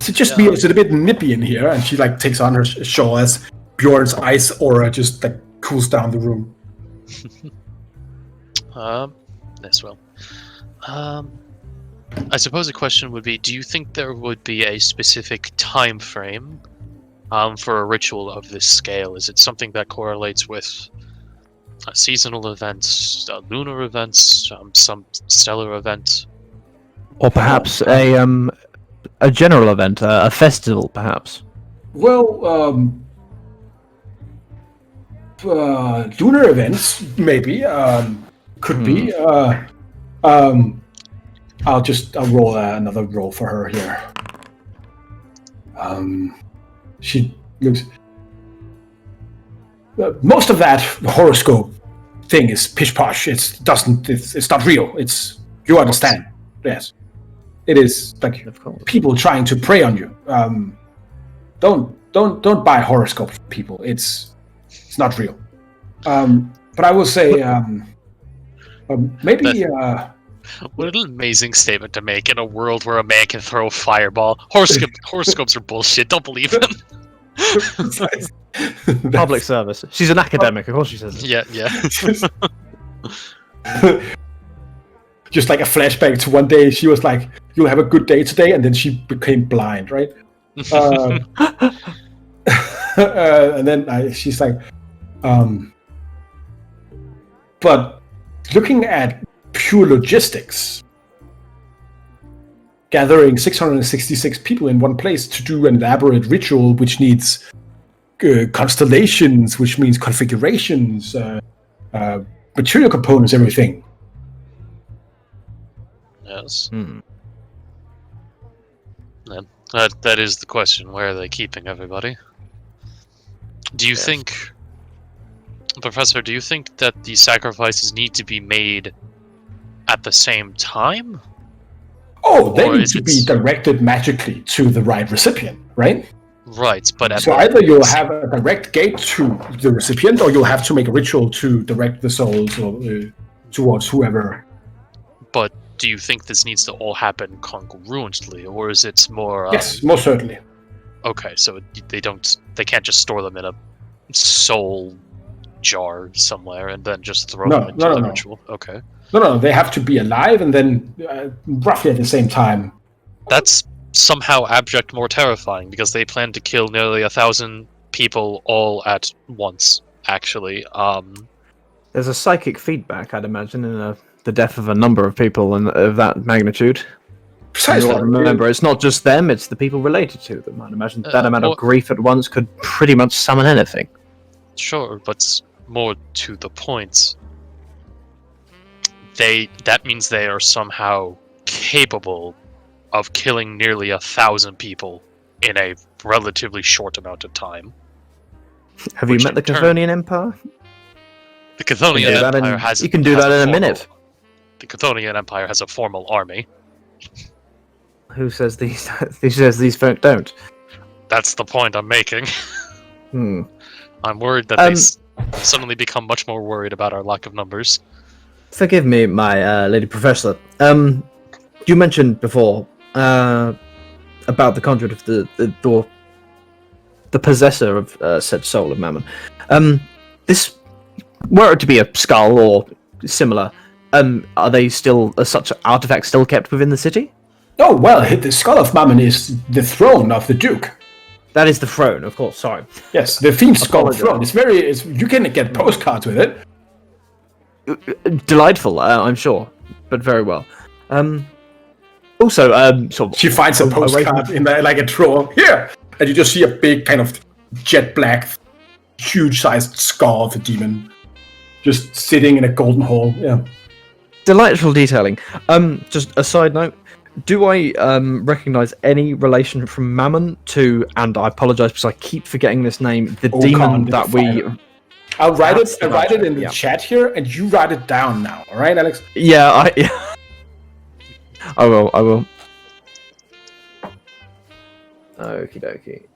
Is it a bit nippy in here? And she takes on her shawl as Bjorn's ice aura just cools down the room. Yes, well, I suppose the question would be: do you think there would be a specific time frame for a ritual of this scale? Is it something that correlates with seasonal events, lunar events, some stellar event, or perhaps a general event, a festival, perhaps? Well, lunar events maybe could be. I'll roll another roll for her here. She looks. Most of that horoscope thing is pish posh. It's not real. You understand? Yes. It is like Of course. people trying to prey on you. Don't buy horoscopes from people. It's not real. But I will say maybe. What an amazing statement to make in a world where a man can throw a fireball. Horoscopes are bullshit. Don't believe them. Public service. She's an academic, of course she says it. Yeah. Just like a flashback to one day, she was like, "You'll have a good day today," and then she became blind, right? And then she's like, but looking at pure logistics, gathering 666 people in one place to do an elaborate ritual, which needs constellations, which means configurations, material components, everything. Yes. That is the question. Where are they keeping everybody? Do you think, Professor, do you think that the sacrifices need to be made at the same time? Oh, they need to be directed magically to the right recipient, right? Right, but so either you'll have a direct gate to the recipient, or you'll have to make a ritual to direct the souls or towards whoever. But do you think this needs to all happen congruently, or is it more? Yes, most certainly. Okay, so they can't just store them in a soul jar somewhere and then just throw them into the ritual. Okay. No, they have to be alive and then roughly at the same time. That's somehow abject more terrifying because they plan to kill nearly 1,000 people all at once. Actually, there's a psychic feedback, I'd imagine, in the death of a number of people of that magnitude. Precisely. Remember, it's not just them; it's the people related to them. I'd imagine that amount of grief at once could pretty much summon anything. Sure, but more to the point, that means they are somehow capable of killing nearly 1,000 people in a relatively short amount of time. Have you met the Chthonian Empire? The Chthonian Empire has. You can do that in a minute. The Chthonian Empire has a formal army. Who says these? Who says these folk don't? That's the point I'm making. I'm worried that they suddenly become much more worried about our lack of numbers. Forgive me, my lady professor. You mentioned before about the conduit of the possessor of said soul of Mammon. This, were it to be a skull or similar, are they still such artifacts still kept within the city? Oh well, the skull of Mammon is the throne of the Duke. That is the throne, of course. Sorry. Yes, the themed skull throne. You can get postcards with it. Delightful, I'm sure, but very well. Also, she finds a postcard in like a drawer here, and you just see a big kind of jet black, huge-sized skull of a demon, just sitting in a golden hall. Yeah. Delightful detailing. Just a side note. Do I recognize any relation from Mammon to, and I apologize because I keep forgetting this name, the demon that we... I'll write it in the chat here, and you write it down now. All right, Alex? Yeah, I will. Okie dokie.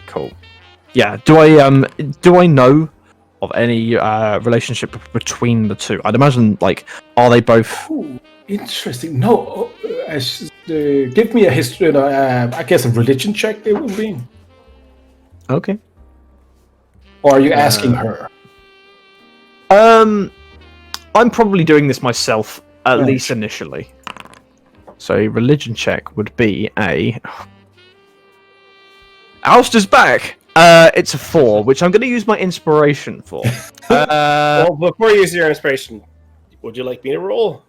Cool. Yeah. Do I know of any relationship between the two? I'd imagine, like, are they both? Ooh, interesting. No, give me a history. I guess a religion check. It will be. Okay. Or are you asking her? I'm probably doing this myself, at least initially. So a religion check would be a... Alistair's back! It's a 4, which I'm going to use my inspiration for. Well, before you use your inspiration, would you like me to roll?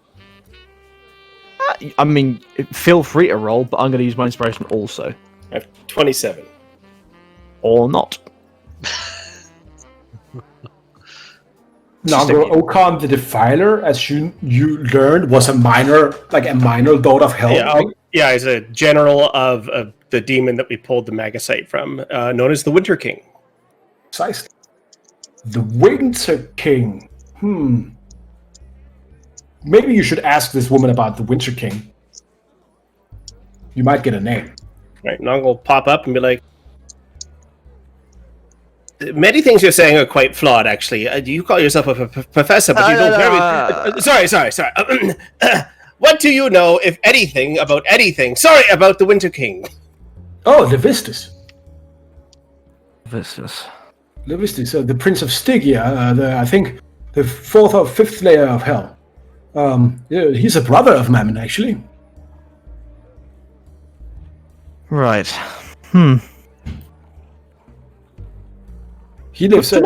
I mean, feel free to roll, but I'm going to use my inspiration also. I have 27. Or not. Now, Okan the Defiler, as you learned, was a minor lord of hell. Yeah, he's a general of the demon that we pulled the Magicite from, known as the Winter King. Precisely. The Winter King. Maybe you should ask this woman about the Winter King. You might get a name. Right, Nong will pop up and be like, many things you're saying are quite flawed, actually. You call yourself a professor, but you don't very... Sorry. What do you know, if anything, about anything? Sorry, about the Winter King. Oh, Levistus. Levistus, the Prince of Stygia, I think the 4th or 5th layer of hell. He's a brother of Mammon, actually. Right. He lives. But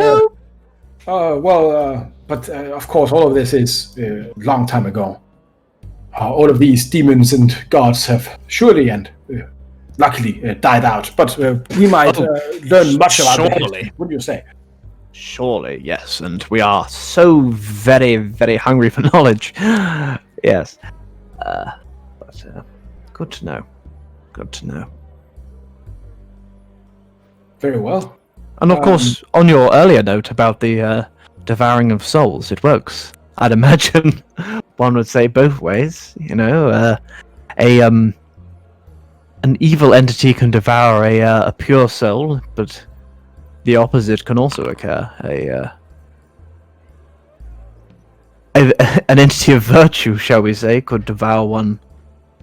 of course, all of this is a long time ago. All of these demons and gods have surely and luckily died out. But we might learn much about the history. What do you say? Surely, yes. And we are so very, very hungry for knowledge. Yes. But good to know. Good to know. Very well. And of course, on your earlier note about the devouring of souls, it works. I'd imagine one would say both ways. You know, an evil entity can devour a pure soul, but the opposite can also occur. An entity of virtue, shall we say, could devour one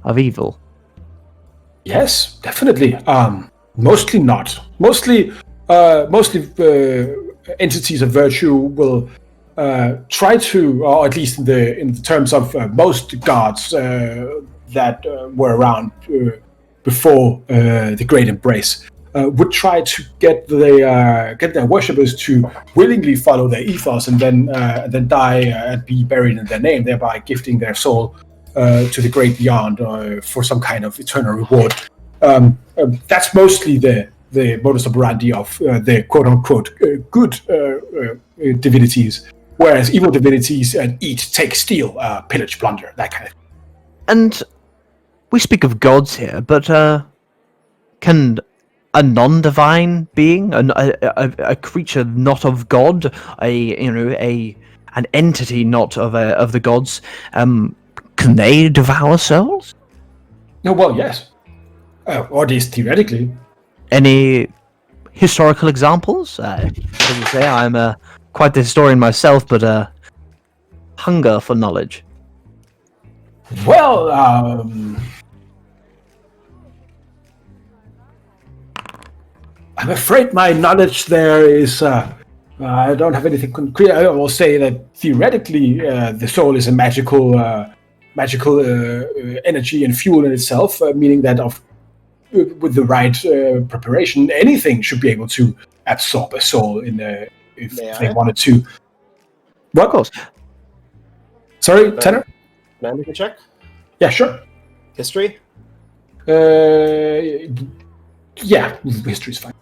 of evil. Yes, definitely. Mostly not. Mostly entities of virtue will try to, or at least in the terms of most gods that were around before the Great Embrace, would try to get their worshippers to willingly follow their ethos and then die and be buried in their name, thereby gifting their soul to the great beyond for some kind of eternal reward. That's mostly the modus operandi of the quote-unquote good divinities, whereas evil divinities eat, take, steal, pillage, plunder, that kind of thing. And we speak of gods here, but can a non-divine being, a creature not of God, an entity not of the gods, can they devour souls? No, well, yes. Or at least theoretically. Any historical examples? As you say, I'm quite the historian myself, but hunger for knowledge. Well, I'm afraid my knowledge there is... I don't have anything concrete. I will say that theoretically, the soul is a magical energy and fuel in itself, meaning that with the right preparation, anything should be able to absorb a soul if they wanted to. What? Of course. Sorry, Tanner? May I make a check? Yeah, sure. History? Yeah, history's fine.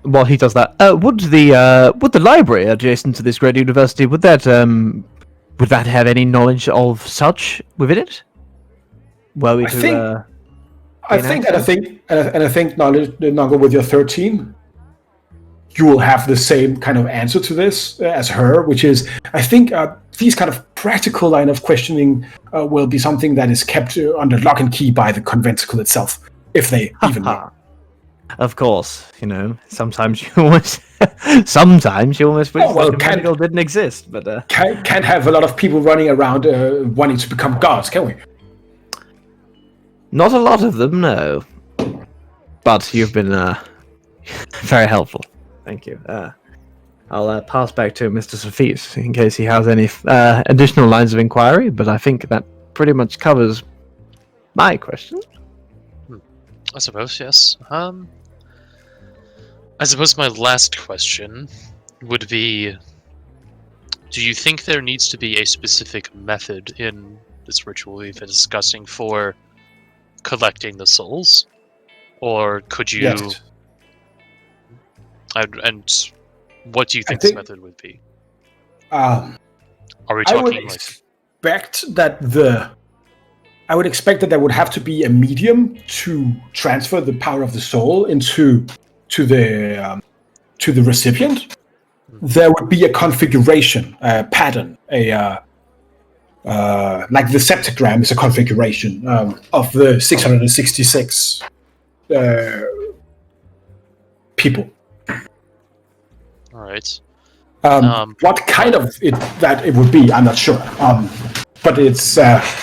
While he does that, would the library adjacent to this great university would that have any knowledge of such within it? I think knowledge, Nongo, with your 13, you will have the same kind of answer to this as her, which is, I think these kind of practical line of questioning will be something that is kept under lock and key by the conventicle itself, if they even know. Of course, sometimes you almost wish the conventicle didn't exist, but can't have a lot of people running around wanting to become gods, can we? Not a lot of them, no. But you've been very helpful. Thank you. I'll pass back to Mr. Safis in case he has any additional lines of inquiry, but I think that pretty much covers my question. I suppose, yes. I suppose my last question would be, do you think there needs to be a specific method in this ritual we've been discussing for collecting the souls? Or could you... Yes. And what do you think this method would be? Are we talking I would expect that there would have to be a medium to transfer the power of the soul into the recipient. There would be a configuration, a pattern, like the septagram is a configuration of the 666 people. All right. What kind of it would be, I'm not sure. But it's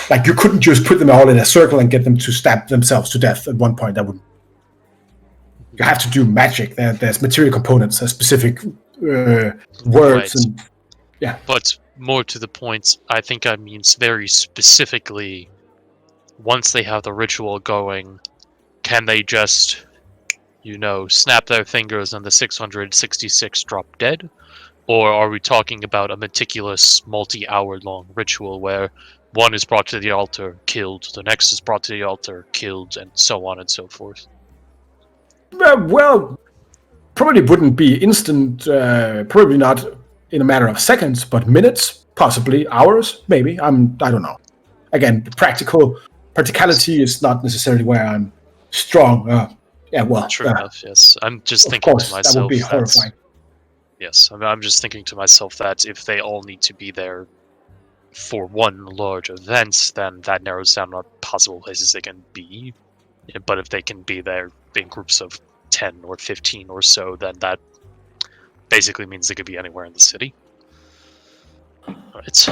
like you couldn't just put them all in a circle and get them to stab themselves to death at one point. That would. You have to do magic. There's material components, specific words, and yeah. But more to the point, I think I mean very specifically. Once they have the ritual going, can they just, snap their fingers and the 666 drop dead? Or are we talking about a meticulous, multi-hour-long ritual where one is brought to the altar, killed, the next is brought to the altar, killed, and so on and so forth? Well, probably wouldn't be instant, probably not in a matter of seconds, but minutes, possibly hours, maybe. I don't know. Again, the practicality is not necessarily where I'm strong. True enough, yes. I'm just thinking to myself that would be horrifying. Yes, I'm just thinking to myself that if they all need to be there for one large event, then that narrows down what possible places they can be. But if they can be there in groups of 10 or 15 or so, then that basically means they could be anywhere in the city. Right.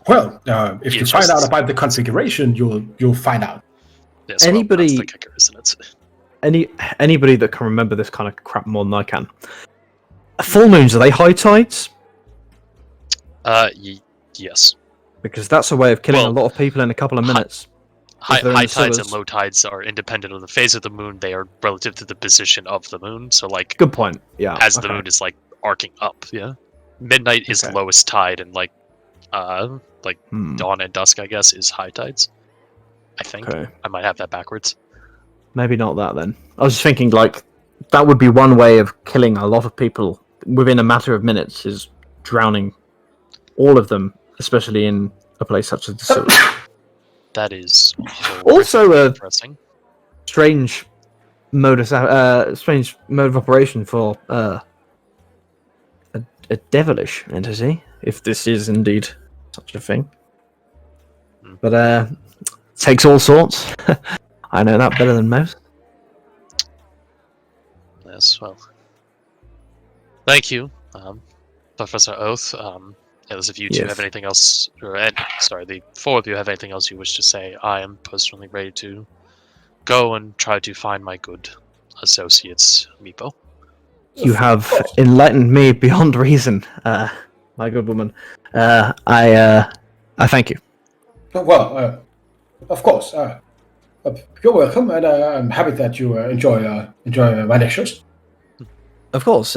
Well, if you find out about the configuration, you'll find out. Yes, Anybody, well, that's the kicker, isn't it? Anybody that can remember this kind of crap more than I can. Full moons, are they high tides? Yes. Because that's a way of killing a lot of people in a couple of minutes. High tides and low tides are independent of the phase of the moon. They are relative to the position of the moon. So, like, good point. Yeah. As the moon is like arcing up, yeah. Midnight is lowest tide, and dawn and dusk, I guess, is high tides. I think I might have that backwards. Maybe not that then. I was just thinking that would be one way of killing a lot of people within a matter of minutes, is drowning all of them, especially in a place such as the sewer. That is also a interesting. strange mode of operation for a devilish entity, if this is indeed such a thing. But takes all sorts. I know that better than most. Yes, well. Thank you, Professor Oath. As if you two have anything else, the four of you have anything else you wish to say, I am personally ready to go and try to find my good associates, Meepo. You have enlightened me beyond reason, my good woman. I thank you. Well, of course. You're welcome, and I'm happy that you enjoy my lectures. Of course,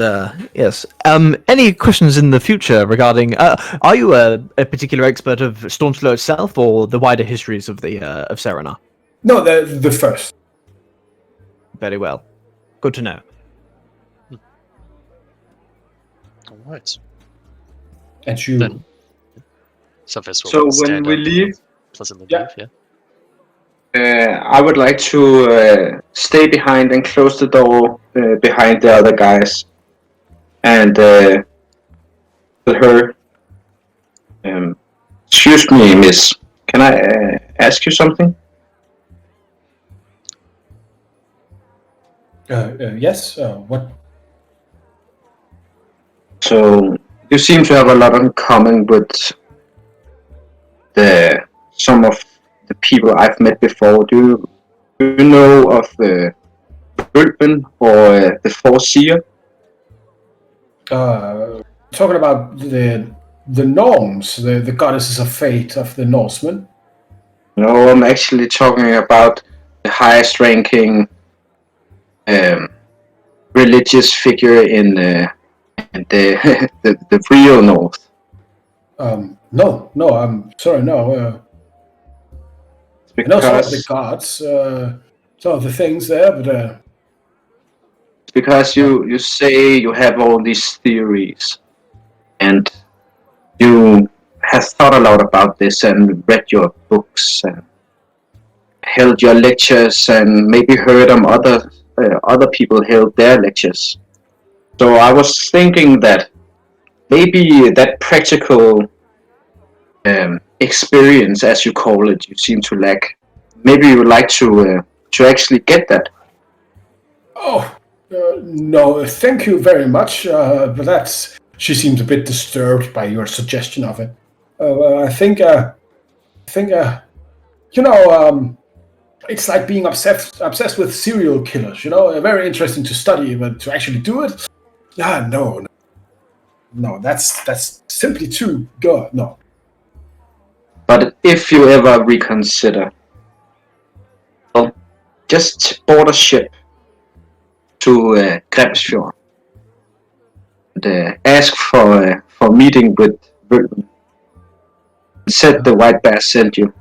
yes. Any questions in the future regarding? Are you a particular expert of Stormslow itself, or the wider histories of the of Cerenar? No, the first. Very well. Good to know. All right. And you. Then, so when we leave, pleasantly leave, I would like to stay behind and close the door behind the other guys, and tell her, excuse me, miss, can I ask you something? Yes, what? So, you seem to have a lot in common with some of the people I've met before. Do you know of Burtman or the Foreseer? Talking about the Norns, the goddesses of fate of the Norsemen? No, I'm actually talking about the highest ranking religious figure in the real North. No, I'm sorry, no. I know some of the gods, some of the things there, but because you say you have all these theories, and you have thought a lot about this and read your books and held your lectures and maybe heard other people held their lectures. So I was thinking that maybe that practical experience, as you call it, you seem to lack. Maybe you would like to actually get that. Oh, no, thank you very much. But that's. She seems a bit disturbed by your suggestion of it. I think, it's like being obsessed with serial killers. Very interesting to study, but to actually do it, no, that's simply too good. No. But if you ever reconsider, well, just board a ship to Grimsfjord and ask for meeting with Völven. Said the White Bear sent you.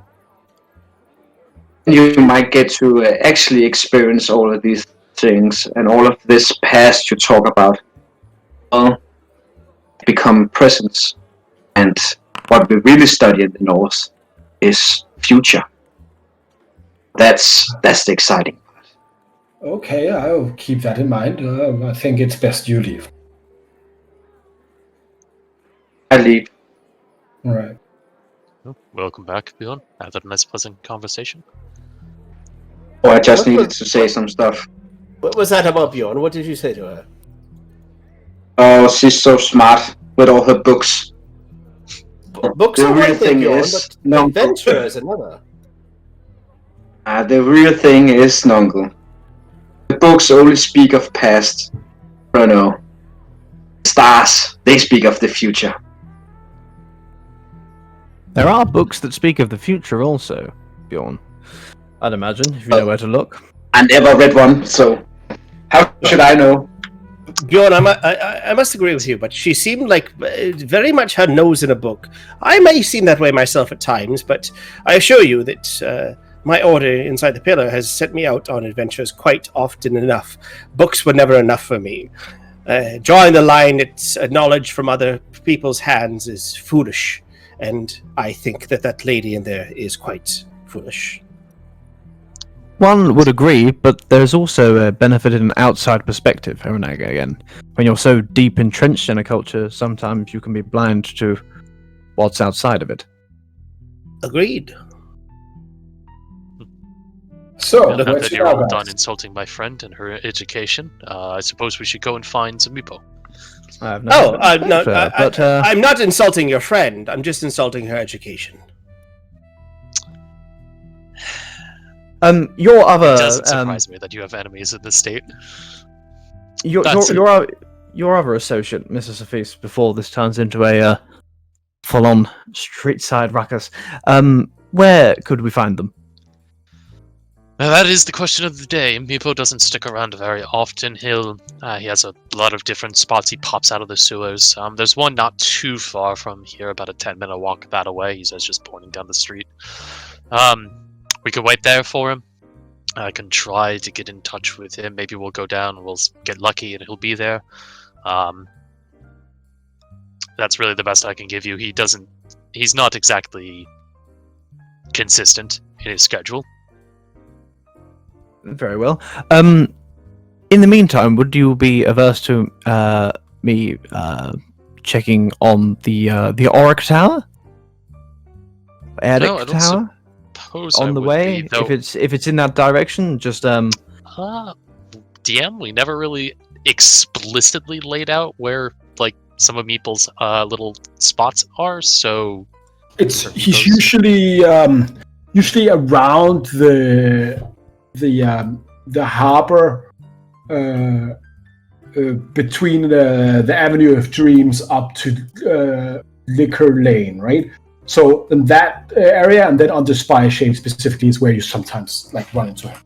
You might get to actually experience all of these things and all of this past you talk about. Well, become presence. And what we really study in the North is future. That's the exciting part. Okay, I'll keep that in mind. I think it's best you leave. I leave. All right. Oh, welcome back, Bjorn. Had a nice, pleasant conversation. Oh, I just needed to say some stuff. What was that about Bjorn? What did you say to her? Oh, she's so smart with all her books. Books The are real one thing, thing Bjorn, is- but no. adventure is another. The real thing is, Nungle. The books only speak of past. Oh no. Stars, they speak of the future. There are books that speak of the future also, Bjorn. I'd imagine, if you know where to look. I never read one, so how should I know? Bjorn, I must agree with you, but she seemed like very much her nose in a book. I may seem that way myself at times, but I assure you that my order inside the pillar has sent me out on adventures quite often enough. Books were never enough for me. Drawing the line at knowledge from other people's hands is foolish, and I think that lady in there is quite foolish. One would agree, but there's also a benefit in an outside perspective every now and again. When you're so deep entrenched in a culture, sometimes you can be blind to what's outside of it. Agreed. So, Now that what's you're all your done insulting my friend and her education, I suppose we should go and find some meepo. I have no I'm not insulting your friend. I'm just insulting her education. Your other It doesn't surprise me that you have enemies in this state. your other associate, Mrs. Safis, before this turns into a full-on street-side ruckus. Where could we find them? Now, that is the question of the day. Meepo doesn't stick around very often. He has a lot of different spots he pops out of the sewers. There's one not too far from here, about a 10-minute walk that away. He says, just pointing down the street. We could wait there for him. I can try to get in touch with him. Maybe we'll go down, we'll get lucky, and he'll be there. That's really the best I can give you. He's not exactly consistent in his schedule. Very well. In the meantime, would you be averse to me checking on the Auric Tower? No, I don't Tower? On the way? Be, though, if it's in that direction, just DM, we never really explicitly laid out where like some of Meeple's little spots are, so He's usually around the harbor between the Avenue of Dreams up to Liquor Lane, right? So in that area, and then on the Spire Shade specifically is where you sometimes like run into him.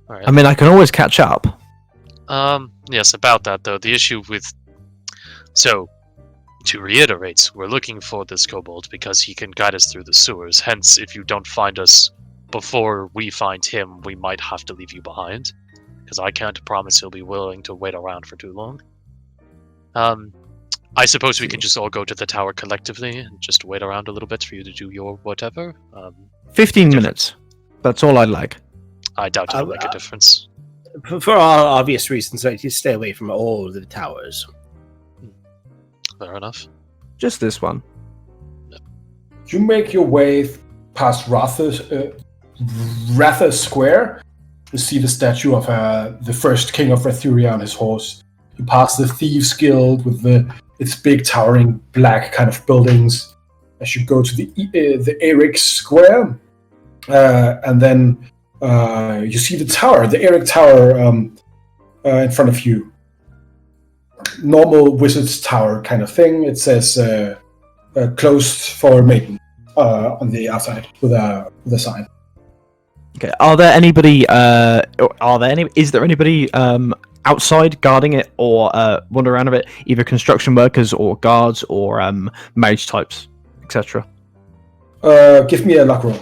all right. I mean, I can always catch up. Yes, about that though. The issue with to reiterate, we're looking for this kobold because he can guide us through the sewers. Hence, if you don't find us before we find him, we might have to leave you behind, because I can't promise he'll be willing to wait around for too long. I suppose we can just all go to the tower collectively and just wait around a little bit for you to do your whatever. 15 minutes. That's all I'd like. I doubt it'll make a difference. For all obvious reasons, I just stay away from all the towers. Fair enough. Just this one. You make your way past Ratha Square. You see the statue of the first king of Rethuria on his horse. You pass the Thieves Guild with its big towering black kind of buildings. As you go to the Eric Square, and then you see the tower, the Eric Tower, in front of you. Normal wizard's tower kind of thing. It says closed for maiden on the outside with a sign. Okay. Is there anybody outside guarding it or wander around of it? Either construction workers or guards or mage types, etc. Give me a luck roll.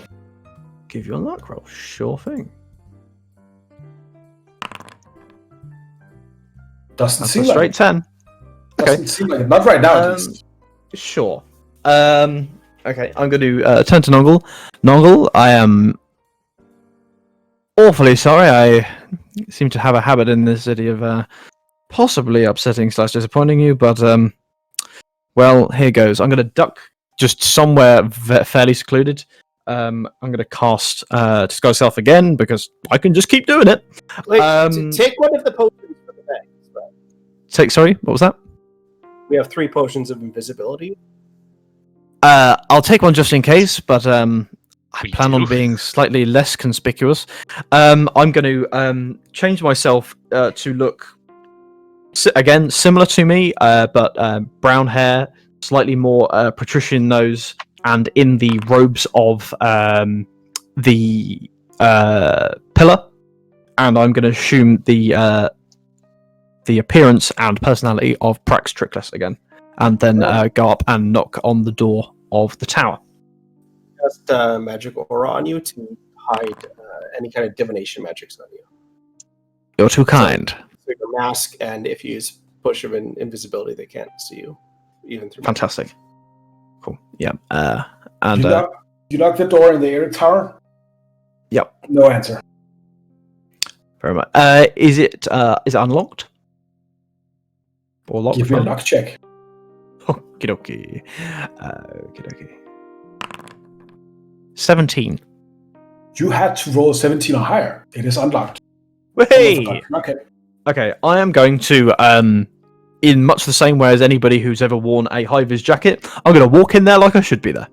Give you a luck roll. Sure thing. Doesn't That's seem a straight 10. Doesn't seem like it. Not right now. At least. Sure. Okay, I'm going to turn to Nongle. Nongle, I am awfully sorry. I seem to have a habit in this city of possibly upsetting / disappointing you, but well, here goes. I'm going to duck just somewhere fairly secluded. I'm going to cast Disguise Self again because I can just keep doing it. Wait, take one of the potions for the bag. Sorry, what was that? We have 3 potions of invisibility. I'll take one just in case, but I plan on being slightly less conspicuous. I'm going to change myself to look again similar to me, but brown hair, slightly more patrician nose, and in the robes of the pillar. And I'm going to assume the appearance and personality of Prax Trickless again, and then go up and knock on the door of the tower. Cast magic aura on you to hide any kind of divination magics on you. You're too kind. So your mask, and if you use push of invisibility, they can't see you, even through. Fantastic. Cool. Yeah. You lock the door in the Eric Tower? Yep. No answer. Very much. Is it unlocked? Or locked? Give me a luck check. Okie 17. You had to roll 17 or higher. It is unlocked. Hey! Okay. Okay, I am going to, in much the same way as anybody who's ever worn a high-vis jacket, I'm going to walk in there like I should be there.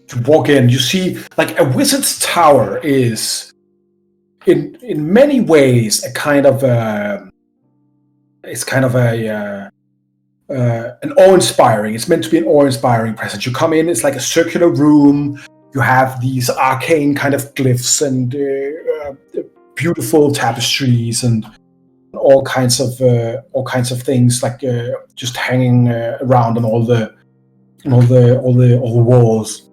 To walk in, you see, like, a wizard's tower is, in many ways, an awe-inspiring. It's meant to be an awe-inspiring presence. You come in, it's like a circular room. You have these arcane kind of glyphs and beautiful tapestries and all kinds of things, like just hanging around on all the walls.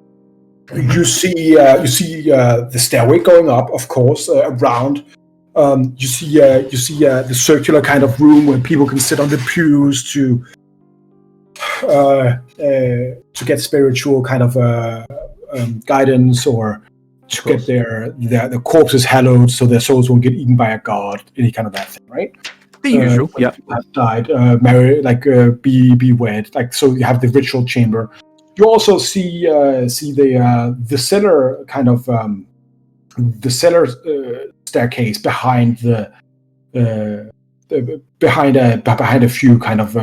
You see the stairway going up, of course, around. You see the circular kind of room where people can sit on the pews to get spiritual kind of guidance, or to get their corpses hallowed so their souls won't get eaten by a god, any kind of that thing, right? The usual, when yeah. people have died, marry, like be wed, like, so you have the ritual chamber. You also see the cellar kind of the cellar staircase behind behind a few kind of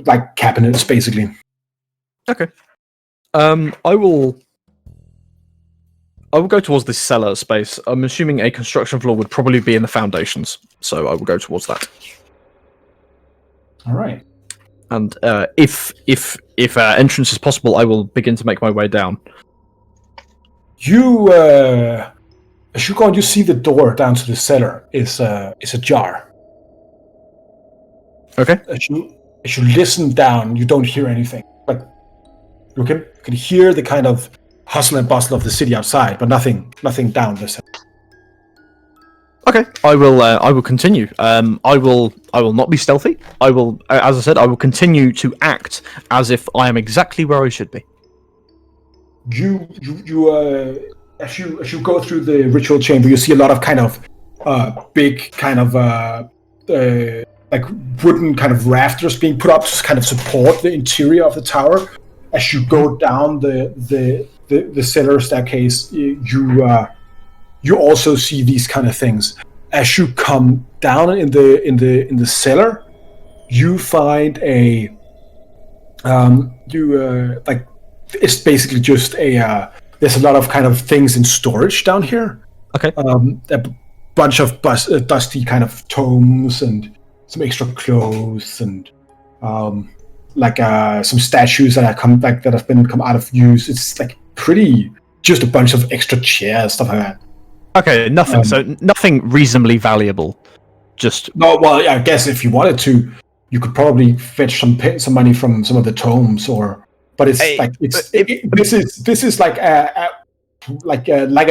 like cabinets, basically. Okay. I will go towards this cellar space. I'm assuming a construction floor would probably be in the foundations, so I will go towards that. All right. And if entrance is possible, I will begin to make my way down. You as you go on, you see the door down to the cellar is ajar. Okay. As you listen down, you don't hear anything. Like you can hear the kind of hustle and bustle of the city outside, but nothing down the cellar. Okay, I will continue. I will not be stealthy. I will, as I said, I will continue to act as if I am exactly where I should be. You as you go through the ritual chamber, you see a lot of kind of big kind of like wooden kind of rafters being put up to kind of support the interior of the tower. as you go down the cellar staircase, you also see these kind of things. As you come down in the cellar, you find it's basically just there's a lot of kind of things in storage down here. Okay. A bunch of dusty kind of tomes and some extra clothes and some statues that have been come out of use. It's like pretty, just a bunch of extra chairs, stuff like that. Okay, nothing. So nothing reasonably valuable. Just no. Well, I guess if you wanted to, you could probably fetch some money from some of the tomes, but it's this is like a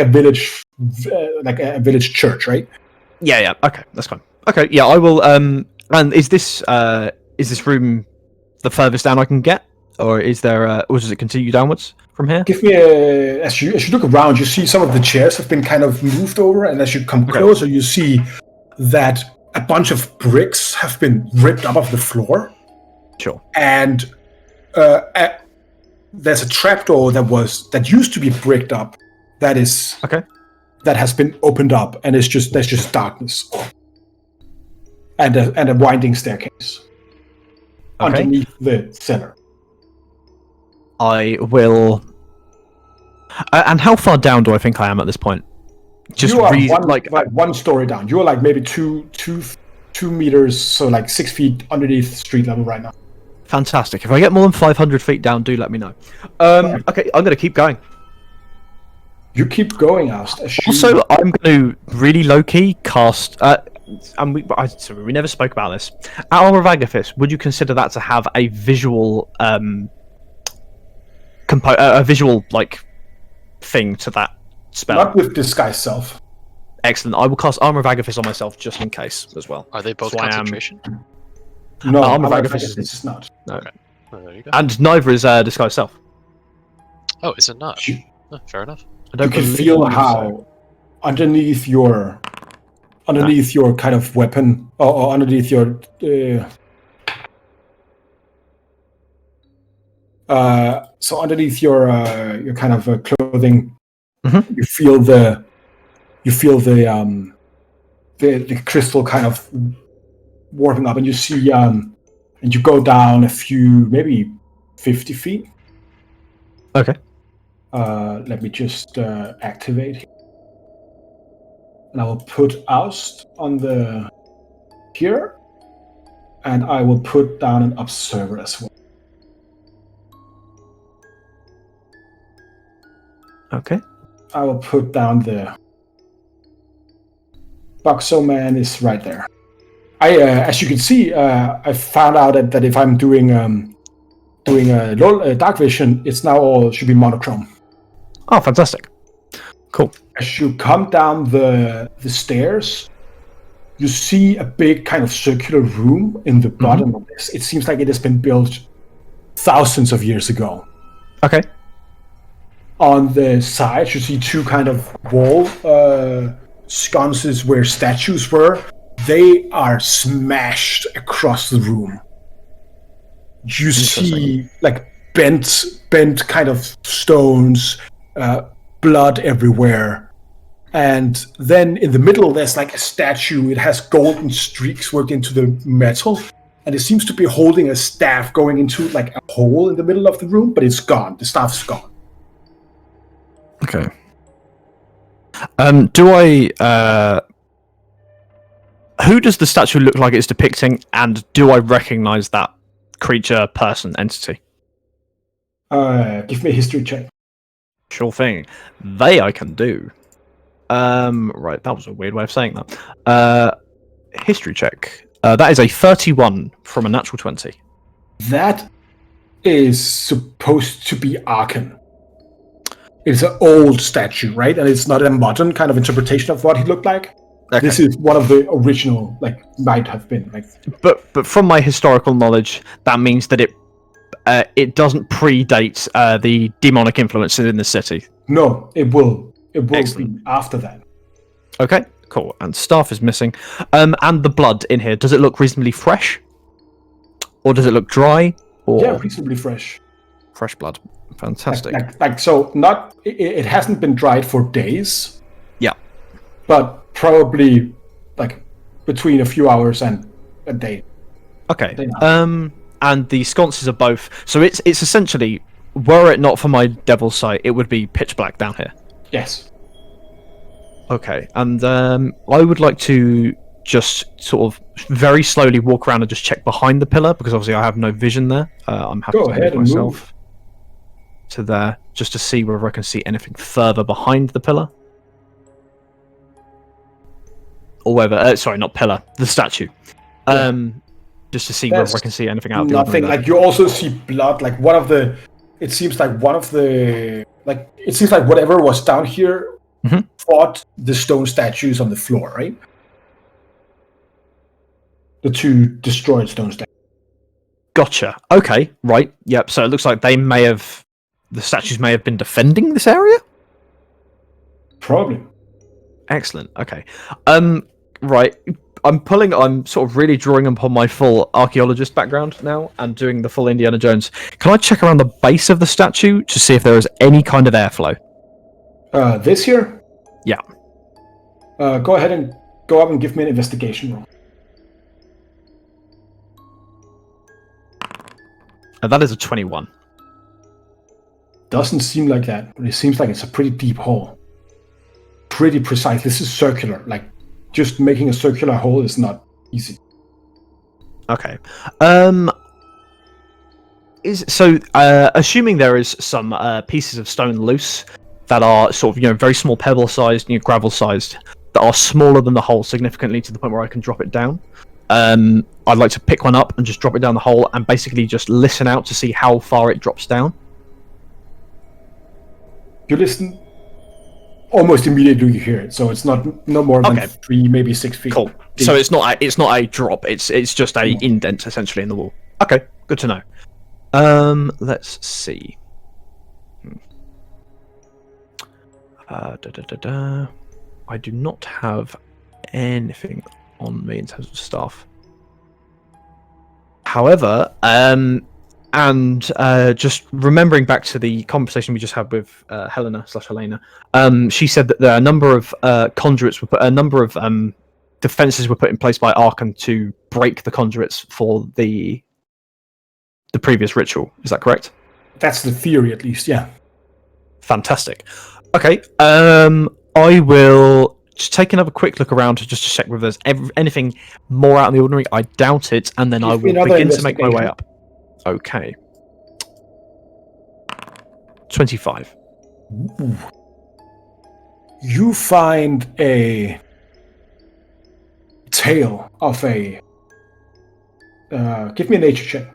village, like a village church, right? Yeah. Okay, that's fine. Okay, yeah, I will. And is this room the furthest down I can get, or is there? Or does it continue downwards from here? Give me as you look around, you see some of the chairs have been kind of moved over, and as you come closer, you see that a bunch of bricks have been ripped up off the floor. Sure. And there's a trapdoor that used to be bricked up. That is okay. That has been opened up, and there's just darkness. And a winding staircase underneath the cellar. I will. And how far down do I think I am at this point? Just you are one story down. You are like maybe two meters, so like 6 feet underneath street level right now. Fantastic. If I get more than 500 feet down, do let me know. Okay, I'm going to keep going. You keep going, Ast. Also, I'm going to really low-key cast... and we never spoke about this. Armor of Agathis, would you consider that to have a visual... a visual, like, thing to that spell? Not with Disguise Self. Excellent. I will cast Armor of Agathis on myself just in case as well. Are they both concentration? No, Armor of Agathis is not. No. Okay. Well, there you go. And neither is Disguise Self. Oh, is it not? Oh, fair enough. You can feel how underneath your kind of weapon, or underneath your so underneath your kind of clothing, you feel the crystal kind of warping up, and you see and you go down a few, maybe 50 feet. Okay. Let me just activate here. And I will put Oust on the here, and I will put down an observer as well. Okay. I will put down the Boxo Man is right there. As you can see, I found out that if I'm doing dark vision, it's now all should be monochrome. Oh, fantastic! Cool. As you come down the stairs, you see a big kind of circular room in the bottom of this. It seems like it has been built thousands of years ago. Okay. On the sides, you see two kind of wall sconces where statues were. They are smashed across the room. You see like bent kind of stones, blood everywhere. And then in the middle, there's like a statue. It has golden streaks worked into the metal. And it seems to be holding a staff going into like a hole in the middle of the room, but it's gone. The staff's gone. Okay. Do I... who does the statue look like it's depicting, and do I recognize that creature, person, entity? Give me a history check. Sure thing. They I can do. Right, that was a weird way of saying that. History check. That is a 31 from a natural 20. That is supposed to be Arkan. It's an old statue, right? And it's not a modern kind of interpretation of what he looked like. Okay. This is one of the original, like, might have been. Like, but from my historical knowledge, that means that it doesn't predate the demonic influences in the city. No, it will. It will be after that. Okay, cool. And staff is missing. And the blood in here, does it look reasonably fresh? Or does it look dry? Or... Yeah, reasonably fresh. Fresh blood. Fantastic. So not it hasn't been dried for days. Yeah. But probably like between a few hours and a day. Okay. And the sconces are both. So it's essentially, were it not for my devil's sight, it would be pitch black down here. Yes. Okay. And I would like to just sort of very slowly walk around and just check behind the pillar, because obviously I have no vision there. I'm happy to move myself to there just to see whether I can see anything further behind the pillar. Or whether, sorry, not pillar, the statue. Just to see whether I can see anything out of the nothing. ordinary. Like you also see blood. Like one of the. It seems like one of the. Like it seems like whatever was down here fought the stone statues on the floor, right? The two destroyed stone statues. Gotcha. Okay. Right. Yep. So it looks like the statues may have been defending this area. Probably. Excellent. Okay. Right. I'm sort of really drawing upon my full archaeologist background now and doing the full Indiana Jones. Can I check around the base of the statue to see if there is any kind of airflow? This here? Yeah. Go ahead and go up and give me an investigation roll. That is a 21. Doesn't seem like that, but it seems like it's a pretty deep hole. Pretty precise. This is circular. Like, just making a circular hole is not easy. Okay. Assuming there is some pieces of stone loose that are sort of, very small pebble-sized, gravel-sized, that are smaller than the hole significantly to the point where I can drop it down. I'd like to pick one up and just drop it down the hole and basically just listen out to see how far it drops down. You listen. Almost immediately you hear it, so it's no more than 3, maybe 6 feet. Cool. Deep. So it's not a drop. It's just a indent essentially in the wall. Okay, good to know. Let's see. I do not have anything on me in terms of staff. However, just remembering back to the conversation we just had with Helena, she said that there are a number of conduits were put, a number of defenses were put in place by Arkham to break the conduits for the previous ritual. Is that correct? That's the theory, at least. Yeah. Fantastic. Okay. I will just take another quick look around just to check whether there's anything more out of the ordinary. I doubt it, and then I will begin to make my way up. Okay. 25. Ooh. You find a tail of a... give me a nature check.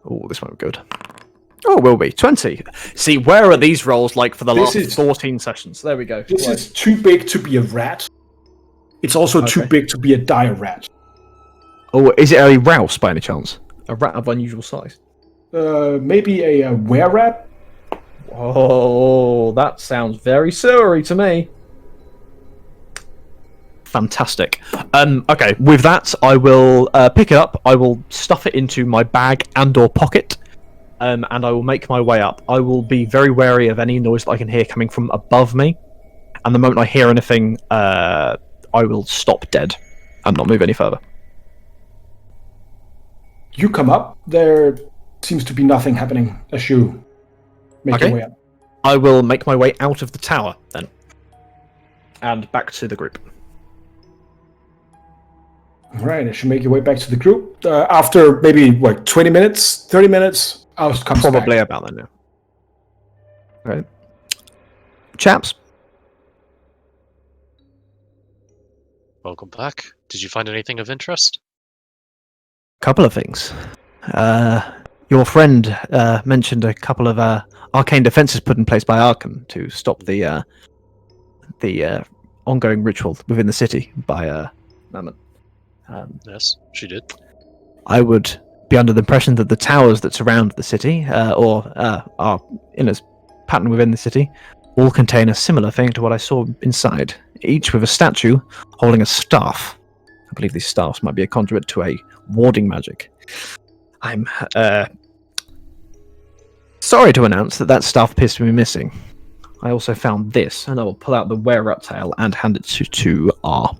Oh, this won't be good. Oh, it will be. 20. See, where are these rolls like for the last 14 sessions? There we go. This is too big to be a rat. It's also too big to be a dire rat. Oh, is it a rouse by any chance? A rat of unusual size? Maybe a were-rat? Oh, that sounds very sewery to me. Fantastic. Okay, with that, I will pick it up. I will stuff it into my bag and/or pocket, and I will make my way up. I will be very wary of any noise that I can hear coming from above me, and the moment I hear anything, I will stop dead and not move any further. You come up. There seems to be nothing happening as you make your way up. I will make my way out of the tower then, and back to the group. All right, I should make your way back to the group. After maybe, 20 minutes, 30 minutes, I'll come back. Probably about that now. All right. Chaps. Welcome back. Did you find anything of interest? Couple of things. Your friend mentioned a couple of arcane defenses put in place by Arkham to stop the ongoing ritual within the city by Mammon. Yes, she did. I would be under the impression that the towers that surround the city, or are in a pattern within the city, all contain a similar thing to what I saw inside, each with a statue holding a staff. I believe these staffs might be a conduit to a warding magic. I'm Sorry to announce that stuff appears to be missing. I also found this, and I will pull out the were-rat tail and hand it to R.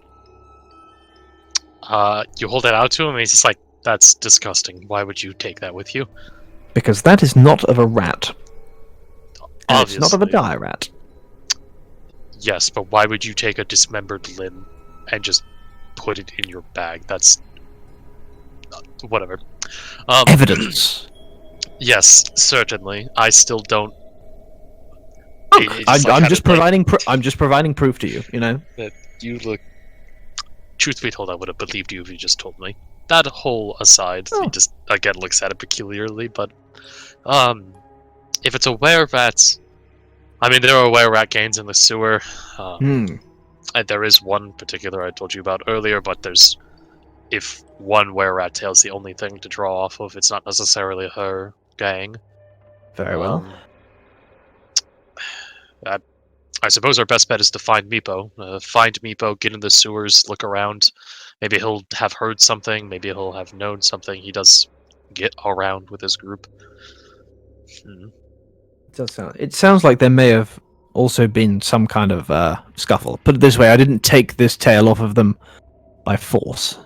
You hold it out to him, and he's just like, "That's disgusting. Why would you take that with you?" Because that is not of a rat. And it's not of a Obviously. dire rat. Yes, but why would you take a dismembered limb and just put it in your bag? That's whatever. Evidence. Yes, certainly. I still don't. I'm just providing. I'm just providing proof to you. You know. That you look. Truth be told, I would have believed you if you just told me. That whole aside, he just again looks at it peculiarly. But, if it's a were-rat, I mean, there are were-rat gains in the sewer. And there is one particular I told you about earlier, but there's if one were-rat tail is the only thing to draw off of, it's not necessarily her gang. Very well. I suppose our best bet is to find Meepo. Find Meepo, get in the sewers, look around. Maybe he'll have heard something. Maybe he'll have known something. He does get around with his group. It sounds like there may have also been some kind of scuffle. Put it this way, I didn't take this tail off of them by force.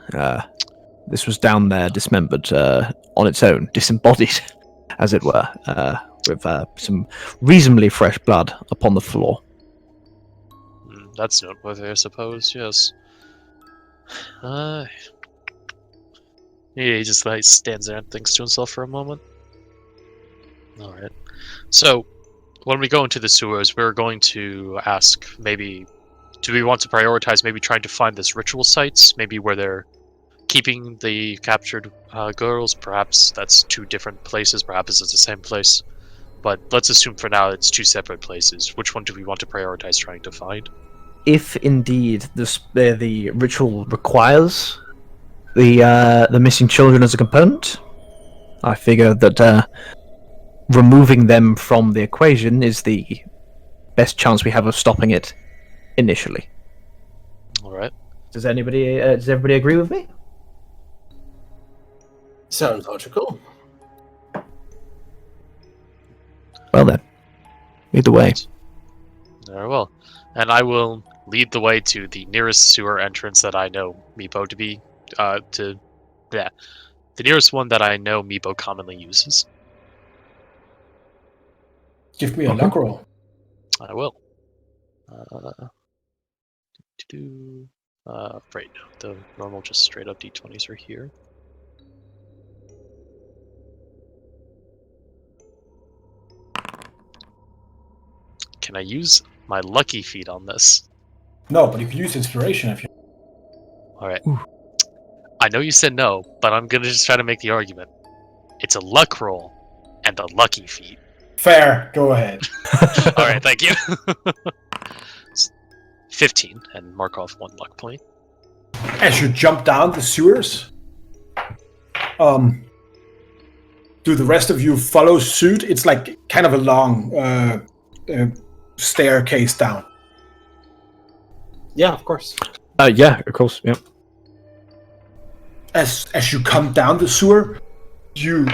This was down there, dismembered on its own, disembodied, as it were, with some reasonably fresh blood upon the floor. That's noteworthy, I suppose, yes. He just like stands there and thinks to himself for a moment. Alright. So, when we go into the sewers, we're going to ask, maybe, do we want to prioritize maybe trying to find this ritual sites? Maybe where they're keeping the captured girls? Perhaps that's two different places, perhaps it's the same place. But let's assume for now it's two separate places. Which one do we want to prioritize trying to find? If indeed the ritual requires the missing children as a component, I figure that removing them from the equation is the best chance we have of stopping it initially. All right. Does everybody agree with me? Sounds logical. Well then, either way. Very well. And I will lead the way to the nearest sewer entrance that I know Meepo to be, the nearest one that I know Meepo commonly uses. Give me a luck roll. I will. Right, no, the normal just straight up d20s are here. Can I use my lucky feat on this? No, but you can use inspiration if you. Alright. I know you said no, but I'm gonna just try to make the argument. It's a luck roll and a lucky feat. Fair. Go ahead. Alright, thank you. 15, and mark off 1 luck point. As you jump down the sewers, do the rest of you follow suit? It's like kind of a long staircase down. Yeah, of course. Yeah, of course. Yeah. As you come down the sewer, you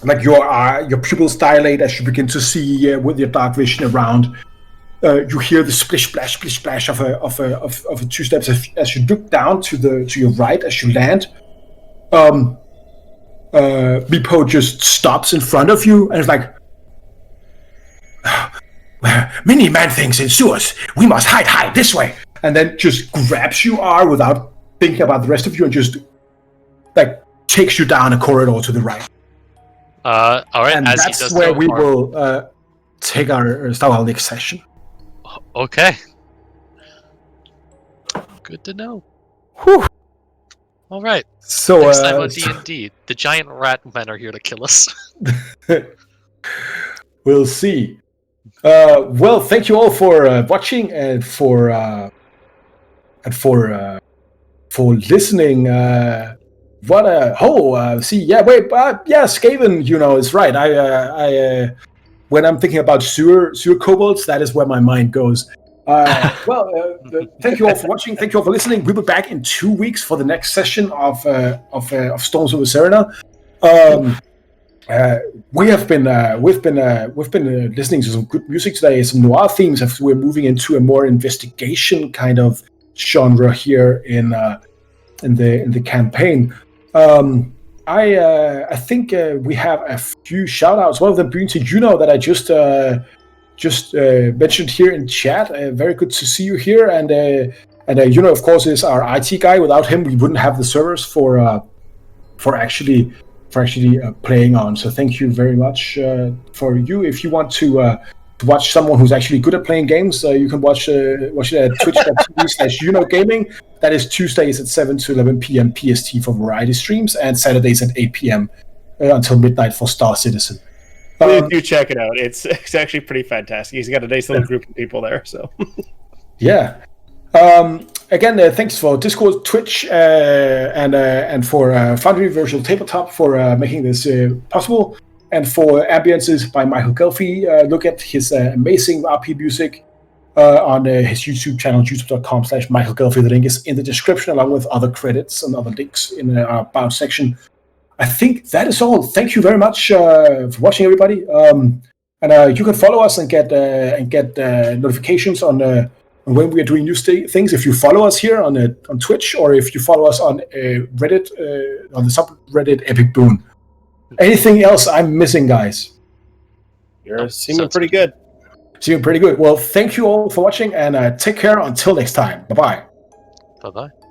like your pupils dilate as you begin to see with your dark vision around. You hear the splish splash of a 2 steps as you look down to your right as you land. Meepo just stops in front of you and is like, "Many man things in sewers. We must hide this way." And then just grabs you without thinking about the rest of you and just like takes you down a corridor to the right. All right, And as that's he does where so, we will start our next session. Okay. Good to know. Whew. All right. So Next time on D&D, the giant rat men are here to kill us. we'll see. Well, thank you all for watching and for listening. Skaven, is right. I when I'm thinking about sewer kobolds, that is where my mind goes. Thank you all for watching. Thank you all for listening. We'll be back in 2 weeks for the next session of Storms over Cerenar. we've been listening to some good music today, some noir themes. As we're moving into a more investigation kind of genre here in the campaign. I think we have a few shout outs. One of them being to Juno that I just mentioned here in chat. Very good to see you here, and Juno, of course, is our IT guy. Without him, we wouldn't have the servers for actually playing on. So thank you very much for you. If you want to watch someone who's actually good at playing games, you can watch it at twitch.tv/JunoGaming. That is Tuesdays at 7 to 11 p.m. PST for variety streams, and Saturdays at 8 p.m. Until midnight for Star Citizen. Please do check it out. It's actually pretty fantastic. He's got a nice little group of people there. So yeah. Again, thanks for Discord, Twitch, and for Foundry Virtual Tabletop for making this possible, and for Ambiences by Michael Gelfi. Look at his amazing RP music on his YouTube channel, youtube.com/Michael Gelfi. The link is in the description, along with other credits and other links in our About section. I think that is all. Thank you very much for watching, everybody. And you can follow us and get notifications on when we are doing new things. If you follow us here on Twitch, or if you follow us on Reddit, on the subreddit Epic Boon. Anything else I'm missing, guys? You're seeming pretty good. Seeming pretty good. Well, thank you all for watching, and take care until next time. Bye-bye. Bye-bye.